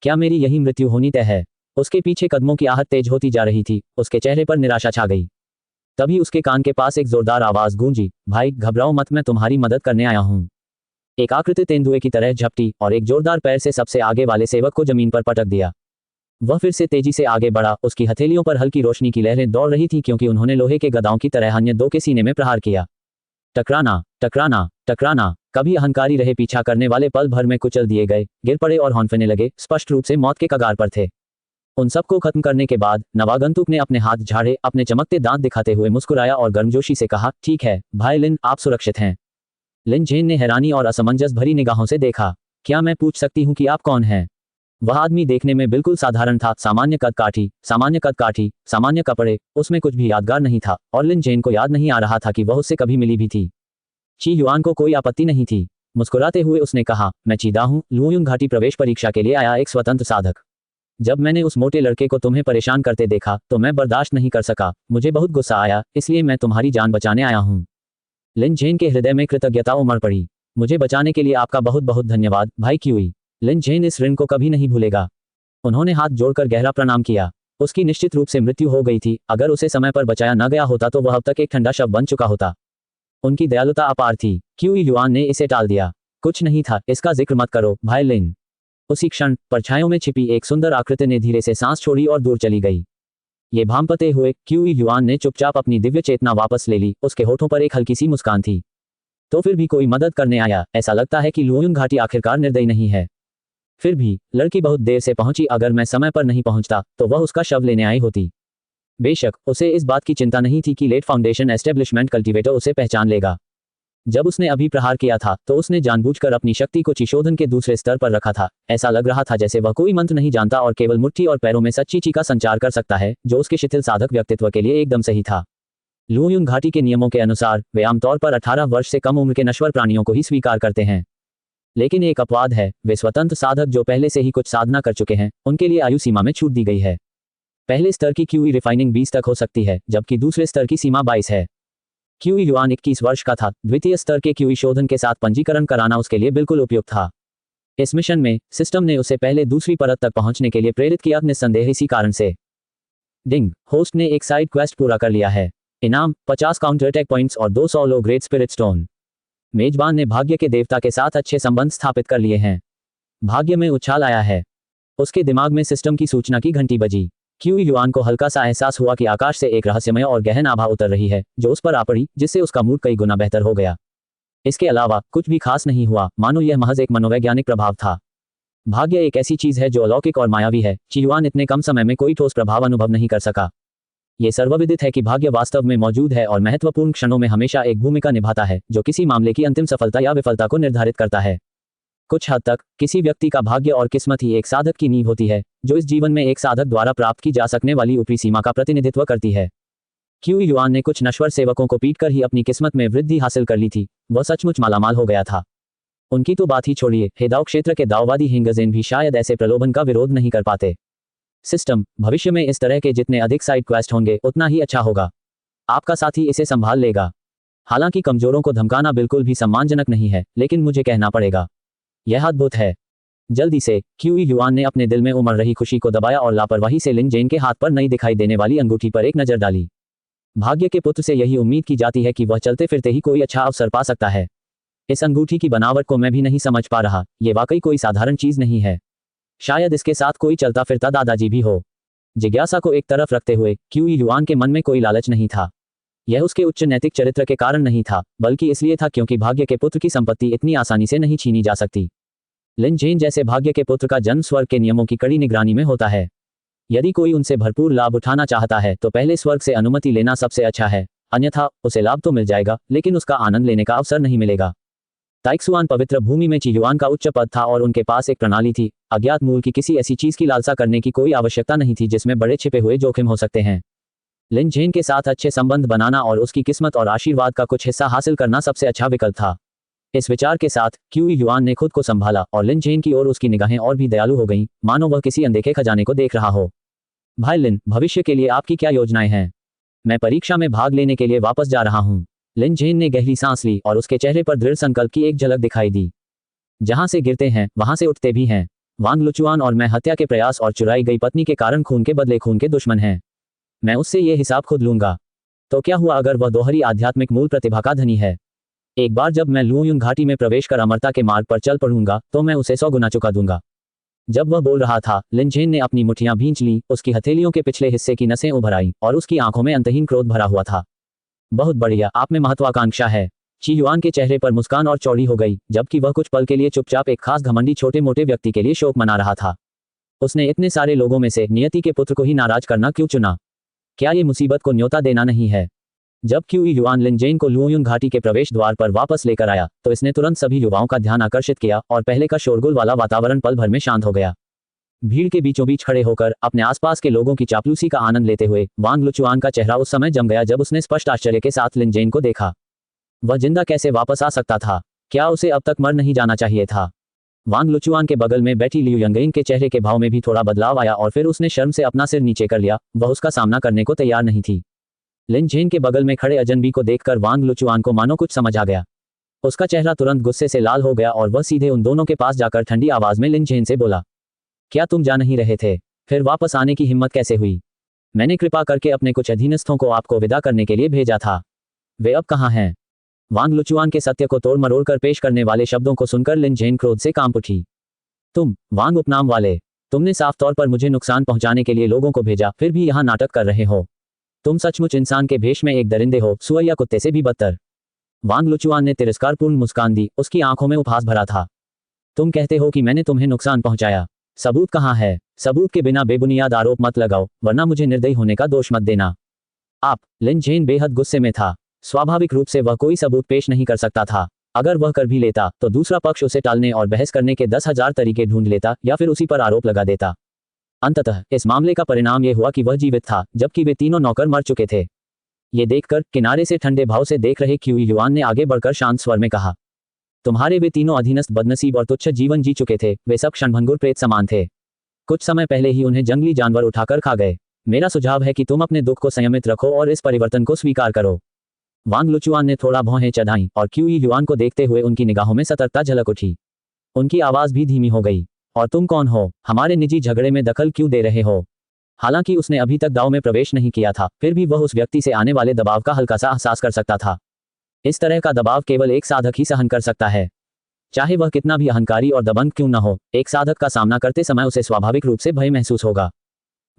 क्या मेरी यही मृत्यु होनी तय है? उसके पीछे कदमों की आहट तेज होती जा रही थी। उसके चेहरे पर निराशा छा गई। तभी उसके कान के पास एक जोरदार आवाज गूंजी, भाई घबराओ मत, मैं तुम्हारी मदद करने आया हूँ। एक आकृति तेंदुए की तरह झपटी और एक जोरदार पैर से सबसे आगे वाले सेवक को जमीन पर पटक दिया। वह फिर से तेजी से आगे बढ़ा। उसकी हथेलियों पर हल्की रोशनी की लहरें दौड़ रही थीं क्योंकि उन्होंने लोहे के गदाओं की तरह अन्य दो के सीने में प्रहार किया। टकराना, टकराना, टकराना। कभी अहंकारी रहे पीछा करने वाले पल भर में कुचल दिए गए, गिर पड़े और हौंफने लगे, स्पष्ट रूप से मौत के कगार पर थे। उन सबको खत्म करने के बाद नवागंतुक ने अपने हाथ झाड़े, अपने चमकते दांत दिखाते हुए मुस्कुराया और गर्मजोशी से कहा, ठीक है भाई लिन, आप सुरक्षित हैं। लिनजेन ने हैरानी और असमंजस भरी निगाहों से देखा। क्या मैं पूछ सकती हूँ कि आप कौन हैं? वह आदमी देखने में बिल्कुल साधारण था। सामान्य कद काठी, सामान्य कद काठी, सामान्य कपड़े। उसमें कुछ भी यादगार नहीं था और लिनजेन को याद नहीं आ रहा था कि वह उससे कभी मिली भी थी। ची युआन को कोई आपत्ति नहीं थी। मुस्कुराते हुए उसने कहा, मैं चीदा हूँ, लुओयुंग घाटी प्रवेश परीक्षा के लिए आया एक स्वतंत्र साधक। जब मैंने उस मोटे लड़के को तुम्हें परेशान करते देखा तो मैं बर्दाश्त नहीं कर सका। मुझे बहुत गुस्सा आया, इसलिए मैं तुम्हारी जान बचाने आया हूँ। लिनजेन के हृदय में कृतज्ञता उमड़ पड़ी। मुझे बचाने के लिए आपका बहुत बहुत धन्यवाद भाई क्यूई। लिनजेन इस ऋण को कभी नहीं भूलेगा। उन्होंने हाथ जोड़कर गहरा प्रणाम किया। उसकी निश्चित रूप से मृत्यु हो गई थी। अगर उसे समय पर बचाया न गया होता तो वह अब तक एक ठंडा शव बन चुका होता। उनकी दयालुता अपार थी। क्यू युआन ने इसे टाल दिया। कुछ नहीं था, इसका जिक्र मत करो, भाई लिन। उसी क्षण परछाइयों में छिपी एक सुंदर आकृति ने धीरे से सांस छोड़ी और दूर चली गई। ये भांपते हुए क्यू युआन ने चुपचाप अपनी दिव्य चेतना वापस ले ली। उसके होठों पर एक हल्की सी मुस्कान थी। तो फिर भी कोई मदद करने आया। ऐसा लगता है कि लुओयुन घाटी आखिरकार निर्दयी नहीं है। फिर भी लड़की बहुत देर से पहुंची। अगर मैं समय पर नहीं पहुंचता तो वह उसका शव लेने आई होती। बेशक उसे इस बात की चिंता नहीं थी कि लेट फाउंडेशन एस्टेब्लिशमेंट कल्टीवेटर उसे पहचान लेगा। जब उसने अभी प्रहार किया था तो उसने जानबूझकर अपनी शक्ति को चिशोधन के दूसरे स्तर पर रखा था। ऐसा लग रहा था जैसे वह कोई मंत्र नहीं जानता और केवल मुट्ठी और पैरों में सच्ची ची का संचार कर सकता है, जो उसके शिथिल साधक व्यक्तित्व के लिए एकदम सही था। लुओयुन घाटी के नियमों के अनुसार वे आमतौर पर 18 वर्ष से कम उम्र के नश्वर प्राणियों को ही स्वीकार करते हैं। लेकिन एक अपवाद है, वे स्वतंत्र साधक जो पहले से ही कुछ साधना कर चुके हैं, उनके लिए आयु सीमा में छूट दी गई है। पहले स्तर की क्यूई रिफाइनिंग 20 तक हो सकती है, जबकि दूसरे स्तर की सीमा 22 है। क्यूई युआन 21 वर्ष का था। द्वितीय स्तर के क्यूई शोधन के साथ पंजीकरण कराना उसके लिए बिल्कुल उपयुक्त था। इस मिशन में सिस्टम ने उसे पहले दूसरी परत तक पहुंचने के लिए प्रेरित किया, निस्संदेह इसी कारण से। डिंग, होस्ट ने एक साइड क्वेस्ट पूरा कर लिया है। इनाम 50 काउंटर अटैक पॉइंट्स और 200 लो ग्रेड स्पिरिट स्टोन। मेजबान ने भाग्य के देवता के साथ अच्छे संबंध स्थापित कर लिए हैं। भाग्य में उछाल आया है। उसके दिमाग में सिस्टम की सूचना की घंटी बजी। क्यू युआन को हल्का सा एहसास हुआ कि आकाश से एक रहस्यमय और गहन आभा उतर रही है, जो उस पर आ पड़ी, जिससे उसका मूड कई गुना बेहतर हो गया। इसके अलावा कुछ भी खास नहीं हुआ, मानो यह महज एक मनोवैज्ञानिक प्रभाव था। भाग्य एक ऐसी चीज है जो अलौकिक और मायावी है। युआन इतने कम समय में कोई ठोस प्रभाव अनुभव नहीं कर सका। ये सर्वविदित है कि भाग्य वास्तव में मौजूद है और महत्वपूर्ण क्षणों में हमेशा एक भूमिका निभाता है, जो किसी मामले की अंतिम सफलता या विफलता को निर्धारित करता है। कुछ हद तक किसी व्यक्ति का भाग्य और किस्मत ही एक साधक की नींव होती है, जो इस जीवन में एक साधक द्वारा प्राप्त की जा सकने वाली ऊपरी सीमा का प्रतिनिधित्व करती है। क्यू युआन ने कुछ नश्वर सेवकों को पीटकर ही अपनी किस्मत में वृद्धि हासिल कर ली थी। वह सचमुच मालामाल हो गया था। उनकी तो बात ही छोड़िए, हेदाओ क्षेत्र के दाववादी हिंगजेन भी शायद ऐसे प्रलोभन का विरोध नहीं कर पाते। सिस्टम, भविष्य में इस तरह के जितने अधिक साइड क्वेस्ट होंगे उतना ही अच्छा होगा। आपका साथी इसे संभाल लेगा। हालांकि कमजोरों को धमकाना बिल्कुल भी सम्मानजनक नहीं है, लेकिन मुझे कहना पड़ेगा, यह अद्भुत है। जल्दी से क्यू युआन ने अपने दिल में उमड़ रही खुशी को दबाया और लापरवाही से लिन जेन के हाथ पर नई दिखाई देने वाली अंगूठी पर एक नजर डाली। भाग्य के पुत्र से यही उम्मीद की जाती है कि वह चलते फिरते ही कोई अच्छा अवसर पा सकता है। इस अंगूठी की बनावट को मैं भी नहीं समझ पा रहा। ये वाकई कोई साधारण चीज नहीं है। शायद इसके साथ कोई चलता फिरता दादाजी भी हो। जिज्ञासा को एक तरफ रखते हुए क्यू युआन के मन में कोई लालच नहीं था। यह उसके उच्च नैतिक चरित्र के कारण नहीं था, बल्कि इसलिए था क्योंकि भाग्य के पुत्र की संपत्ति इतनी आसानी से नहीं छीनी जा सकती। लिन जेन जैसे भाग्य के पुत्र का जन्म स्वर्ग के नियमों की कड़ी निगरानी में होता है। यदि कोई उनसे भरपूर लाभ उठाना चाहता है तो पहले स्वर्ग से अनुमति लेना सबसे अच्छा है, अन्यथा उसे लाभ तो मिल जाएगा लेकिन उसका आनंद लेने का अवसर नहीं मिलेगा। ताइक्सुआन पवित्र भूमि में युआन का उच्च पद था और उनके पास एक प्रणाली थी। अज्ञात मूल की किसी ऐसी चीज की लालसा करने की कोई आवश्यकता नहीं थी जिसमें बड़े छिपे हुए जोखिम हो सकते हैं। लिन जेन के साथ अच्छे संबंध बनाना और उसकी किस्मत और आशीर्वाद का कुछ हिस्सा हासिल करना सबसे अच्छा विकल्प था। इस विचार के साथ क्यू युआन ने खुद को संभाला और लिन जेन की ओर उसकी निगाहें और भी दयालु हो गईं, मानो वह किसी अनदेखे खजाने को देख रहा हो। भाई लिन, भविष्य के लिए आपकी क्या योजनाएं हैं? मैं परीक्षा में भाग लेने के लिए वापस जा रहा हूं। लिन जेन ने गहरी सांस ली और उसके चेहरे पर दृढ़ संकल्प की एक झलक दिखाई दी। जहां से गिरते हैं वहां से उठते भी हैं। वांग लुचुआन और मैं हत्या के प्रयास और चुराई गई पत्नी के कारण खून के बदले खून के दुश्मन हैं। मैं उससे ये हिसाब खुद लूंगा। तो क्या हुआ अगर वह दोहरी आध्यात्मिक मूल प्रतिभा का धनी है? एक बार जब मैं लुओयुन घाटी में प्रवेश कर अमरता के मार्ग पर चल पड़ूंगा तो मैं उसे 100 गुना चुका दूंगा। जब वह बोल रहा था, लिन जेन ने अपनी मुठ्ठियां भींच ली, उसकी हथेलियों के पिछले हिस्से की नसें उभर आईं और उसकी आंखों में अंतहीन क्रोध भरा हुआ था। बहुत बढ़िया, आप में महत्वाकांक्षा है। युआन के चेहरे पर मुस्कान और चौड़ी हो गई, जबकि वह कुछ पल के लिए चुपचाप एक खास घमंडी छोटे मोटे व्यक्ति के लिए शोक मना रहा था। उसने इतने सारे लोगों में से नियति के पुत्र को ही नाराज करना क्यों चुना? क्या ये मुसीबत को न्योता देना नहीं है? जब क्यू युआन लिन जेन को लुओयुन घाटी के प्रवेश द्वार पर वापस लेकर आया तो इसने तुरंत सभी युवाओं का ध्यान आकर्षित किया और पहले का शोरगुल वाला वातावरण पल भर में शांत हो गया। भीड़ के बीचों बीच खड़े होकर अपने आसपास के लोगों की चापलूसी का आनंद लेते हुए वांग लुचुआन का चेहरा उस समय जम गया जब उसने स्पष्ट आश्चर्य के साथ लिन जेन को देखा। वह जिंदा कैसे वापस आ सकता था? क्या उसे अब तक मर नहीं जाना चाहिए था? वांग लुचुआन के बगल में बैठी लियू यंगइंग के चेहरे के भाव में भी थोड़ा बदलाव आया और फिर उसने शर्म से अपना सिर नीचे कर लिया। वह उसका सामना करने को तैयार नहीं थी। लिन जेन के बगल में खड़े अजनबी को देखकर वांग लुचुआन को मानो कुछ समझ आ गया। उसका चेहरा तुरंत गुस्से से लाल हो गया और वह सीधे उन दोनों के पास जाकर ठंडी आवाज में लिन जेन से बोला, क्या तुम जा नहीं रहे थे? फिर वापस आने की हिम्मत कैसे हुई? मैंने कृपा करके अपने कुछ अधीनस्थों को आपको विदा करने के लिए भेजा था। वे अब कहाँ हैं? वांग लुचुआन के सत्य को तोड़ मरोड़ कर पेश करने वाले शब्दों को सुनकर लिन जेन क्रोध से कांप उठी। तुम, वांग उपनाम वाले, तुमने साफ तौर पर मुझे नुकसान पहुंचाने के लिए लोगों को भेजा, फिर भी यहाँ नाटक कर रहे हो। तुम सचमुच इंसान के भेष में एक दरिंदे हो, सुअर या कुत्ते से भी बदतर। वांग लुचुआन ने तिरस्कारपूर्ण मुस्कान दी, उसकी आंखों में उपहास भरा था। तुम कहते हो कि मैंने तुम्हें नुकसान पहुंचाया। सबूत कहाँ है? सबूत के बिना बेबुनियाद आरोप मत लगाओ, वरना मुझे निर्दयी होने का दोष मत देना। आप, लिन जेन बेहद गुस्से में था। स्वाभाविक रूप से वह कोई सबूत पेश नहीं कर सकता था। अगर वह कर भी लेता तो दूसरा पक्ष उसे टालने और बहस करने के 10,000 तरीके ढूंढ लेता या फिर उसी पर आरोप लगा देता। अंततः इस मामले का परिणाम यह हुआ कि वह जीवित था, जबकि वे तीनों नौकर मर चुके थे। ये देखकर किनारे से ठंडे भाव से देख रहे क्यूई युआन ने आगे बढ़कर शांत स्वर में कहा, तुम्हारे वे तीनों अधीनस्थ बदनसीब और तुच्छ जीवन जी चुके थे, वे सब क्षणभंगुर प्रेत समान थे। कुछ समय पहले ही उन्हें जंगली जानवर उठाकर खा गए। मेरा सुझाव है कि तुम अपने दुख को संयमित रखो और इस परिवर्तन को स्वीकार करो। वांग लुचुआन ने थोड़ा भौहें चढ़ाईं और क्यूई युआन को देखते हुए उनकी निगाहों में सतर्कता झलक उठी। उनकी आवाज भी धीमी हो गई। और तुम कौन हो? हमारे निजी झगड़े में दखल क्यों दे रहे हो? हालांकि उसने अभी तक दांव में प्रवेश नहीं किया था, फिर भी वह उस व्यक्ति से आने वाले दबाव का हल्का सा एहसास कर सकता था। इस तरह का दबाव केवल एक साधक ही सहन कर सकता है, चाहे वह कितना भी अहंकारी और दबंग क्यों न हो। एक साधक का सामना करते समय उसे स्वाभाविक रूप से भय महसूस होगा।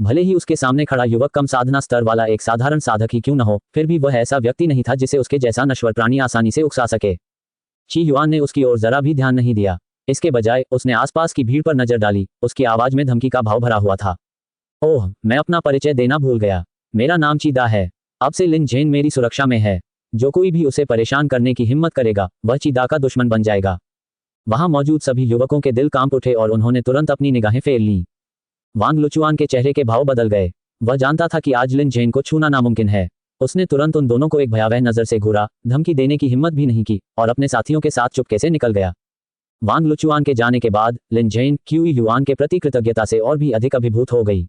भले ही उसके सामने खड़ा युवक कम साधना स्तर वाला एक साधारण साधक ही क्यों न हो, फिर भी वह ऐसा व्यक्ति नहीं था जिसे उसके जैसा नश्वर प्राणी आसानी से उकसा सके। ची युआन ने उसकी ओर जरा भी ध्यान नहीं दिया। इसके बजाय उसने आसपास की भीड़ पर नजर डाली। उसकी आवाज में धमकी का भाव भरा हुआ था। ओह, मैं अपना परिचय देना भूल गया। मेरा नाम चीदा है। अब से लिन जेन मेरी सुरक्षा में है। जो कोई भी उसे परेशान करने की हिम्मत करेगा, वह चीदा का दुश्मन बन जाएगा। वहां मौजूद सभी युवकों के दिल कांप उठे और उन्होंने तुरंत अपनी निगाहें फेर लीं। वांग लुचुआन के चेहरे के भाव बदल गए। वह जानता था कि आज लिन जेन को छूना नामुमकिन है। उसने तुरंत उन दोनों को एक भयावह नजर से घूरा, धमकी देने की हिम्मत भी नहीं की और अपने साथियों के साथ चुपके से निकल गया। वांग लुचुआन के जाने के बाद लिन जेन क्यूई युआन के प्रति कृतज्ञता से और भी अधिक अभिभूत हो गई।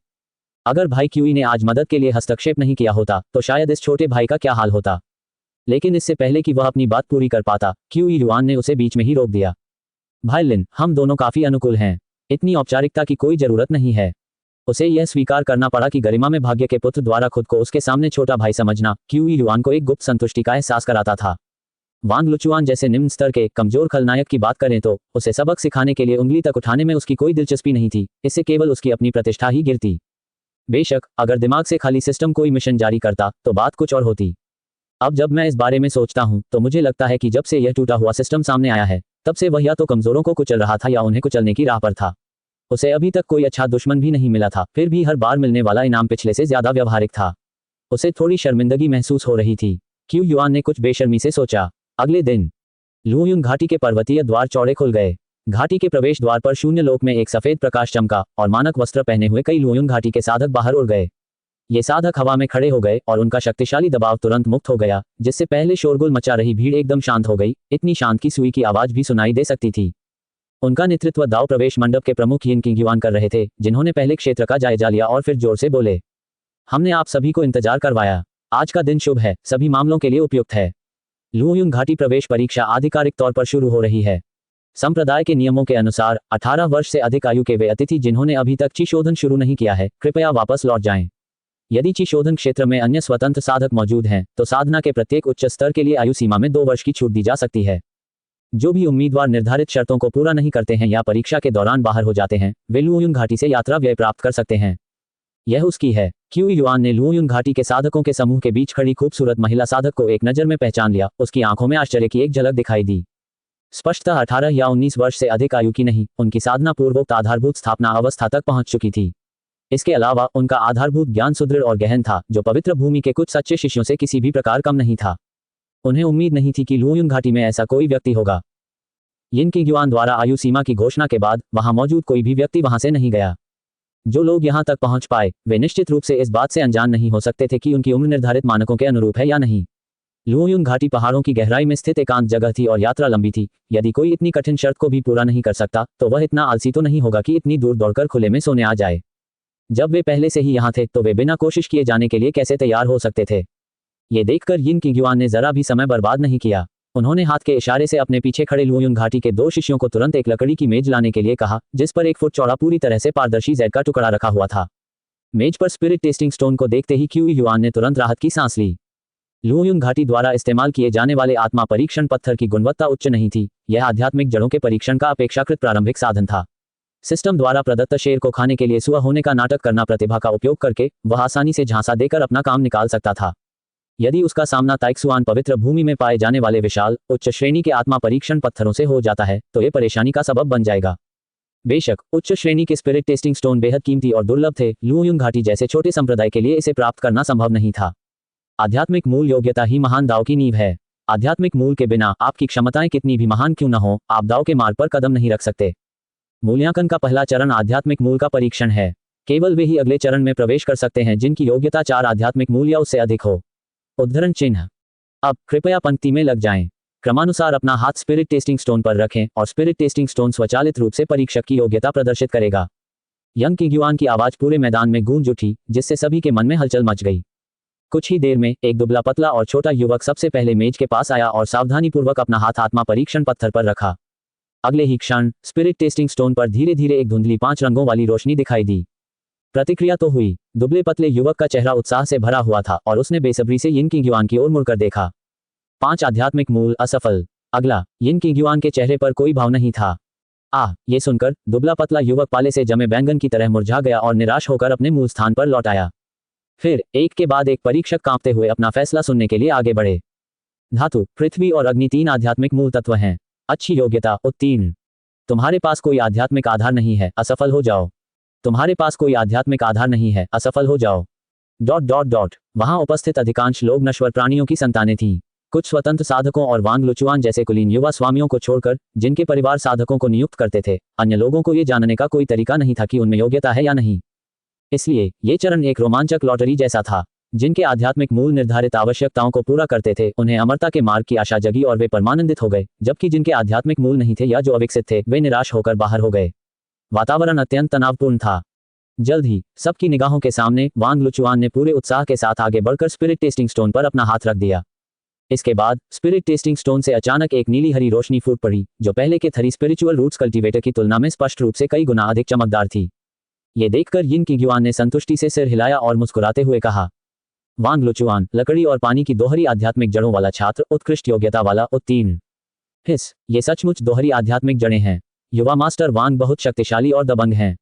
अगर भाई क्यूई ने आज मदद के लिए हस्तक्षेप नहीं किया होता तो शायद इस छोटे भाई का क्या हाल होता। लेकिन इससे पहले कि वह अपनी बात पूरी कर पाता, क्यूई युआन ने उसे बीच में ही रोक दिया। भाई लिन, हम दोनों काफी अनुकूल हैं। इतनी औपचारिकता की कोई जरूरत नहीं है। उसे यह स्वीकार करना पड़ा कि गरिमा में भाग्य के पुत्र द्वारा खुद को उसके सामने छोटा भाई समझना क्यूई युआन को एक गुप्त संतुष्टि का एहसास कराता था। वांग लुचुआन जैसे निम्न स्तर के कमजोर खलनायक की बात करें तो उसे सबक सिखाने के लिए उंगली तक उठाने में उसकी कोई दिलचस्पी नहीं थी। इससे केवल उसकी अपनी प्रतिष्ठा ही गिरती। बेशक अगर दिमाग से खाली सिस्टम कोई मिशन जारी करता तो बात कुछ और होती। अब जब मैं इस बारे में सोचता हूं तो मुझे लगता है कि जब से यह टूटा हुआ सिस्टम सामने आया है, तब से वह या तो कमजोरों को कुचल रहा था या उन्हें कुचलने की राह पर था। उसे अभी तक कोई अच्छा दुश्मन भी नहीं मिला था, फिर भी हर बार मिलने वाला इनाम पिछले से ज्यादा व्यवहारिक था। उसे थोड़ी शर्मिंदगी महसूस हो रही थी। क्यू युआन ने कुछ बेशर्मी से सोचा। अगले दिन लुयुन घाटी के पर्वतीय द्वार चौड़े खुल गए। घाटी के प्रवेश द्वार पर शून्य लोक में एक सफेद प्रकाश चमका और मानक वस्त्र पहने हुए कई लुयुन घाटी के साधक बाहर उड़ गए। ये साधक हवा में खड़े हो गए और उनका शक्तिशाली दबाव तुरंत मुक्त हो गया, जिससे पहले शोरगुल मचा रही भीड़ एकदम शांत हो गई। इतनी शांत की सुई की आवाज भी सुनाई दे सकती थी। उनका नेतृत्व दाव प्रवेश मंडप के प्रमुख यिन किंग युआन कर रहे थे, जिन्होंने पहले क्षेत्र का जायजा लिया और फिर जोर से बोले, हमने आप सभी को इंतजार करवाया। आज का दिन शुभ है, सभी मामलों के लिए उपयुक्त है। लुयुन घाटी प्रवेश परीक्षा आधिकारिक तौर पर शुरू हो रही है। संप्रदाय के नियमों के अनुसार 18 वर्ष से अधिक आयु के वे अतिथि जिन्होंने अभी तक ची शोधन शुरू नहीं किया है, कृपया वापस लौट जाएं। यदि ची शोधन क्षेत्र में अन्य स्वतंत्र साधक मौजूद हैं तो साधना के प्रत्येक उच्च स्तर के लिए आयु सीमा में 2 वर्ष की छूट दी जा सकती है। जो भी उम्मीदवार निर्धारित शर्तों को पूरा नहीं करते हैं या परीक्षा के दौरान बाहर हो जाते हैं, वे लुयुन घाटी से यात्रा व्यय प्राप्त कर सकते हैं। यह उसकी है। क्यू युआन ने लुयुन घाटी के साधकों के समूह के बीच खड़ी खूबसूरत महिला साधक को एक नजर में पहचान लिया। उसकी आंखों में आश्चर्य की एक झलक दिखाई दी। स्पष्टतः 18 या 19 वर्ष से अधिक आयु की नहीं, उनकी साधना पूर्वोक्त आधारभूत स्थापना अवस्था तक पहुंच चुकी थी। इसके अलावा उनका आधारभूत ज्ञान सुदृढ़ और गहन था, जो पवित्र भूमि के कुछ सच्चे शिष्यों से किसी भी प्रकार कम नहीं था। उन्हें उम्मीद नहीं थी कि लुयुन घाटी में ऐसा कोई व्यक्ति होगा। यिन किंग युआन द्वारा आयु सीमा की घोषणा के बाद वहां मौजूद कोई भी व्यक्ति वहां से नहीं गया। जो लोग यहां तक पहुंच पाए, वे निश्चित रूप से इस बात से अनजान नहीं हो सकते थे कि उनकी उम्र निर्धारित मानकों के अनुरूप है या नहीं। लुयुन घाटी पहाड़ों की गहराई में स्थित एकांत जगह थी और यात्रा लंबी थी। यदि कोई इतनी कठिन शर्त को भी पूरा नहीं कर सकता तो वह इतना आलसी तो नहीं होगा कि इतनी दूर दौड़कर खुले में सोने आ जाए। जब वे पहले से ही यहाँ थे तो वे बिना कोशिश किए जाने के लिए कैसे तैयार हो सकते थे। ये देखकर यिन किंग युआन ने जरा भी समय बर्बाद नहीं किया। उन्होंने हाथ के इशारे से अपने पीछे खड़े लुयुन घाटी के 2 शिष्यों को तुरंत एक लकड़ी की मेज लाने के लिए कहा, जिस पर 1 फुट चौड़ा पूरी तरह से पारदर्शी जैड का टुकड़ा रखा हुआ था। मेज पर स्पिरिट टेस्टिंग स्टोन को देखते ही क्यू युआन ने तुरंत राहत की सांस ली। लुओयुंग घाटी द्वारा इस्तेमाल किए जाने वाले आत्मा परीक्षण पत्थर की गुणवत्ता उच्च नहीं थी, यह आध्यात्मिक जड़ों के परीक्षण का अपेक्षाकृत प्रारंभिक साधन था। सिस्टम द्वारा प्रदत्त शेर को खाने के लिए सुअ होने का नाटक करना प्रतिभा का उपयोग करके वह आसानी से झांसा देकर अपना काम निकाल सकता था। यदि उसका सामना ताइक्सुआन पवित्र भूमि में पाए जाने वाले विशाल उच्च श्रेणी के आत्मा परीक्षण पत्थरों से हो जाता है तो ये परेशानी का सबब बन जाएगा। बेशक उच्च श्रेणी के स्पिरिट टेस्टिंग स्टोन बेहद कीमती और दुर्लभ थे, लुओयुंग घाटी जैसे छोटे संप्रदाय के लिए इसे प्राप्त करना संभव नहीं था। आध्यात्मिक मूल योग्यता ही महान दाव की नींव है। आध्यात्मिक मूल के बिना आपकी क्षमताएं कितनी भी महान क्यों न हो, आप दाव के मार्ग पर कदम नहीं रख सकते। मूल्यांकन का पहला चरण आध्यात्मिक मूल का परीक्षण है। केवल वे ही अगले चरण में प्रवेश कर सकते हैं जिनकी योग्यता 4 आध्यात्मिक मूल या उससे अधिक हो। उद्धरण चिन्ह। अब कृपया पंक्ति में लग जाएं। क्रमानुसार अपना हाथ स्पिरिट टेस्टिंग स्टोन पर रखें और स्पिरिट टेस्टिंग स्टोन स्वचालित रूप से परीक्षक की योग्यता प्रदर्शित करेगा। यंग किग्युआन की आवाज पूरे मैदान में गूंज उठी, जिससे सभी के मन में हलचल मच गई। कुछ ही देर में एक दुबला पतला और छोटा युवक सबसे पहले मेज के पास आया और सावधानीपूर्वक अपना हाथ आत्मा परीक्षण पत्थर पर रखा। अगले ही क्षण स्पिरिट टेस्टिंग स्टोन पर धीरे धीरे एक धुंधली 5 रंगों वाली रोशनी दिखाई दी। प्रतिक्रिया तो हुई। दुबले पतले युवक का चेहरा उत्साह से भरा हुआ था और उसने बेसब्री से यिन किग्युआन की ओर मुड़कर देखा। 5 आध्यात्मिक मूल असफल। अगला। यिन किग्युआन के चेहरे पर कोई भाव नहीं था। ये सुनकर दुबला पतला युवक पाले से जमे बैंगन की तरह मुरझा गया और निराश होकर अपने मूल स्थान पर लौट आया। फिर एक के बाद एक परीक्षक कांपते हुए अपना फैसला सुनने के लिए आगे बढ़े। धातु, पृथ्वी और अग्नि 3 आध्यात्मिक मूल तत्व हैं। अच्छी योग्यता उत्तीर्ण। तुम्हारे पास कोई आध्यात्मिक आधार नहीं है, असफल हो जाओ। तुम्हारे पास कोई आध्यात्मिक आधार नहीं है, असफल हो जाओ। ... वहां उपस्थित अधिकांश लोग नश्वर प्राणियों की संतानें थीं। कुछ स्वतंत्र साधकों और वांग लुचुआन जैसे कुलीन युवा स्वामियों को छोड़कर, जिनके परिवार साधकों को नियुक्त करते थे, अन्य लोगों को ये जानने का कोई तरीका नहीं था कि उनमें योग्यता है या नहीं। इसलिए ये चरण एक रोमांचक लॉटरी जैसा था। जिनके आध्यात्मिक मूल निर्धारित आवश्यकताओं को पूरा करते थे उन्हें अमरता के मार्ग की आशा जगी और वे परमानंदित हो गए, जबकि जिनके आध्यात्मिक मूल नहीं थे या जो अविकसित थे वे निराश होकर बाहर हो गए। वातावरण अत्यंत तनावपूर्ण था। जल्द ही सबकी निगाहों के सामने वांग लुचुआन ने पूरे उत्साह के साथ आगे बढ़कर स्पिरिट टेस्टिंग स्टोन पर अपना हाथ रख दिया। इसके बाद स्पिरिट टेस्टिंग स्टोन से अचानक एक नीली हरी रोशनी फूट पड़ी, जो पहले के 3 स्पिरिचुअल रूट्स कल्टीवेटर की तुलना में स्पष्ट रूप से कई गुना अधिक चमकदार थी। ये देखकर यिन किग्युआन ने संतुष्टि से सिर हिलाया और मुस्कुराते हुए कहा, वांग लुचुआन, लकड़ी और पानी की दोहरी आध्यात्मिक जड़ों वाला छात्र, उत्कृष्ट योग्यता वाला उत्तीर्ण। ये सचमुच दोहरी आध्यात्मिक जड़ें हैं। युवा मास्टर वांग बहुत शक्तिशाली और दबंग हैं।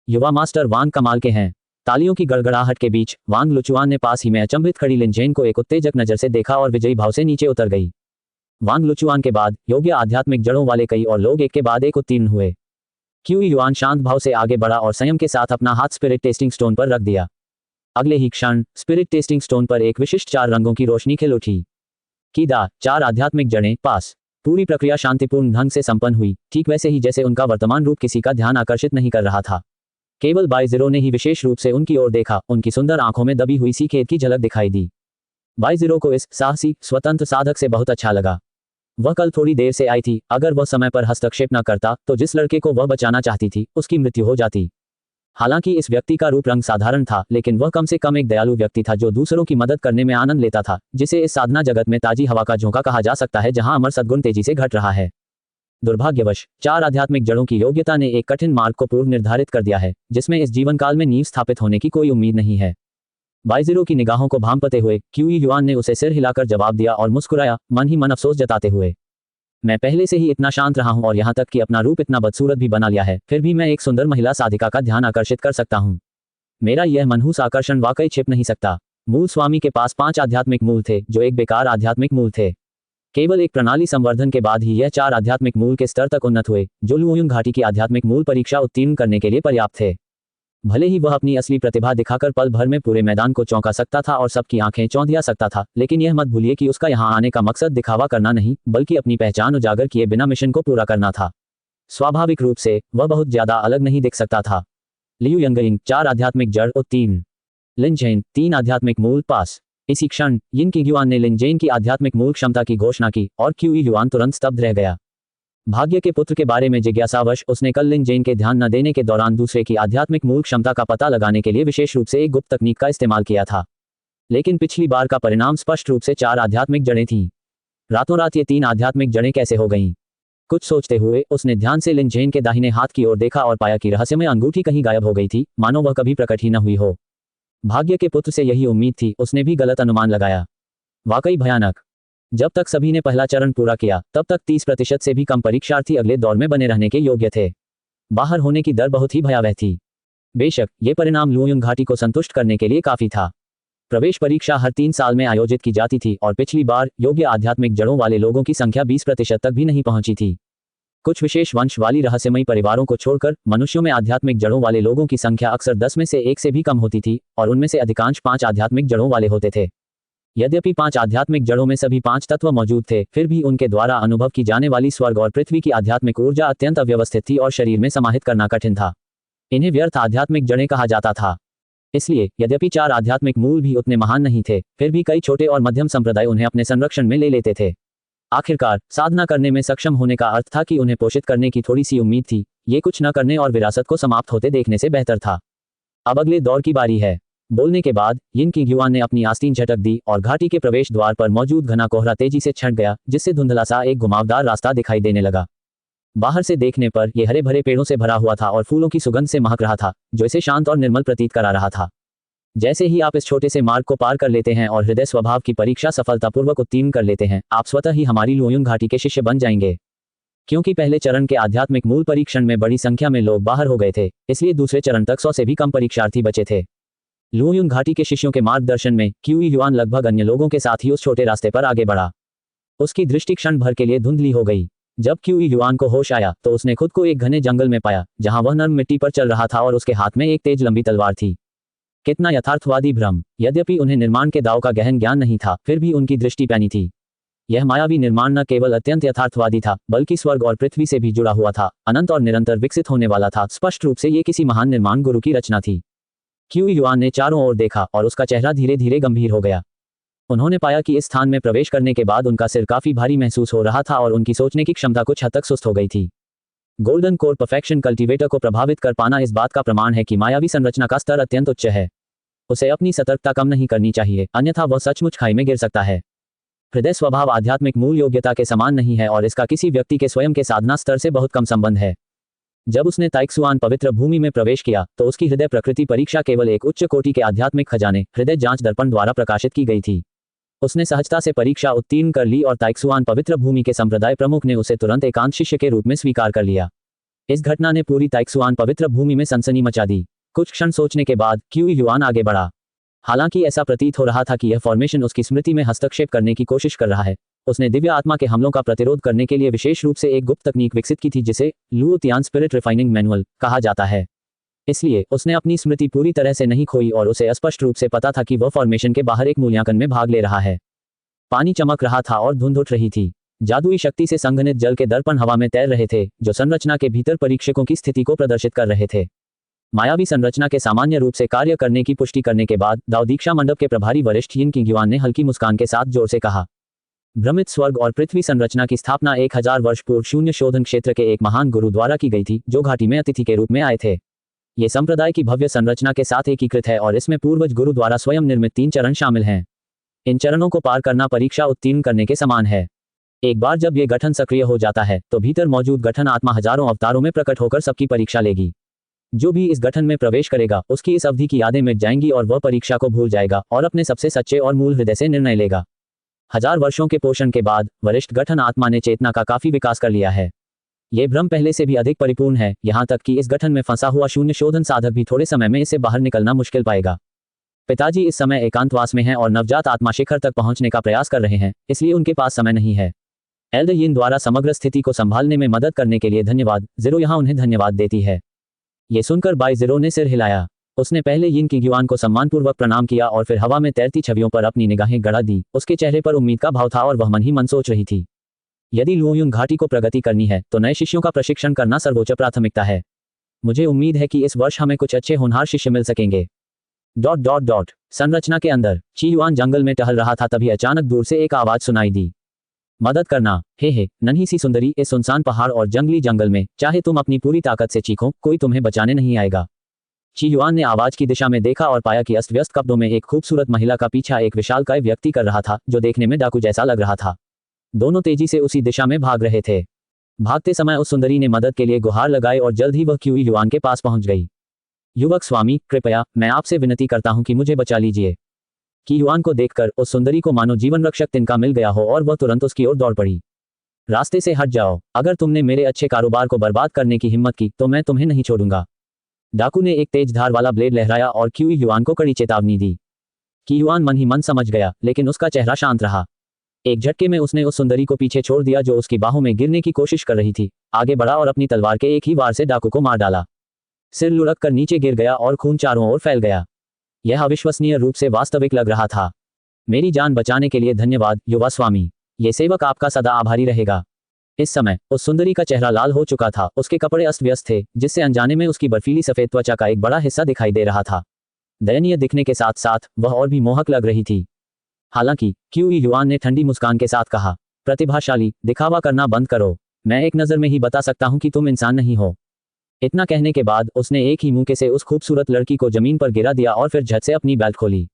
युवा मास्टर वांग कमाल के हैं। तालियों की गड़गड़ाहट के बीच वांग लुचुआन ने पास ही में अचंभित खड़ी लिनजेन को एक उत्तेजक नजर से देखा और विजयी भाव से नीचे उतर गई। वांग लुचुआन के बाद योग्य आध्यात्मिक जड़ों वाले कई और लोग एक के बाद एक उत्तीर्ण हुए। क्यू युआन शांत भाव से आगे बढ़ा और संयम के साथ अपना हाथ स्पिरिट टेस्टिंग स्टोन पर रख दिया। अगले ही क्षण स्पिरिट टेस्टिंग स्टोन पर एक विशिष्ट 4 रंगों की रोशनी खिल उठी। कीदा 4 आध्यात्मिक जड़ें पास। पूरी प्रक्रिया शांतिपूर्ण ढंग से संपन्न हुई, ठीक वैसे ही जैसे उनका वर्तमान रूप किसी का ध्यान आकर्षित नहीं कर रहा था। केवल बाइज़िरो ने ही विशेष रूप से उनकी ओर देखा। उनकी सुंदर आंखों में दबी हुई सी खेद की झलक दिखाई दी। बाइज़िरो को इस साहसी स्वतंत्र साधक से बहुत अच्छा लगा। वह कल थोड़ी देर से आई थी। अगर वह समय पर हस्तक्षेप न करता तो जिस लड़के को वह बचाना चाहती थी उसकी मृत्यु हो जाती। हालांकि इस व्यक्ति का रूप रंग साधारण था, लेकिन वह कम से कम एक दयालु व्यक्ति था जो दूसरों की मदद करने में आनंद लेता था, जिसे इस साधना जगत में ताजी हवा का झोंका कहा जा सकता है जहां अमर सद्गुण तेजी से घट रहा है। दुर्भाग्यवश 4 आध्यात्मिक जड़ों की योग्यता ने एक कठिन मार्ग को पूर्व निर्धारित कर दिया है, जिसमें इस जीवन काल में नींव स्थापित होने की कोई उम्मीद नहीं है। बाइज़िरो की निगाहों को भांपते हुए क्यू युआन ने उसे सिर हिलाकर जवाब दिया और मुस्कुराया, मन ही मन अफसोस जताते हुए, मैं पहले से ही इतना शांत रहा हूं और यहां तक कि अपना रूप इतना बदसूरत भी बना लिया है, फिर भी मैं एक सुंदर महिला साधिका का ध्यान आकर्षित कर सकता हूं। मेरा यह मनहूस आकर्षण वाकई छिप नहीं सकता। मूल स्वामी के पास 5 आध्यात्मिक मूल थे जो एक बेकार आध्यात्मिक मूल थे। केवल एक प्रणाली संवर्धन के बाद ही यह 4 आध्यात्मिक मूल के स्तर तक उन्नत हुए, जो लुओयुंग घाटी की आध्यात्मिक मूल परीक्षा उत्तीर्ण करने के लिए पर्याप्त थे। भले ही वह अपनी असली प्रतिभा दिखाकर पल भर में पूरे मैदान को चौंका सकता था और सबकी आंखें चौंधिया सकता था, लेकिन यह मत भूलिए कि उसका यहां आने का मकसद दिखावा करना नहीं, बल्कि अपनी पहचान उजागर किए बिना मिशन को पूरा करना था। स्वाभाविक रूप से वह बहुत ज्यादा अलग नहीं दिख सकता था। लियू यंगइंग 4 आध्यात्मिक जड़ उत्तीर्ण। लिनजेन 3 आध्यात्मिक मूल पास। इसी क्षण यिन किग्युआन ने लिनजेन की आध्यात्मिक मूल क्षमता की घोषणा की और क्यू युआन तुरंत स्तब्ध रह गया। भाग्य के पुत्र के बारे में जिज्ञासावश उसने कल लिनजेन के ध्यान न देने के दौरान दूसरे की आध्यात्मिक मूल क्षमता का पता लगाने के लिए विशेष रूप से एक गुप्त तकनीक का इस्तेमाल किया था, लेकिन पिछली बार का परिणाम स्पष्ट रूप से 4 आध्यात्मिक जड़ें थीं। रातों रात ये 3 आध्यात्मिक जड़ें कैसे हो गईं? कुछ सोचते हुए उसने ध्यान से लिनजेन के दाहिने हाथ की ओर देखा और पाया कि रहस्यमय अंगूठी कहीं गायब हो गई थी, मानो वह कभी प्रकट ही न हुई हो। भाग्य के पुत्र से यही उम्मीद थी, उसने भी गलत अनुमान लगाया। वाकई भयानक। जब तक सभी ने पहला चरण पूरा किया तब तक 30% से भी कम परीक्षार्थी अगले दौर में बने रहने के योग्य थे। बाहर होने की दर बहुत ही भयावह थी। बेशक ये परिणाम लुओयुंग घाटी को संतुष्ट करने के लिए काफी था। प्रवेश परीक्षा हर 3 साल में आयोजित की जाती थी और पिछली बार योग्य आध्यात्मिक जड़ों वाले लोगों की संख्या 20% तक भी नहीं पहुंची थी। कुछ विशेष वंश वाली रहस्यमयी परिवारों को छोड़कर मनुष्यों में आध्यात्मिक जड़ों वाले लोगों की संख्या अक्सर 10 में से 1 से भी कम होती थी और उनमें से अधिकांश 5 आध्यात्मिक जड़ों वाले होते थे। यद्यपि 5 आध्यात्मिक जड़ों में सभी 5 तत्व मौजूद थे, फिर भी उनके द्वारा अनुभव की जाने वाली स्वर्ग और पृथ्वी की आध्यात्मिक ऊर्जा अत्यंत अव्यवस्थित थी और शरीर में समाहित करना कठिन था। इन्हें व्यर्थ आध्यात्मिक जड़ें कहा जाता था। इसलिए यद्यपि 4 आध्यात्मिक मूल भी उतने महान नहीं थे, फिर भी कई छोटे और मध्यम संप्रदाय उन्हें अपने संरक्षण में ले लेते थे। आखिरकार साधना करने में सक्षम होने का अर्थ था कि उन्हें पोषित करने की थोड़ी सी उम्मीद थी। ये कुछ न करने और विरासत को समाप्त होते देखने से बेहतर था। अब अगले दौर की बारी है। बोलने के बाद यिन किंगयुआन ने अपनी आस्तीन झटक दी और घाटी के प्रवेश द्वार पर मौजूद घना कोहरा तेजी से छंट गया, जिससे धुंधला सा एक घुमावदार रास्ता दिखाई देने लगा। बाहर से देखने पर यह हरे भरे पेड़ों से भरा हुआ था और फूलों की सुगंध से महक रहा था, जो इसे शांत और निर्मल प्रतीत करा रहा था। जैसे ही आप इस छोटे से मार्ग को पार कर लेते हैं और हृदय स्वभाव की परीक्षा सफलतापूर्वक उत्तीर्ण कर लेते हैं, आप स्वतः ही हमारी लुओयुंग घाटी के शिष्य बन जाएंगे। क्योंकि पहले चरण के आध्यात्मिक मूल परीक्षण में बड़ी संख्या में लोग बाहर हो गए थे, इसलिए दूसरे चरण तक 100 से भी कम परीक्षार्थी बचे थे। लुओयुंग घाटी के शिष्यों के मार्गदर्शन में क्यूई युआन लगभग अन्य लोगों के साथ ही उस छोटे रास्ते पर आगे बढ़ा। उसकी दृष्टि क्षण भर के लिए धुंधली हो गई। जब क्यूई युआन को होश आया तो उसने खुद को एक घने जंगल में पाया, जहां वह नर्म मिट्टी पर चल रहा था और उसके हाथ में एक तेज लंबी तलवार थी। कितना यथार्थवादी भ्रम! यद्यपि उन्हें निर्माण के दांव का गहन ज्ञान नहीं था, फिर भी उनकी दृष्टि पैनी थी। यह मायावी निर्माण न केवल अत्यंत यथार्थवादी था, बल्कि स्वर्ग और पृथ्वी से भी जुड़ा हुआ था, अनंत और निरंतर विकसित होने वाला था। स्पष्ट रूप से ये किसी महान निर्माण गुरु की रचना थी। क्यूई युआन ने चारों ओर देखा और उसका चेहरा धीरे धीरे गंभीर हो गया। उन्होंने पाया कि इस स्थान में प्रवेश करने के बाद उनका सिर काफी भारी महसूस हो रहा था और उनकी सोचने की क्षमता कुछ हद तक सुस्त हो गई थी। गोल्डन कोर परफेक्शन कल्टीवेटर को प्रभावित कर पाना इस बात का प्रमाण है कि मायावी संरचना का स्तर अत्यंत उच्च है। उसे अपनी सतर्कता कम नहीं करनी चाहिए, अन्यथा वह सचमुच खाई में गिर सकता है। हृदय स्वभाव आध्यात्मिक मूल योग्यता के समान नहीं है और इसका किसी व्यक्ति के स्वयं के साधना स्तर से बहुत कम संबंध है। जब उसने ताइक्सुआन पवित्र भूमि में प्रवेश किया तो उसकी हृदय प्रकृति परीक्षा केवल एक उच्च कोटि के आध्यात्मिक खजाने हृदय जांच दर्पण द्वारा प्रकाशित की गई थी। उसने सहजता से परीक्षा उत्तीर्ण कर ली और ताइक्सुआन पवित्र भूमि के संप्रदाय प्रमुख ने उसे तुरंत एकांत शिष्य के रूप में स्वीकार कर लिया। इस घटना ने पूरी ताइक्सुआन पवित्र भूमि में सनसनी मचा दी। कुछ क्षण सोचने के बाद क्यूई युआन आगे बढ़ा। हालांकि ऐसा प्रतीत हो रहा था कि यह फॉर्मेशन उसकी स्मृति में हस्तक्षेप करने की कोशिश कर रहा है। उसने दिव्य आत्मा के हमलों का प्रतिरोध करने के लिए विशेष रूप से एक गुप्त तकनीक विकसित की थी, जिसे Luo Tian spirit refining manual कहा जाता है। इसलिए उसने अपनी स्मृति पूरी तरह से नहीं खोई और उसे स्पष्ट रूप से पता था कि वह फॉर्मेशन के बाहर एक मूल्यांकन में भाग ले रहा है। पानी चमक रहा था और धुंध उठ रही थी। जादुई शक्ति से संघनित जल के दर्पण हवा में तैर रहे थे, जो संरचना के भीतर परीक्षकों की स्थिति को प्रदर्शित कर रहे थे। मायावी संरचना के सामान्य रूप से कार्य करने की पुष्टि करने के बाद दाओ दीक्षा मंडप के प्रभारी वरिष्ठ यिन किंगयुआन ने हल्की मुस्कान के साथ जोर से कहा, भ्रमित स्वर्ग और पृथ्वी संरचना की स्थापना 1000 वर्ष पूर्व शून्य शोधन क्षेत्र के एक महान गुरु द्वारा की गई थी, जो घाटी में अतिथि के रूप में आए थे। ये संप्रदाय की भव्य संरचना के साथ एकीकृत है और इसमें पूर्वज गुरु द्वारा स्वयं निर्मित 3 चरण शामिल हैं। इन चरणों को पार करना परीक्षा उत्तीर्ण करने के समान है। एक बार जब ये गठन सक्रिय हो जाता है तो भीतर मौजूद गठन आत्मा हजारों अवतारों में प्रकट होकर सबकी परीक्षा लेगी। जो भी इस गठन में प्रवेश करेगा उसकी इस अवधि की यादें मिट जाएंगी और वह परीक्षा को भूल जाएगा और अपने सबसे सच्चे और मूल हृदय से निर्णय लेगा। 1000 वर्षों के पोषण के बाद वरिष्ठ गठन आत्मा ने चेतना का काफी विकास कर लिया है। ये भ्रम पहले से भी अधिक परिपूर्ण है, यहाँ तक कि इस गठन में फंसा हुआ शून्य शोधन साधक भी थोड़े समय में इससे बाहर निकलना मुश्किल पाएगा। पिताजी इस समय एकांतवास में हैं और नवजात आत्मा शिखर तक पहुंचने का प्रयास कर रहे हैं, इसलिए उनके पास समय नहीं है। एल्डर यिन द्वारा समग्र स्थिति को संभालने में मदद करने के लिए धन्यवाद। ज़ीरो यहाँ उन्हें धन्यवाद देती है। ये सुनकर बाई ज़ीरो ने सिर हिलाया। उसने पहले यिन किंगयुआन को सम्मानपूर्वक प्रणाम किया और फिर हवा में तैरती छवियों पर अपनी निगाहें गड़ा दी। उसके चेहरे पर उम्मीद का भाव था और वह मन ही मन सोच रही थी, यदि लुओयुंग घाटी को प्रगति करनी है तो नए शिष्यों का प्रशिक्षण करना सर्वोच्च प्राथमिकता है। मुझे उम्मीद है कि इस वर्ष हमें कुछ अच्छे होनहार शिष्य मिल सकेंगे। ... संरचना के अंदर ची युआन जंगल में टहल रहा था, तभी अचानक दूर से एक आवाज सुनाई दी, मदद करना। हे नन्ही सी सुंदरी, इस सुनसान पहाड़ और जंगली जंगल में चाहे तुम अपनी पूरी ताकत से चीखो, कोई तुम्हें बचाने नहीं आएगा। ची युआन ने आवाज की दिशा में देखा और पाया कि अस्त व्यस्त कपड़ों में एक खूबसूरत महिला का पीछा एक विशालकाय व्यक्ति कर रहा था, जो देखने में डाकू जैसा लग रहा था। दोनों तेजी से उसी दिशा में भाग रहे थे। भागते समय उस सुंदरी ने मदद के लिए गुहार लगाई और जल्द ही वह क्यूई युआन के पास पहुंच गई। युवक स्वामी, कृपया मैं आपसे विनती करता हूं कि मुझे बचा लीजिए। कि युआन को देखकर उस सुंदरी को मानो जीवन रक्षक तिनका मिल गया हो और वह तुरंत उसकी ओर दौड़ पड़ी। रास्ते से हट जाओ, अगर तुमने मेरे अच्छे कारोबार को बर्बाद करने की हिम्मत की तो मैं तुम्हें नहीं छोड़ूंगा। डाकू ने एक तेज धार वाला ब्लेड लहराया और क्यूई युआन को कड़ी चेतावनी दी। कि युआन मन ही मन समझ गया, लेकिन उसका चेहरा शांत रहा। एक झटके में उसने उस सुंदरी को पीछे छोड़ दिया जो उसकी बाहों में गिरने की कोशिश कर रही थी, आगे बढ़ा और अपनी तलवार के एक ही वार से डाकू को मार डाला। सिर लुढ़क कर नीचे गिर गया और खून चारों ओर फैल गया। यह अविश्वसनीय रूप से वास्तविक लग रहा था। मेरी जान बचाने के लिए धन्यवाद युवा स्वामी, ये सेवक आपका सदा आभारी रहेगा। इस समय उस सुंदरी का चेहरा लाल हो चुका था, उसके कपड़े अस्त व्यस्त थे, जिससे अनजाने में उसकी बर्फीली सफेद त्वचा का एक बड़ा हिस्सा दिखाई दे रहा था। दयनीय दिखने के साथ साथ वह और भी मोहक लग रही थी। हालांकि क्यूई युआन ने ठंडी मुस्कान के साथ कहा, प्रतिभाशाली, दिखावा करना बंद करो, मैं एक नजर में ही बता सकता हूं कि तुम इंसान नहीं हो। इतना कहने के बाद उसने एक ही मुंह से उस खूबसूरत लड़की को जमीन पर गिरा दिया और फिर झट से अपनी बेल्ट खोली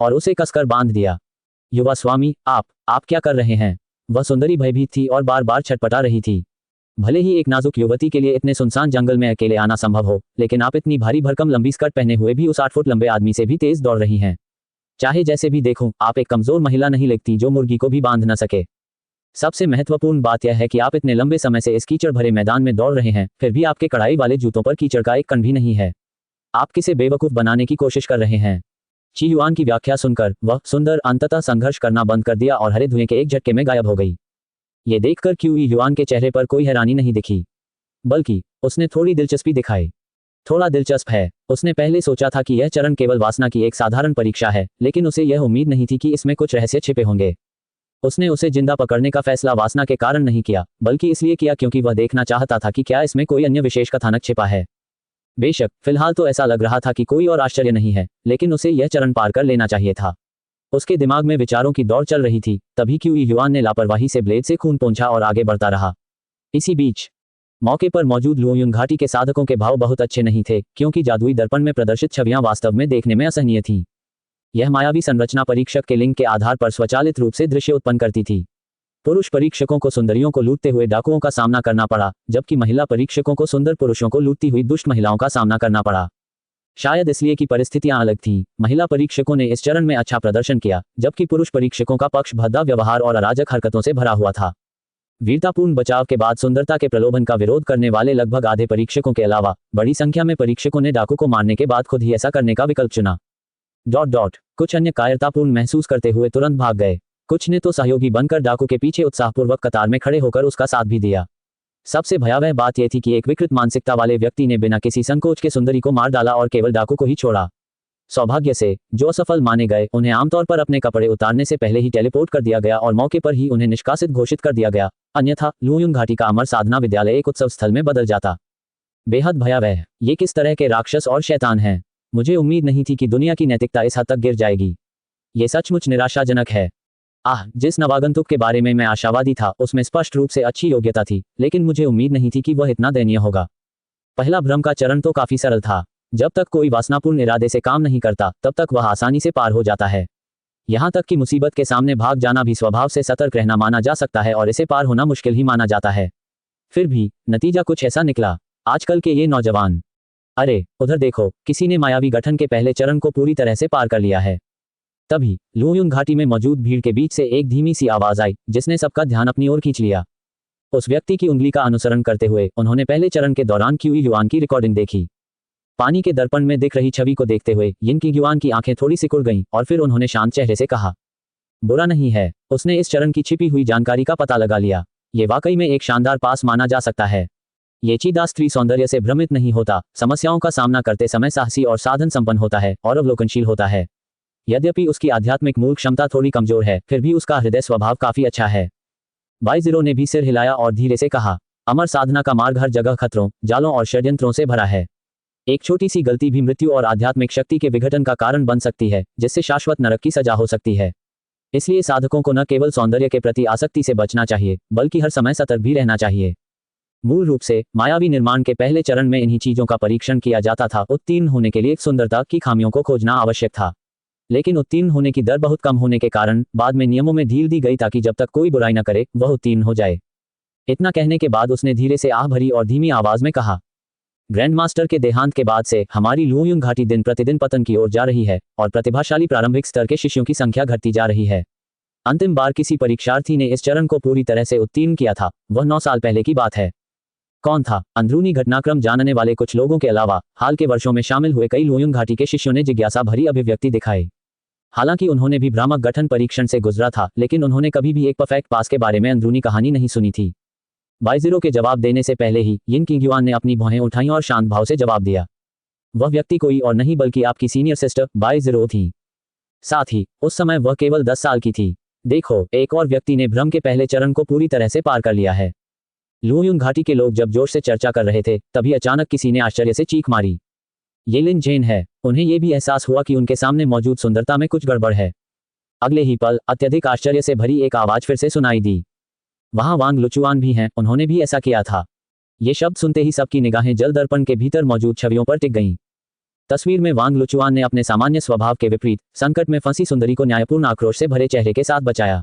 और उसे कसकर बांध दिया। युवा स्वामी, आप क्या कर रहे हैं? वह सुंदरी भयभीत थी और बार बार छटपटा रही थी। भले ही एक नाजुक युवती के लिए इतने सुनसान जंगल में अकेले आना संभव हो, लेकिन आप इतनी भारी भरकम लंबी स्कर्ट पहने हुए भी उस 8 फुट लंबे आदमी से भी तेज दौड़ रही हैं। चाहे जैसे भी देखूं, आप एक कमजोर महिला नहीं लगती जो मुर्गी को भी बांध न सके। सबसे महत्वपूर्ण बात यह है कि आप इतने लंबे समय से इस कीचड़ भरे मैदान में दौड़ रहे हैं, फिर भी आपके कड़ाई वाले जूतों पर कीचड़ का एक कण भी नहीं है। आप किसे बेवकूफ बनाने की कोशिश कर रहे हैं? ची युआन की व्याख्या सुनकर वह सुंदर अंततः संघर्ष करना बंद कर दिया और हरे धुएं के एक झटके में गायब हो गई। ये देखकर क्यूई युआन के चेहरे पर कोई हैरानी नहीं दिखी, बल्कि उसने थोड़ी दिलचस्पी दिखाई। थोड़ा दिलचस्प है, उसने पहले सोचा था कि यह चरण केवल वासना की एक साधारण परीक्षा है, लेकिन उसे यह उम्मीद नहीं थी कि इसमें कुछ रहस्य छिपे होंगे। उसने उसे जिंदा पकड़ने का फैसला वासना के कारण नहीं किया, बल्कि इसलिए किया क्योंकि वह देखना चाहता था कि क्या इसमें कोई अन्य विशेष कथानक छिपा है। बेशक फिलहाल तो ऐसा लग रहा था कि कोई और आश्चर्य नहीं है, लेकिन उसे यह चरण पार कर लेना चाहिए था। उसके दिमाग में विचारों की दौड़ चल रही थी, तभी क्यूई युआन ने लापरवाही से ब्लेड से खून पोंछा और आगे बढ़ता रहा। इसी बीच मौके पर मौजूद लुओयुन घाटी के साधकों के भाव बहुत अच्छे नहीं थे, क्योंकि जादुई दर्पण में प्रदर्शित छवियां वास्तव में देखने में असहनीय थीं। यह मायावी संरचना परीक्षक के लिंग के आधार पर स्वचालित रूप से दृश्य उत्पन्न करती थी। पुरुष परीक्षकों को सुंदरियों को लूटते हुए डाकुओं का सामना करना पड़ा, जबकि महिला परीक्षकों को सुंदर पुरुषों को लूटती हुई दुष्ट महिलाओं का सामना करना पड़ा। शायद इसलिए कि परिस्थितियां अलग थीं, महिला परीक्षकों ने इस चरण में अच्छा प्रदर्शन किया, जबकि पुरुष परीक्षकों का पक्ष भद्दा व्यवहार और अराजक हरकतों से भरा हुआ था। वीरतापूर्ण बचाव के बाद सुंदरता के प्रलोभन का विरोध करने वाले लगभग आधे परीक्षकों के अलावा बड़ी संख्या में परीक्षकों ने डाकू को मारने के बाद खुद ही ऐसा करने का विकल्प चुना। कुछ अन्य कायरतापूर्ण महसूस करते हुए तुरंत भाग गए। कुछ ने तो सहयोगी बनकर डाकू के पीछे उत्साहपूर्वक कतार में खड़े होकर उसका साथ भी दिया। सबसे भयावह बात यह थी कि एक विकृत मानसिकता वाले व्यक्ति ने बिना किसी संकोच के सुंदरी को मार डाला और केवल डाकू को ही छोड़ा। सौभाग्य से जो असफल माने गए, उन्हें आमतौर पर अपने कपड़े उतारने से पहले ही टेलीपोर्ट कर दिया गया और मौके पर ही उन्हें निष्कासित घोषित कर दिया गया, अन्यथा लुओयुन घाटी का अमर साधना विद्यालय एक उत्सव स्थल में बदल जाता। बेहद भयावह, ये किस तरह के राक्षस और शैतान हैं? मुझे उम्मीद नहीं थी कि दुनिया की नैतिकता इस हद तक गिर जाएगी। ये सचमुच निराशाजनक है। जिस नवागंतुक के बारे में मैं आशावादी था उसमें स्पष्ट रूप से अच्छी योग्यता थी, लेकिन मुझे उम्मीद नहीं थी कि वह इतना दयनीय होगा। पहला भ्रम का चरण तो काफी सरल था। जब तक कोई वासनापूर्ण इरादे से काम नहीं करता, तब तक वह आसानी से पार हो जाता है। यहाँ तक कि मुसीबत के सामने भाग जाना भी स्वभाव से सतर्क रहना माना जा सकता है और इसे पार होना मुश्किल ही माना जाता है। फिर भी नतीजा कुछ ऐसा निकला। आजकल के ये नौजवान, अरे उधर देखो, किसी ने मायावी गठन के पहले चरण को पूरी तरह से पार कर लिया है। तभी लुओयुन घाटी में मौजूद भीड़ के बीच से एक धीमी सी आवाज आई, जिसने सबका ध्यान अपनी ओर खींच लिया। उस व्यक्ति की उंगली का अनुसरण करते हुए उन्होंने पहले चरण के दौरान क्यूई युआन की रिकॉर्डिंग देखी। पानी के दर्पण में दिख रही छवि को देखते हुए यिनकी युआन की आंखें थोड़ी सिकुड़ गईं और फिर उन्होंने शांत चेहरे से कहा, बुरा नहीं है, उसने इस चरण की छिपी हुई जानकारी का पता लगा लिया। ये वाकई में एक शानदार पास माना जा सकता है। ये चीदा स्त्री सौंदर्य से भ्रमित नहीं होता, समस्याओं का सामना करते समय साहसी और साधन संपन्न होता है और अवलोकनशील होता है। यद्यपि उसकी आध्यात्मिक मूल क्षमता थोड़ी कमजोर है, फिर भी उसका हृदय स्वभाव काफी अच्छा है। बाइज़िरो ने भी सिर हिलाया और धीरे से कहा, अमर साधना का मार्ग हर जगह खतरों, जालों और षड्यंत्रों से भरा है। एक छोटी सी गलती भी मृत्यु और आध्यात्मिक शक्ति के विघटन का कारण बन सकती है, जिससे शाश्वत नरक की सजा हो सकती है। इसलिए साधकों को न केवल सौंदर्य के प्रति आसक्ति से बचना चाहिए, बल्कि हर समय सतर्क भी रहना चाहिए। मूल रूप से मायावी निर्माण के पहले चरण में इन्हीं चीजों का परीक्षण किया जाता था। उत्तीर्ण होने के लिए सुंदरता की खामियों को खोजना आवश्यक था, लेकिन उत्तीर्ण होने की दर बहुत कम होने के कारण बाद में नियमों में ढील दी गई ताकि जब तक कोई बुराई न करे वह उत्तीर्ण हो जाए। इतना कहने के बाद उसने धीरे से आह भरी और धीमी आवाज में कहा, ग्रैंड मास्टर के देहांत के बाद से हमारी लुओयुंग घाटी दिन प्रतिदिन पतन की ओर जा रही है और प्रतिभाशाली प्रारंभिक स्तर के शिष्यों की संख्या घटती जा रही है। अंतिम बार किसी परीक्षार्थी ने इस चरण को पूरी तरह से उत्तीर्ण किया था, वह 9 साल पहले की बात है। कौन था? अंदरूनी घटनाक्रम जानने वाले कुछ लोगों के अलावा हाल के वर्षों में शामिल हुए कई लुओयुंग घाटी के शिष्यों ने जिज्ञासा भरी अभिव्यक्ति दिखाई। हालांकि उन्होंने भी भ्रामक गठन परीक्षण से गुजरा था, लेकिन उन्होंने कभी भी एक परफेक्ट पास के बारे में अंदरूनी कहानी नहीं सुनी थी। बाइज़रो के जवाब देने से पहले ही यिन किंगयुआन ने अपनी भौहें उठाईं और शांत भाव से जवाब दिया। वह व्यक्ति कोई और नहीं बल्कि आपकी सीनियर सिस्टर बाइज़रो थी। साथ ही उस समय वह केवल 10 साल की थी। देखो, एक और व्यक्ति ने भ्रम के पहले चरण को पूरी तरह से पार कर लिया है। लुओयुंग घाटी के लोग जब जोश से चर्चा कर रहे थे, तभी अचानक किसी ने आश्चर्य से चीख मारी। ये लिन जेन है। उन्हें यह भी एहसास हुआ कि उनके सामने मौजूद सुंदरता में कुछ गड़बड़ है। अगले ही पल अत्यधिक आश्चर्य से भरी एक आवाज फिर से सुनाई दी। वहां वांग लुचुआन भी हैं, उन्होंने भी ऐसा किया था। ये शब्द सुनते ही सबकी निगाहें जल दर्पण के भीतर मौजूद छवियों पर टिक गईं। तस्वीर में वांग लुचुआन ने अपने सामान्य स्वभाव के विपरीत संकट में फंसी सुंदरी को न्यायपूर्ण आक्रोश से भरे चेहरे के साथ बचाया।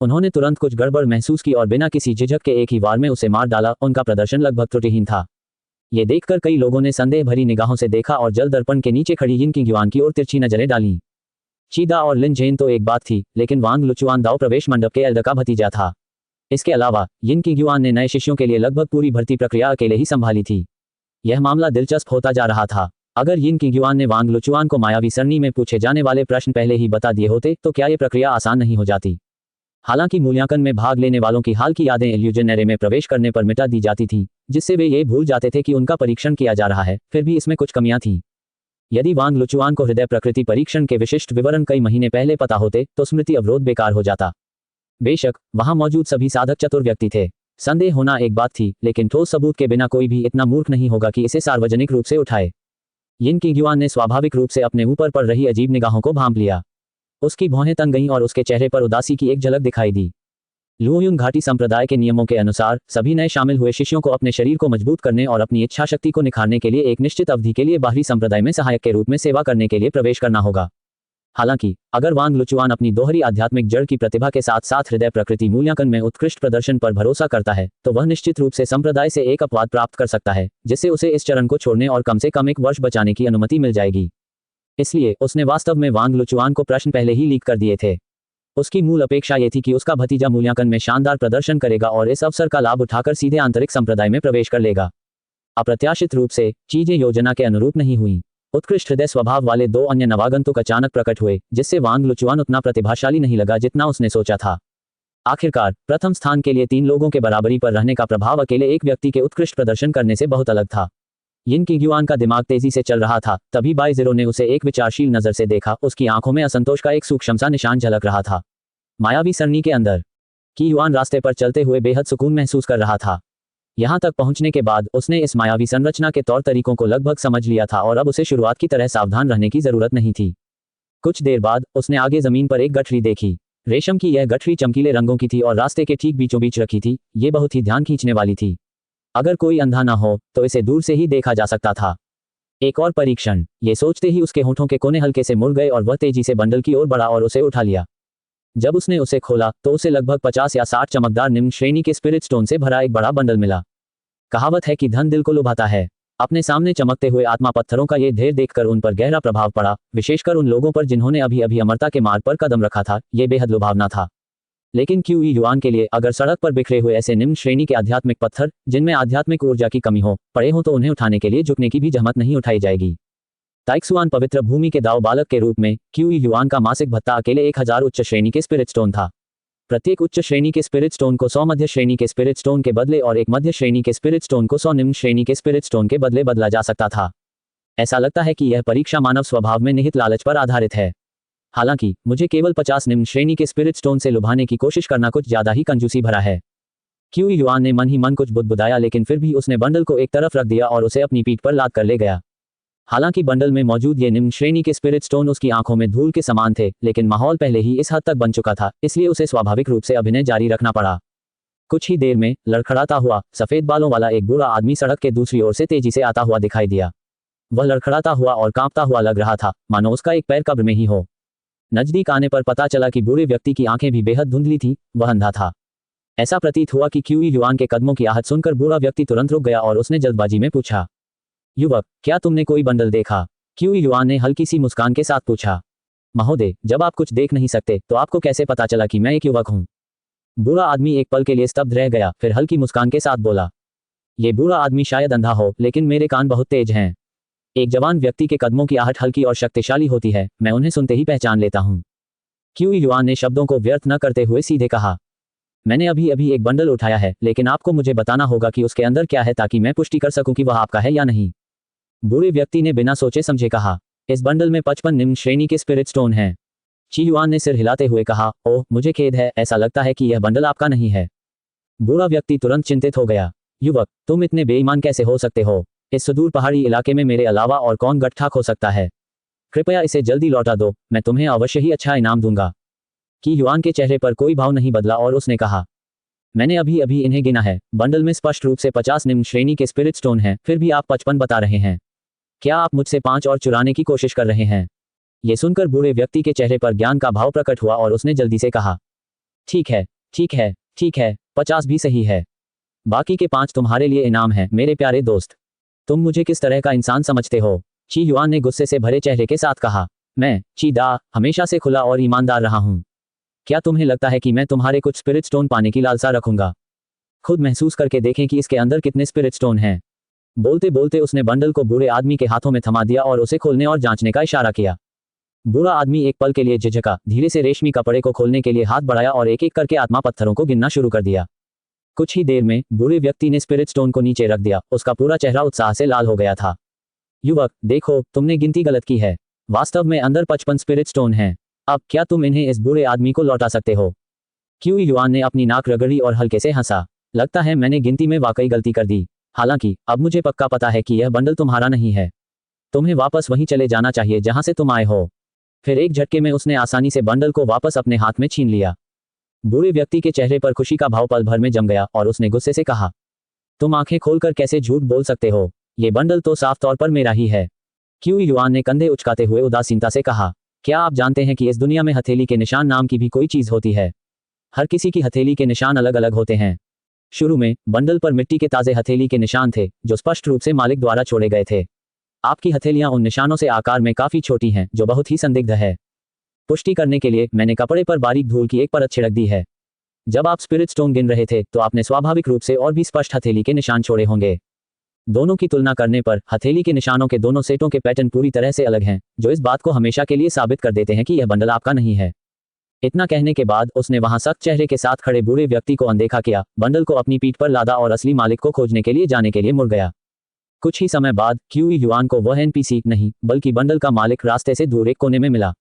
उन्होंने तुरंत कुछ गड़बड़ महसूस की और बिना किसी झिझक के एक ही वार में उसे मार डाला। उनका प्रदर्शन लगभग त्रुटिहीन था। ये देखकर कई लोगों ने संदेह भरी निगाहों से देखा और जल दर्पण के नीचे खड़ी यिन किंगयुआन की ओर तिरछी नजरें डालीं। चीदा और लिन जेन तो एक बात थी, लेकिन वांग लुचुआन दाव प्रवेश मंडप के एल्डर का भतीजा था। इसके अलावा यिन किंगयुआन ने नए शिष्यों के लिए लगभग पूरी भर्ती प्रक्रिया अकेले ही संभाली थी। यह मामला दिलचस्प होता जा रहा था। अगर यिन किंगयुआन ने वांग लुचुआन को मायावी सरणी में पूछे जाने वाले प्रश्न पहले ही बता दिए होते तो क्या यह प्रक्रिया आसान नहीं हो जाती। हालांकि मूल्यांकन में भाग लेने वालों की हाल की यादें इल्यूजन एरे में प्रवेश करने पर मिटा दी जाती थीं, जिससे वे ये भूल जाते थे कि उनका परीक्षण किया जा रहा है। फिर भी इसमें कुछ कमियां थीं। यदि वांग लुचुआन को हृदय प्रकृति परीक्षण के विशिष्ट विवरण कई महीने पहले पता होते तो स्मृति अवरोध बेकार हो जाता। बेशक वहां मौजूद सभी साधक चतुर व्यक्ति थे। संदेह होना एक बात थी, लेकिन ठोस सबूत के बिना कोई भी इतना मूर्ख नहीं होगा कि इसे सार्वजनिक रूप से उठाए। यिन किंगयुआन ने स्वाभाविक रूप से अपने ऊपर पड़ रही अजीब निगाहों को भांप लिया। उसकी भौहें तन गईं और उसके चेहरे पर उदासी की एक झलक दिखाई दी। लुओयुंग घाटी संप्रदाय के नियमों के अनुसार सभी नए शामिल हुए शिष्यों को अपने शरीर को मजबूत करने और अपनी इच्छा शक्ति को निखारने के लिए एक निश्चित अवधि के लिए बाहरी संप्रदाय में सहायक के रूप में सेवा करने के लिए प्रवेश करना होगा। हालांकि अगर वांग लुचुआन अपनी दोहरी आध्यात्मिक जड़ की प्रतिभा के साथ साथ हृदय प्रकृति मूल्यांकन में उत्कृष्ट प्रदर्शन पर भरोसा करता है, तो वह निश्चित रूप से संप्रदाय से एक अपवाद प्राप्त कर सकता है, जिससे उसे इस चरण को छोड़ने और कम से कम 1 वर्ष बचाने की अनुमति मिल जाएगी। इसलिए उसने वास्तव में वांग लुचुआन को प्रश्न पहले ही लीक कर दिए थे। उसकी मूल अपेक्षा यह थी कि उसका भतीजा मूल्यांकन में शानदार प्रदर्शन करेगा और इस अवसर का लाभ उठाकर सीधे आंतरिक संप्रदाय में प्रवेश कर लेगा। अप्रत्याशित रूप से चीजें योजना के अनुरूप नहीं हुई। उत्कृष्ट हृदय स्वभाव वाले 2 अन्य नवागंतुक अचानक प्रकट हुए, जिससे वांग लुचुआन उतना प्रतिभाशाली नहीं लगा जितना उसने सोचा था। आखिरकार प्रथम स्थान के लिए 3 लोगों के बराबरी पर रहने का प्रभाव अकेले एक व्यक्ति के उत्कृष्ट प्रदर्शन करने से बहुत अलग था। यिन किंगयुआन का दिमाग तेजी से चल रहा था। तभी बाइज़रो ने उसे एक विचारशील नजर से देखा। उसकी आंखों में असंतोष का एक सूक्ष्म सा निशान झलक रहा था। मायावी सरणी के अंदर किंगयुआन रास्ते पर चलते हुए बेहद सुकून महसूस कर रहा था। यहां तक पहुंचने के बाद उसने इस मायावी संरचना के तौर तरीकों को लगभग समझ लिया था और अब उसे शुरुआत की तरह सावधान रहने की जरूरत नहीं थी। कुछ देर बाद उसने आगे जमीन पर एक गठरी देखी। रेशम की यह गठरी चमकीले रंगों की थी और रास्ते के ठीक बीचों बीच रखी थी। ये बहुत ही ध्यान खींचने वाली थी। अगर कोई अंधा न हो तो इसे दूर से ही देखा जा सकता था। एक और परीक्षण, ये सोचते ही उसके होंठों के कोने हल्के से मुड़ गए और वह तेजी से बंडल की ओर बढ़ा और उसे उठा लिया। जब उसने उसे खोला तो उसे लगभग 50 या 60 चमकदार निम्न श्रेणी के स्पिरिट स्टोन से भरा एक बड़ा बंडल मिला। कहावत है कि धन दिल को लुभाता है। अपने सामने चमकते हुए आत्मा पत्थरों का ये ढेर देखकर उन पर गहरा प्रभाव पड़ा, विशेषकर उन लोगों पर जिन्होंने अभी अभी अमरता के मार्ग पर कदम रखा था। ये बेहद लुभावना था। लेकिन क्यूई युआन के लिए अगर सड़क पर बिखरे हुए ऐसे निम्न श्रेणी के आध्यात्मिक पत्थर जिनमें आध्यात्मिक ऊर्जा की कमी हो पड़े हो तो उन्हें उठाने के लिए झुकने की भी जहमत नहीं उठाई जाएगी। ताइक्सुआन पवित्र भूमि के दाव बालक के रूप में क्यूई युआन का मासिक भत्ता अकेले 1000 उच्च श्रेणी के स्पिरिट स्टोन था। प्रत्येक उच्च श्रेणी के स्पिरिट स्टोन को 100 मध्य श्रेणी के स्पिरिट स्टोन के बदले और एक मध्य श्रेणी के स्पिरिट स्टोन को 100 निम्न श्रेणी के स्पिरिट स्टोन के बदले बदला जा सकता था। ऐसा लगता है कि यह परीक्षा मानव स्वभाव में निहित लालच पर आधारित है। हालांकि मुझे केवल 50 निम्न श्रेणी के स्पिरिट स्टोन से लुभाने की कोशिश करना कुछ ज्यादा ही कंजूसी भरा है। क्यूई युआन ने मन ही मन कुछ बुदबुदाया, लेकिन फिर भी उसने बंडल को एक तरफ रख दिया और उसे अपनी पीठ पर लाद कर ले गया। हालांकि बंडल में मौजूद ये निम्न श्रेणी के स्पिरिट स्टोन उसकी आंखों में धूल के समान थे, लेकिन माहौल पहले ही इस हद तक बन चुका था, इसलिए उसे स्वाभाविक रूप से अभिनय जारी रखना पड़ा। कुछ ही देर में लड़खड़ाता हुआ सफेद बालों वाला एक बूढ़ा आदमी सड़क के दूसरी ओर से तेजी से आता हुआ दिखाई दिया। वह लड़खड़ाता हुआ और कांपता हुआ लग रहा था, मानो उसका एक पैर कब्र में ही हो। नजदीक आने पर पता चला कि बूढ़े व्यक्ति की आंखें भी बेहद धुंधली थीं। वह अंधा था। ऐसा प्रतीत हुआ कि क्यूई युआन के कदमों की आहट सुनकर बूढ़ा व्यक्ति तुरंत रुक गया और उसने जल्दबाजी में पूछा, युवक, क्या तुमने कोई बंडल देखा? क्यू युआन ने हल्की सी मुस्कान के साथ पूछा। महोदय, जब आप कुछ देख नहीं सकते तो आपको कैसे पता चला कि मैं एक युवक हूँ? बूढ़ा आदमी एक पल के लिए स्तब्ध रह गया, फिर हल्की मुस्कान के साथ बोला। ये बूढ़ा आदमी शायद अंधा हो, लेकिन मेरे कान बहुत तेज हैं। एक जवान व्यक्ति के कदमों की आहट हल्की और शक्तिशाली होती है, मैं उन्हें सुनते ही पहचान लेता हूँ। क्यू युआन ने शब्दों को व्यर्थ न करते हुए सीधे कहा। मैंने अभी अभी एक बंडल उठाया है, लेकिन आपको मुझे बताना होगा कि उसके अंदर क्या है ताकि मैं पुष्टि कर सकूं कि वह आपका है या नहीं। बूढ़े व्यक्ति ने बिना सोचे समझे कहा। इस बंडल में 55 निम्न श्रेणी के स्पिरिट स्टोन हैं। ची युआन ने सिर हिलाते हुए कहा, ओह मुझे खेद है, ऐसा लगता है कि यह बंडल आपका नहीं है। बूढ़ा व्यक्ति तुरंत चिंतित हो गया। युवक, तुम इतने बेईमान कैसे हो सकते हो? इस सुदूर पहाड़ी इलाके में मेरे अलावा और कौन गठठाक हो सकता है? कृपया इसे जल्दी लौटा दो, मैं तुम्हें अवश्य ही अच्छा इनाम दूंगा। की युआन के चेहरे पर कोई भाव नहीं बदला और उसने कहा, मैंने अभी अभी इन्हें गिना है, बंडल में स्पष्ट रूप से 50 निम्न श्रेणी के स्पिरिट स्टोन हैं, फिर भी आप 55 बता रहे हैं। क्या आप मुझसे 5 और चुराने की कोशिश कर रहे हैं? ये सुनकर बूढ़े व्यक्ति के चेहरे पर ज्ञान का भाव प्रकट हुआ और उसने जल्दी से कहा, ठीक है ठीक है ठीक है, 50 भी सही है। बाकी के 5 तुम्हारे लिए इनाम है मेरे प्यारे दोस्त। तुम मुझे किस तरह का इंसान समझते हो? ची युआन ने गुस्से से भरे चेहरे के साथ कहा, मैं ची दा हमेशा से खुला और ईमानदार रहा हूं। क्या तुम्हें लगता है कि मैं तुम्हारे कुछ स्पिरिट स्टोन पाने की लालसा रखूंगा? खुद महसूस करके देखें कि इसके अंदर कितने स्पिरिट स्टोन हैं। बोलते बोलते उसने बंडल को बूढ़े आदमी के हाथों में थमा दिया और उसे खोलने और जांचने का इशारा किया। बूढ़ा आदमी एक पल के लिए झिझका, धीरे से रेशमी कपड़े को खोलने के लिए हाथ बढ़ाया और एक एक करके आत्मा पत्थरों को गिनना शुरू कर दिया। कुछ ही देर में बूढ़े व्यक्ति ने स्पिरिट स्टोन को नीचे रख दिया, उसका पूरा चेहरा उत्साह से लाल हो गया था। युवक, देखो तुमने गिनती गलत की है, वास्तव में अंदर 55 स्पिरिट स्टोन हैं। अब क्या तुम इन्हें इस बूढ़े आदमी को लौटा सकते हो? क्यू युआन ने अपनी नाक रगड़ी और हल्के से हंसा। लगता है मैंने गिनती में वाकई गलती कर दी। हालांकि अब मुझे पक्का पता है कि यह बंडल तुम्हारा नहीं है। तुम्हें वापस वहीं चले जाना चाहिए जहां से तुम आए हो। फिर एक झटके में उसने आसानी से बंडल को वापस अपने हाथ में छीन लिया। बूढ़े व्यक्ति के चेहरे पर खुशी का भाव पल भर में जम गया और उसने गुस्से से कहा, तुम आंखें खोलकर कैसे झूठ बोल सकते हो? ये बंडल तो साफ तौर पर मेरा ही है। क्यू युआन ने कंधे उचकाते हुए उदासीनता से कहा, क्या आप जानते हैं कि इस दुनिया में हथेली के निशान नाम की भी कोई चीज होती है? हर किसी की हथेली के निशान अलग अलग होते हैं। शुरू में बंडल पर मिट्टी के ताजे हथेली के निशान थे जो स्पष्ट रूप से मालिक द्वारा छोड़े गए थे। आपकी हथेलियां उन निशानों से आकार में काफी छोटी हैं, जो बहुत ही संदिग्ध है। पुष्टि करने के लिए मैंने कपड़े पर बारीक धूल की एक परत छिड़क दी है। जब आप स्पिरिट स्टोन गिन रहे थे तो आपने स्वाभाविक रूप से और भी स्पष्ट हथेली के निशान छोड़े होंगे। दोनों की तुलना करने पर हथेली के निशानों के दोनों सेटों के पैटर्न पूरी तरह से अलग हैं, जो इस बात को हमेशा के लिए साबित कर देते हैं कि यह बंडल आपका नहीं है। इतना कहने के बाद उसने वहां सख्त चेहरे के साथ खड़े बूढ़े व्यक्ति को अनदेखा किया, बंडल को अपनी पीठ पर लादा और असली मालिक को खोजने के लिए जाने के लिए मुड़ गया। कुछ ही समय बाद क्यू युआन को वह एनपीसी नहीं बल्कि बंडल का मालिक रास्ते से दूर एक कोने में मिला।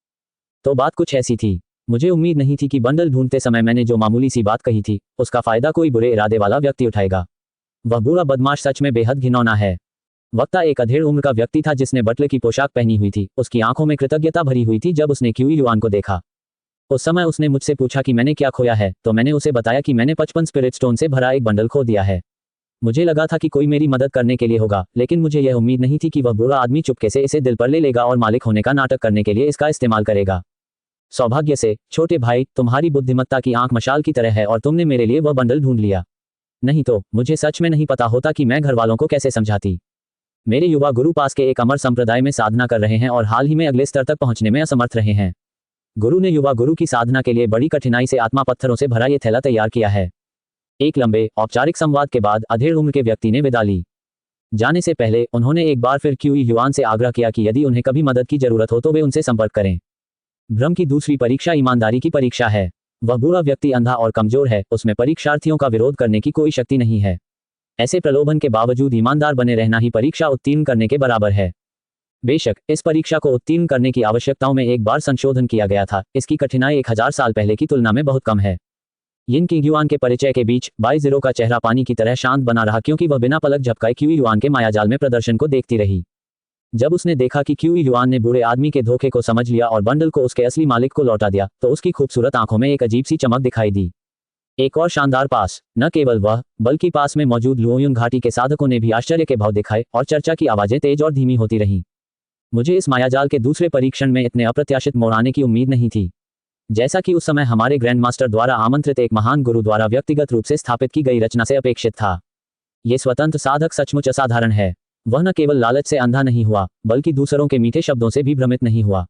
तो बात कुछ ऐसी थी। मुझे उम्मीद नहीं थी कि बंडल ढूंढते समय मैंने जो मामूली सी बात कही थी उसका फायदा कोई बुरे इरादे वाला व्यक्ति उठाएगा। वह बूढ़ा बदमाश सच में बेहद घिनौना है। वक्ता एक अधेड़ उम्र का व्यक्ति था जिसने बटले की पोशाक पहनी हुई थी। उसकी आंखों में कृतज्ञता भरी हुई थी जब उसने क्यू युआन को देखा। उस समय उसने मुझसे पूछा कि मैंने क्या खोया है, तो मैंने उसे बताया कि मैंने 55 स्पिरिट स्टोन से भरा एक बंडल खो दिया है। मुझे लगा था कि कोई मेरी मदद करने के लिए होगा, लेकिन मुझे यह उम्मीद नहीं थी कि वह बूढ़ा आदमी चुपके से इसे दिल पर ले लेगा और मालिक होने का नाटक करने के लिए इसका इस्तेमाल करेगा। सौभाग्य से छोटे भाई, तुम्हारी बुद्धिमत्ता की आंख मशाल की तरह है और तुमने मेरे लिए वह बंडल ढूंढ लिया। नहीं तो मुझे सच में नहीं पता होता कि मैं घर वालों को कैसे समझाती। मेरे युवा गुरु पास के एक अमर संप्रदाय में साधना कर रहे हैं और हाल ही में अगले स्तर तक पहुंचने में असमर्थ रहे हैं। गुरु ने युवा गुरु की साधना के लिए बड़ी कठिनाई से आत्मा पत्थरों से भरा ये थैला तैयार किया है। एक लंबे औपचारिक संवाद के बाद अधेड़ उम्र के व्यक्ति ने विदा ली। जाने से पहले उन्होंने एक बार फिर क्यू युआन से आग्रह किया कि यदि उन्हें कभी मदद की जरूरत हो तो वे उनसे संपर्क करें। भ्रम की दूसरी परीक्षा ईमानदारी की परीक्षा है। वह बूढ़ा व्यक्ति अंधा और कमजोर है, उसमें परीक्षार्थियों का विरोध करने की कोई शक्ति नहीं है। ऐसे प्रलोभन के बावजूद ईमानदार बने रहना ही परीक्षा उत्तीर्ण करने के बराबर है। बेशक इस परीक्षा को उत्तीर्ण करने की आवश्यकताओं में एक बार संशोधन किया गया था। इसकी कठिनाई 1000 साल पहले की तुलना में बहुत कम है। यिन किंग युआन के परिचय के बीच बाई जीरो का चेहरा पानी की तरह शांत बना रहा, क्योंकि वह बिना पलक झपकाए क्यू युआन के मायाजाल में प्रदर्शन को देखती रही। जब उसने देखा कि क्यू युआन ने बूढ़े आदमी के धोखे को समझ लिया और बंडल को उसके असली मालिक को लौटा दिया, तो उसकी खूबसूरत आंखों में एक अजीब सी चमक दिखाई दी। एक और शानदार पास। न केवल वह, बल्कि पास में मौजूद लुओयुन घाटी के साधकों ने भी आश्चर्य के भाव दिखाए और चर्चा की आवाजें तेज और धीमी होती रहीं। मुझे इस मायाजाल के दूसरे परीक्षण में इतने अप्रत्याशित मोड़ आने की उम्मीद नहीं थी। जैसा कि उस समय हमारे ग्रैंड मास्टर द्वारा आमंत्रित एक महान गुरु द्वारा व्यक्तिगत रूप से स्थापित की गई रचना से अपेक्षित था। ये स्वतंत्र साधक सचमुच असाधारण है। वह न केवल लालच से अंधा नहीं हुआ, बल्कि दूसरों के मीठे शब्दों से भी भ्रमित नहीं हुआ।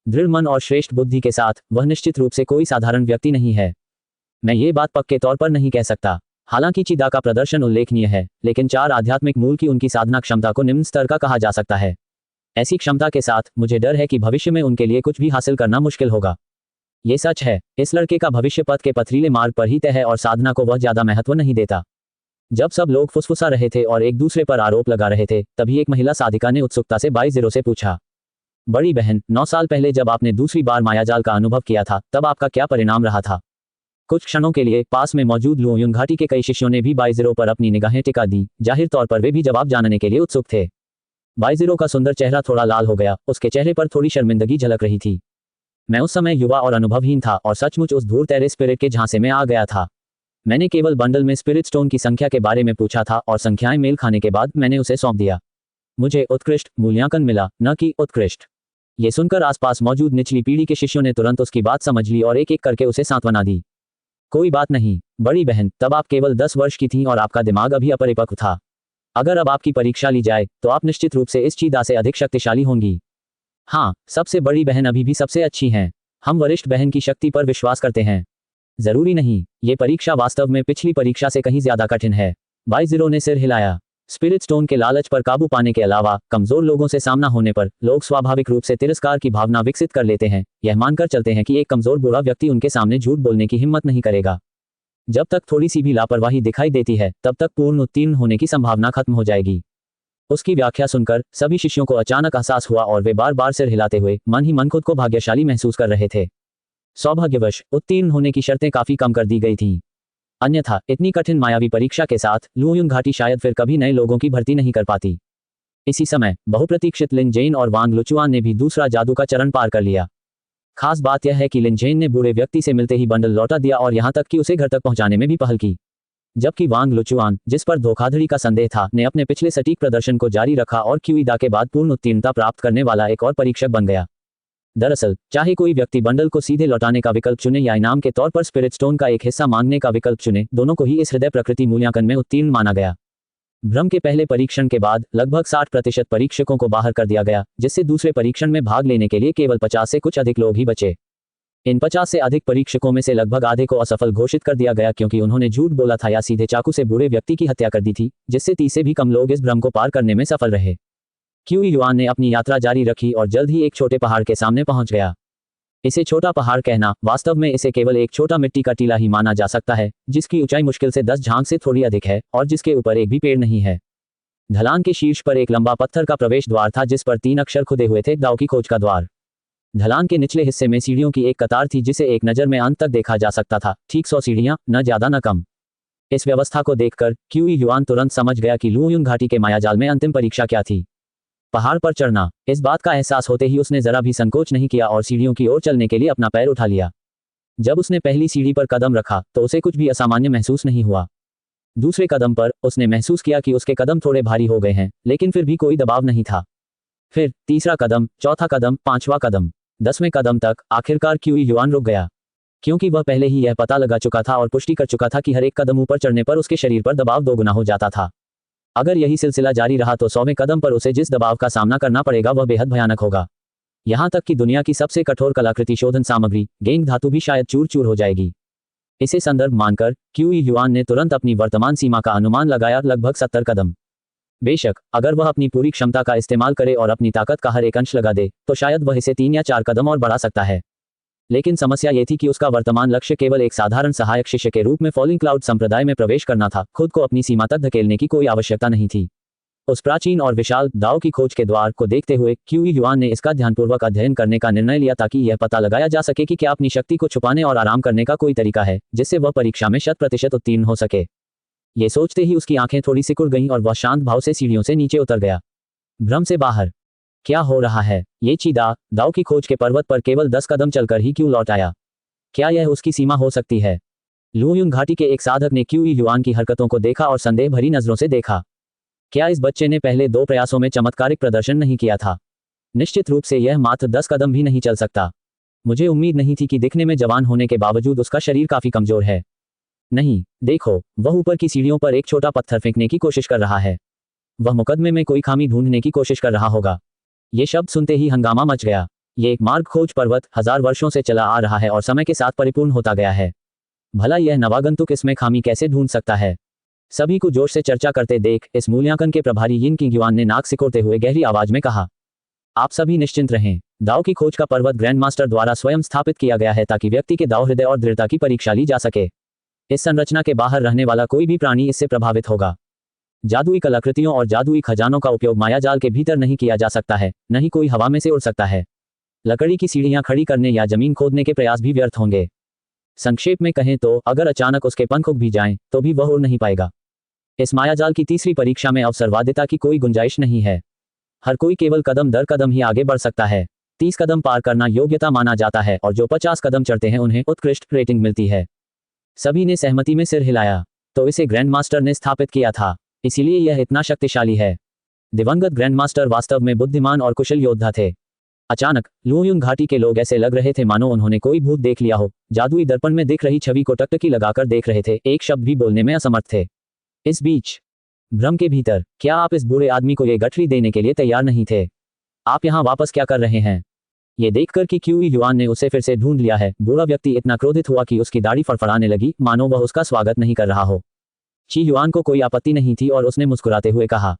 दृढ़ मन और श्रेष्ठ बुद्धि के साथ वह निश्चित रूप से कोई साधारण व्यक्ति नहीं है। मैं ये बात पक्के तौर पर नहीं कह सकता। हालांकि चिदा का प्रदर्शन उल्लेखनीय है, लेकिन 4 आध्यात्मिक मूल की उनकी साधना क्षमता को निम्न स्तर का कहा जा सकता है। ऐसी क्षमता के साथ मुझे डर है कि भविष्य में उनके लिए कुछ भी हासिल करना मुश्किल होगा। ये सच है, इस लड़के का भविष्य पथ के पथरीले मार्ग पर ही तय है और साधना को वह ज्यादा महत्व नहीं देता। जब सब लोग फुसफुसा रहे थे और एक दूसरे पर आरोप लगा रहे थे, तभी एक महिला साधिका ने उत्सुकता से 22 से पूछा, बड़ी बहन, 9 साल पहले जब आपने दूसरी बार मायाजाल का अनुभव किया था, तब आपका क्या परिणाम रहा था? कुछ क्षणों के लिए पास में मौजूद लुओयुन घाटी के कई शिष्यों ने भी 22 पर अपनी निगाहें टिका दी। जाहिर तौर पर वे भी जवाब जानने के लिए उत्सुक थे। 22 का सुंदर चेहरा थोड़ा लाल हो गया, उसके चेहरे पर थोड़ी शर्मिंदगी झलक रही थी। मैं उस समय युवा और अनुभवहीन था और सचमुच उस धूर्त तेरे स्पिरिट के झांसे में आ गया था। मैंने केवल बंडल में स्पिरिट स्टोन की संख्या के बारे में पूछा था और संख्याएं मेल खाने के बाद मैंने उसे सौंप दिया। मुझे उत्कृष्ट मूल्यांकन मिला, न कि उत्कृष्ट। ये सुनकर आसपास मौजूद निचली पीढ़ी के शिष्यों ने तुरंत उसकी बात समझ ली और एक एक करके उसे सांत्वना दी। कोई बात नहीं बड़ी बहन, तब आप केवल 10 वर्ष की थीं और आपका दिमाग अभी अपरिपक्व था। अगर अब आपकी परीक्षा ली जाए तो आप निश्चित रूप से इस चीदा से अधिक शक्तिशाली होंगी। हाँ, सबसे बड़ी बहन अभी भी सबसे अच्छी हैं। हम वरिष्ठ बहन की शक्ति पर विश्वास करते हैं। जरूरी नहीं, ये परीक्षा वास्तव में पिछली परीक्षा से कहीं ज्यादा कठिन है। 22 ने सिर हिलाया। स्पिरिट स्टोन के लालच पर काबू पाने के अलावा कमजोर लोगों से सामना होने पर लोग स्वाभाविक रूप से तिरस्कार की भावना विकसित कर लेते हैं, यह मानकर चलते हैं कि एक कमजोर बुरा व्यक्ति उनके सामने झूठ बोलने की हिम्मत नहीं करेगा। जब तक थोड़ी सी भी लापरवाही दिखाई देती है, तब तक पूर्ण उत्तीर्ण होने की संभावना खत्म हो जाएगी। उसकी व्याख्या सुनकर सभी शिष्यों को अचानक एहसास हुआ और वे बार बार सिर हिलाते हुए मन ही मन खुद को भाग्यशाली महसूस कर रहे थे। सौभाग्यवश उत्तीर्ण होने की शर्तें काफी कम कर दी गई थीं। अन्यथा इतनी कठिन मायावी परीक्षा के साथ लुओयुन घाटी शायद फिर कभी नए लोगों की भर्ती नहीं कर पाती। इसी समय बहुप्रतीक्षित लिन जेन और वांग लुचुआन ने भी दूसरा जादू का चरण पार कर लिया। खास बात यह है कि लिन जेन ने बूढ़े व्यक्ति से मिलते ही बंडल लौटा दिया और यहां तक कि उसे घर तक पहुंचाने में भी पहल की। जबकि वांग लुचुआन, जिस पर धोखाधड़ी का संदेह था, ने अपने पिछले सटीक प्रदर्शन को जारी रखा और क्यूईदा के बाद पूर्ण उत्तीर्णता प्राप्त करने वाला एक और परीक्षक बन गया। दरअसल चाहे कोई व्यक्ति बंडल को सीधे लौटाने का विकल्प चुने या इनाम के तौर पर स्पिरिट स्टोन का एक हिस्सा मांगने का विकल्प चुने, दोनों को ही इस हृदय प्रकृति मूल्यांकन में उत्तीर्ण माना गया। भ्रम के पहले परीक्षण के बाद लगभग 60% परीक्षकों को बाहर कर दिया गया, जिससे दूसरे परीक्षण में भाग लेने के लिए केवल 50 से कुछ अधिक लोग ही बचे। इन 50 से अधिक परीक्षकों में से लगभग आधे को असफल घोषित कर दिया गया क्योंकि उन्होंने झूठ बोला था या सीधे चाकू से बूढ़े व्यक्ति की हत्या कर दी थी, जिससे 30 से भी कम लोग इस भ्रम को पार करने में सफल रहे। क्यूई युआन ने अपनी यात्रा जारी रखी और जल्द ही एक छोटे पहाड़ के सामने पहुंच गया। इसे छोटा पहाड़ कहना, वास्तव में इसे केवल एक छोटा मिट्टी का टीला ही माना जा सकता है, जिसकी ऊंचाई मुश्किल से 10 झांग से थोड़ी अधिक है और जिसके ऊपर एक भी पेड़ नहीं है। ढलान के शीर्ष पर एक लंबा पत्थर का प्रवेश द्वार था जिस पर 3 अक्षर खुदे हुए थे, दाव की खोज का द्वार। ढलान के निचले हिस्से में सीढ़ियों की एक कतार थी जिसे एक नजर में अंत तक देखा जा सकता था, ठीक 100 सीढ़ियां, न ज्यादा न कम। इस व्यवस्था को देखकर क्यूई युआन तुरंत समझ गया कि लुओयुन घाटी के मायाजाल में अंतिम परीक्षा क्या थी। पहाड़ पर चढ़ना। इस बात का एहसास होते ही उसने जरा भी संकोच नहीं किया और सीढ़ियों की ओर चलने के लिए अपना पैर उठा लिया। जब उसने पहली सीढ़ी पर कदम रखा तो उसे कुछ भी असामान्य महसूस नहीं हुआ। दूसरे कदम पर उसने महसूस किया कि उसके कदम थोड़े भारी हो गए हैं, लेकिन फिर भी कोई दबाव नहीं था। फिर तीसरा कदम, चौथा कदम, 5वां कदम, 10वें कदम तक आखिरकार क्यूई युआन रुक गया, क्योंकि वह पहले ही यह पता लगा चुका था और पुष्टि कर चुका था कि हर एक कदम ऊपर चढ़ने पर उसके शरीर पर दबाव दोगुना हो जाता था। अगर यही सिलसिला जारी रहा तो 100वें कदम पर उसे जिस दबाव का सामना करना पड़ेगा वह बेहद भयानक होगा। यहां तक कि दुनिया की सबसे कठोर कलाकृति शोधन सामग्री गेंग धातु भी शायद चूर चूर हो जाएगी। इसे संदर्भ मानकर क्यूई युआन ने तुरंत अपनी वर्तमान सीमा का अनुमान लगाया, लगभग 70 कदम। बेशक अगर वह अपनी पूरी क्षमता का इस्तेमाल करे और अपनी ताकत का हर एक अंश लगा दे तो शायद वह इसे 3 या 4 कदम और बढ़ा सकता है। लेकिन समस्या ये थी कि उसका वर्तमान लक्ष्य केवल एक साधारण सहायक शिष्य के रूप में फॉलिंग क्लाउड संप्रदाय में प्रवेश करना था। खुद को अपनी सीमा तक धकेलने की कोई आवश्यकता नहीं थी। उस प्राचीन और विशाल दाव की खोज के द्वार को देखते हुए क्यूई युआन ने इसका ध्यानपूर्वक अध्ययन करने का निर्णय लिया ताकि यह पता लगाया जा सके कि क्या अपनी शक्ति को छुपाने और आराम करने का कोई तरीका है जिससे वह परीक्षा में 100% उत्तीर्ण हो सके। ये सोचते ही उसकी आंखें थोड़ी सिकुड़ गईं और वह शांत भाव से सीढ़ियों से नीचे उतर गया। भ्रम से बाहर क्या हो रहा है? ये चीदा दाव की खोज के पर्वत पर केवल 10 कदम चलकर ही क्यों लौट आया? क्या यह उसकी सीमा हो सकती है? लुओयुन घाटी के एक साधक ने क्यूई युआन की हरकतों को देखा और संदेह भरी नजरों से देखा। क्या इस बच्चे ने पहले 2 प्रयासों में चमत्कारिक प्रदर्शन नहीं किया था? निश्चित रूप से यह मात्र 10 कदम भी नहीं चल सकता। मुझे उम्मीद नहीं थी कि दिखने में जवान होने के बावजूद उसका शरीर काफी कमजोर है। नहीं, देखो, वह ऊपर की सीढ़ियों पर एक छोटा पत्थर फेंकने की कोशिश कर रहा है। वह मुकदमे में कोई खामी ढूंढने की कोशिश कर रहा होगा। ये शब्द सुनते ही हंगामा मच गया। ये एक मार्ग खोज पर्वत 1000 वर्षों से चला आ रहा है और समय के साथ परिपूर्ण होता गया है। भला यह नवागंतुक इसमें खामी कैसे ढूंढ सकता है? सभी को जोश से चर्चा करते देख इस मूल्यांकन के प्रभारी यिन किंग युआन ने नाक सिकोड़ते हुए गहरी आवाज में कहा, आप सभी निश्चिंत रहें। दाव की खोज का पर्वत ग्रैंड मास्टर द्वारा स्वयं स्थापित किया गया है ताकि व्यक्ति के दाव हृदय और दृढ़ता की परीक्षा ली जा सके। इस संरचना के बाहर रहने वाला कोई भी प्राणी इससे प्रभावित होगा। जादुई कलाकृतियों और जादुई खजानों का उपयोग मायाजाल के भीतर नहीं किया जा सकता है, न ही कोई हवा में से उड़ सकता है। लकड़ी की सीढ़ियां खड़ी करने या जमीन खोदने के प्रयास भी व्यर्थ होंगे। संक्षेप में कहें तो अगर अचानक उसके पंख उग भी जाएं, तो भी वह उड़ नहीं पाएगा। इस मायाजाल की तीसरी परीक्षा में अवसरवादिता की कोई गुंजाइश नहीं है। हर कोई केवल कदम दर कदम ही आगे बढ़ सकता है। 30 कदम पार करना योग्यता माना जाता है और जो 50 कदम चढ़ते हैं उन्हें उत्कृष्ट रेटिंग मिलती है। सभी ने सहमति में सिर हिलाया। तो इसे ग्रैंड मास्टर ने स्थापित किया था, इसीलिए यह इतना शक्तिशाली है। दिवंगत ग्रैंड मास्टर वास्तव में बुद्धिमान और कुशल योद्धा थे। अचानक लुओयुन घाटी के लोग ऐसे लग रहे थे मानो उन्होंने कोई भूत देख लिया हो। जादुई दर्पण में दिख रही छवि को टकटकी लगाकर देख रहे थे, एक शब्द भी बोलने में असमर्थ थे। इस बीच भ्रम के भीतर, क्या आप इस बूढ़े आदमी को ये गठरी देने के लिए तैयार नहीं थे? आप यहाँ वापस क्या कर रहे हैं? ये देखकर कि क्यूई युआन ने उसे फिर से ढूंढ लिया है, बूढ़ा व्यक्ति इतना क्रोधित हुआ कि उसकी दाढ़ी फड़फड़ाने लगी, मानो वह उसका स्वागत नहीं कर रहा हो। ची युआन को कोई आपत्ति नहीं थी और उसने मुस्कुराते हुए कहा,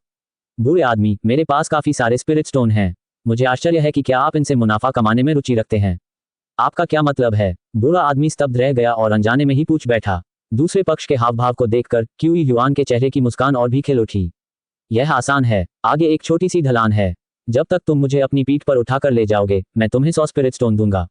बूढ़े आदमी, मेरे पास काफी सारे स्पिरिट स्टोन हैं। मुझे आश्चर्य है कि क्या आप इनसे मुनाफा कमाने में रुचि रखते हैं। आपका क्या मतलब है? बूढ़ा आदमी स्तब्ध रह गया और अनजाने में ही पूछ बैठा। दूसरे पक्ष के हाव भाव को देखकर क्यूई युआन के चेहरे की मुस्कान और भी खिल उठी। यह आसान है, आगे एक छोटी सी ढलान है। जब तक तुम मुझे अपनी पीठ पर उठाकर ले जाओगे, मैं तुम्हें 100 स्पिरिट स्टोन दूंगा।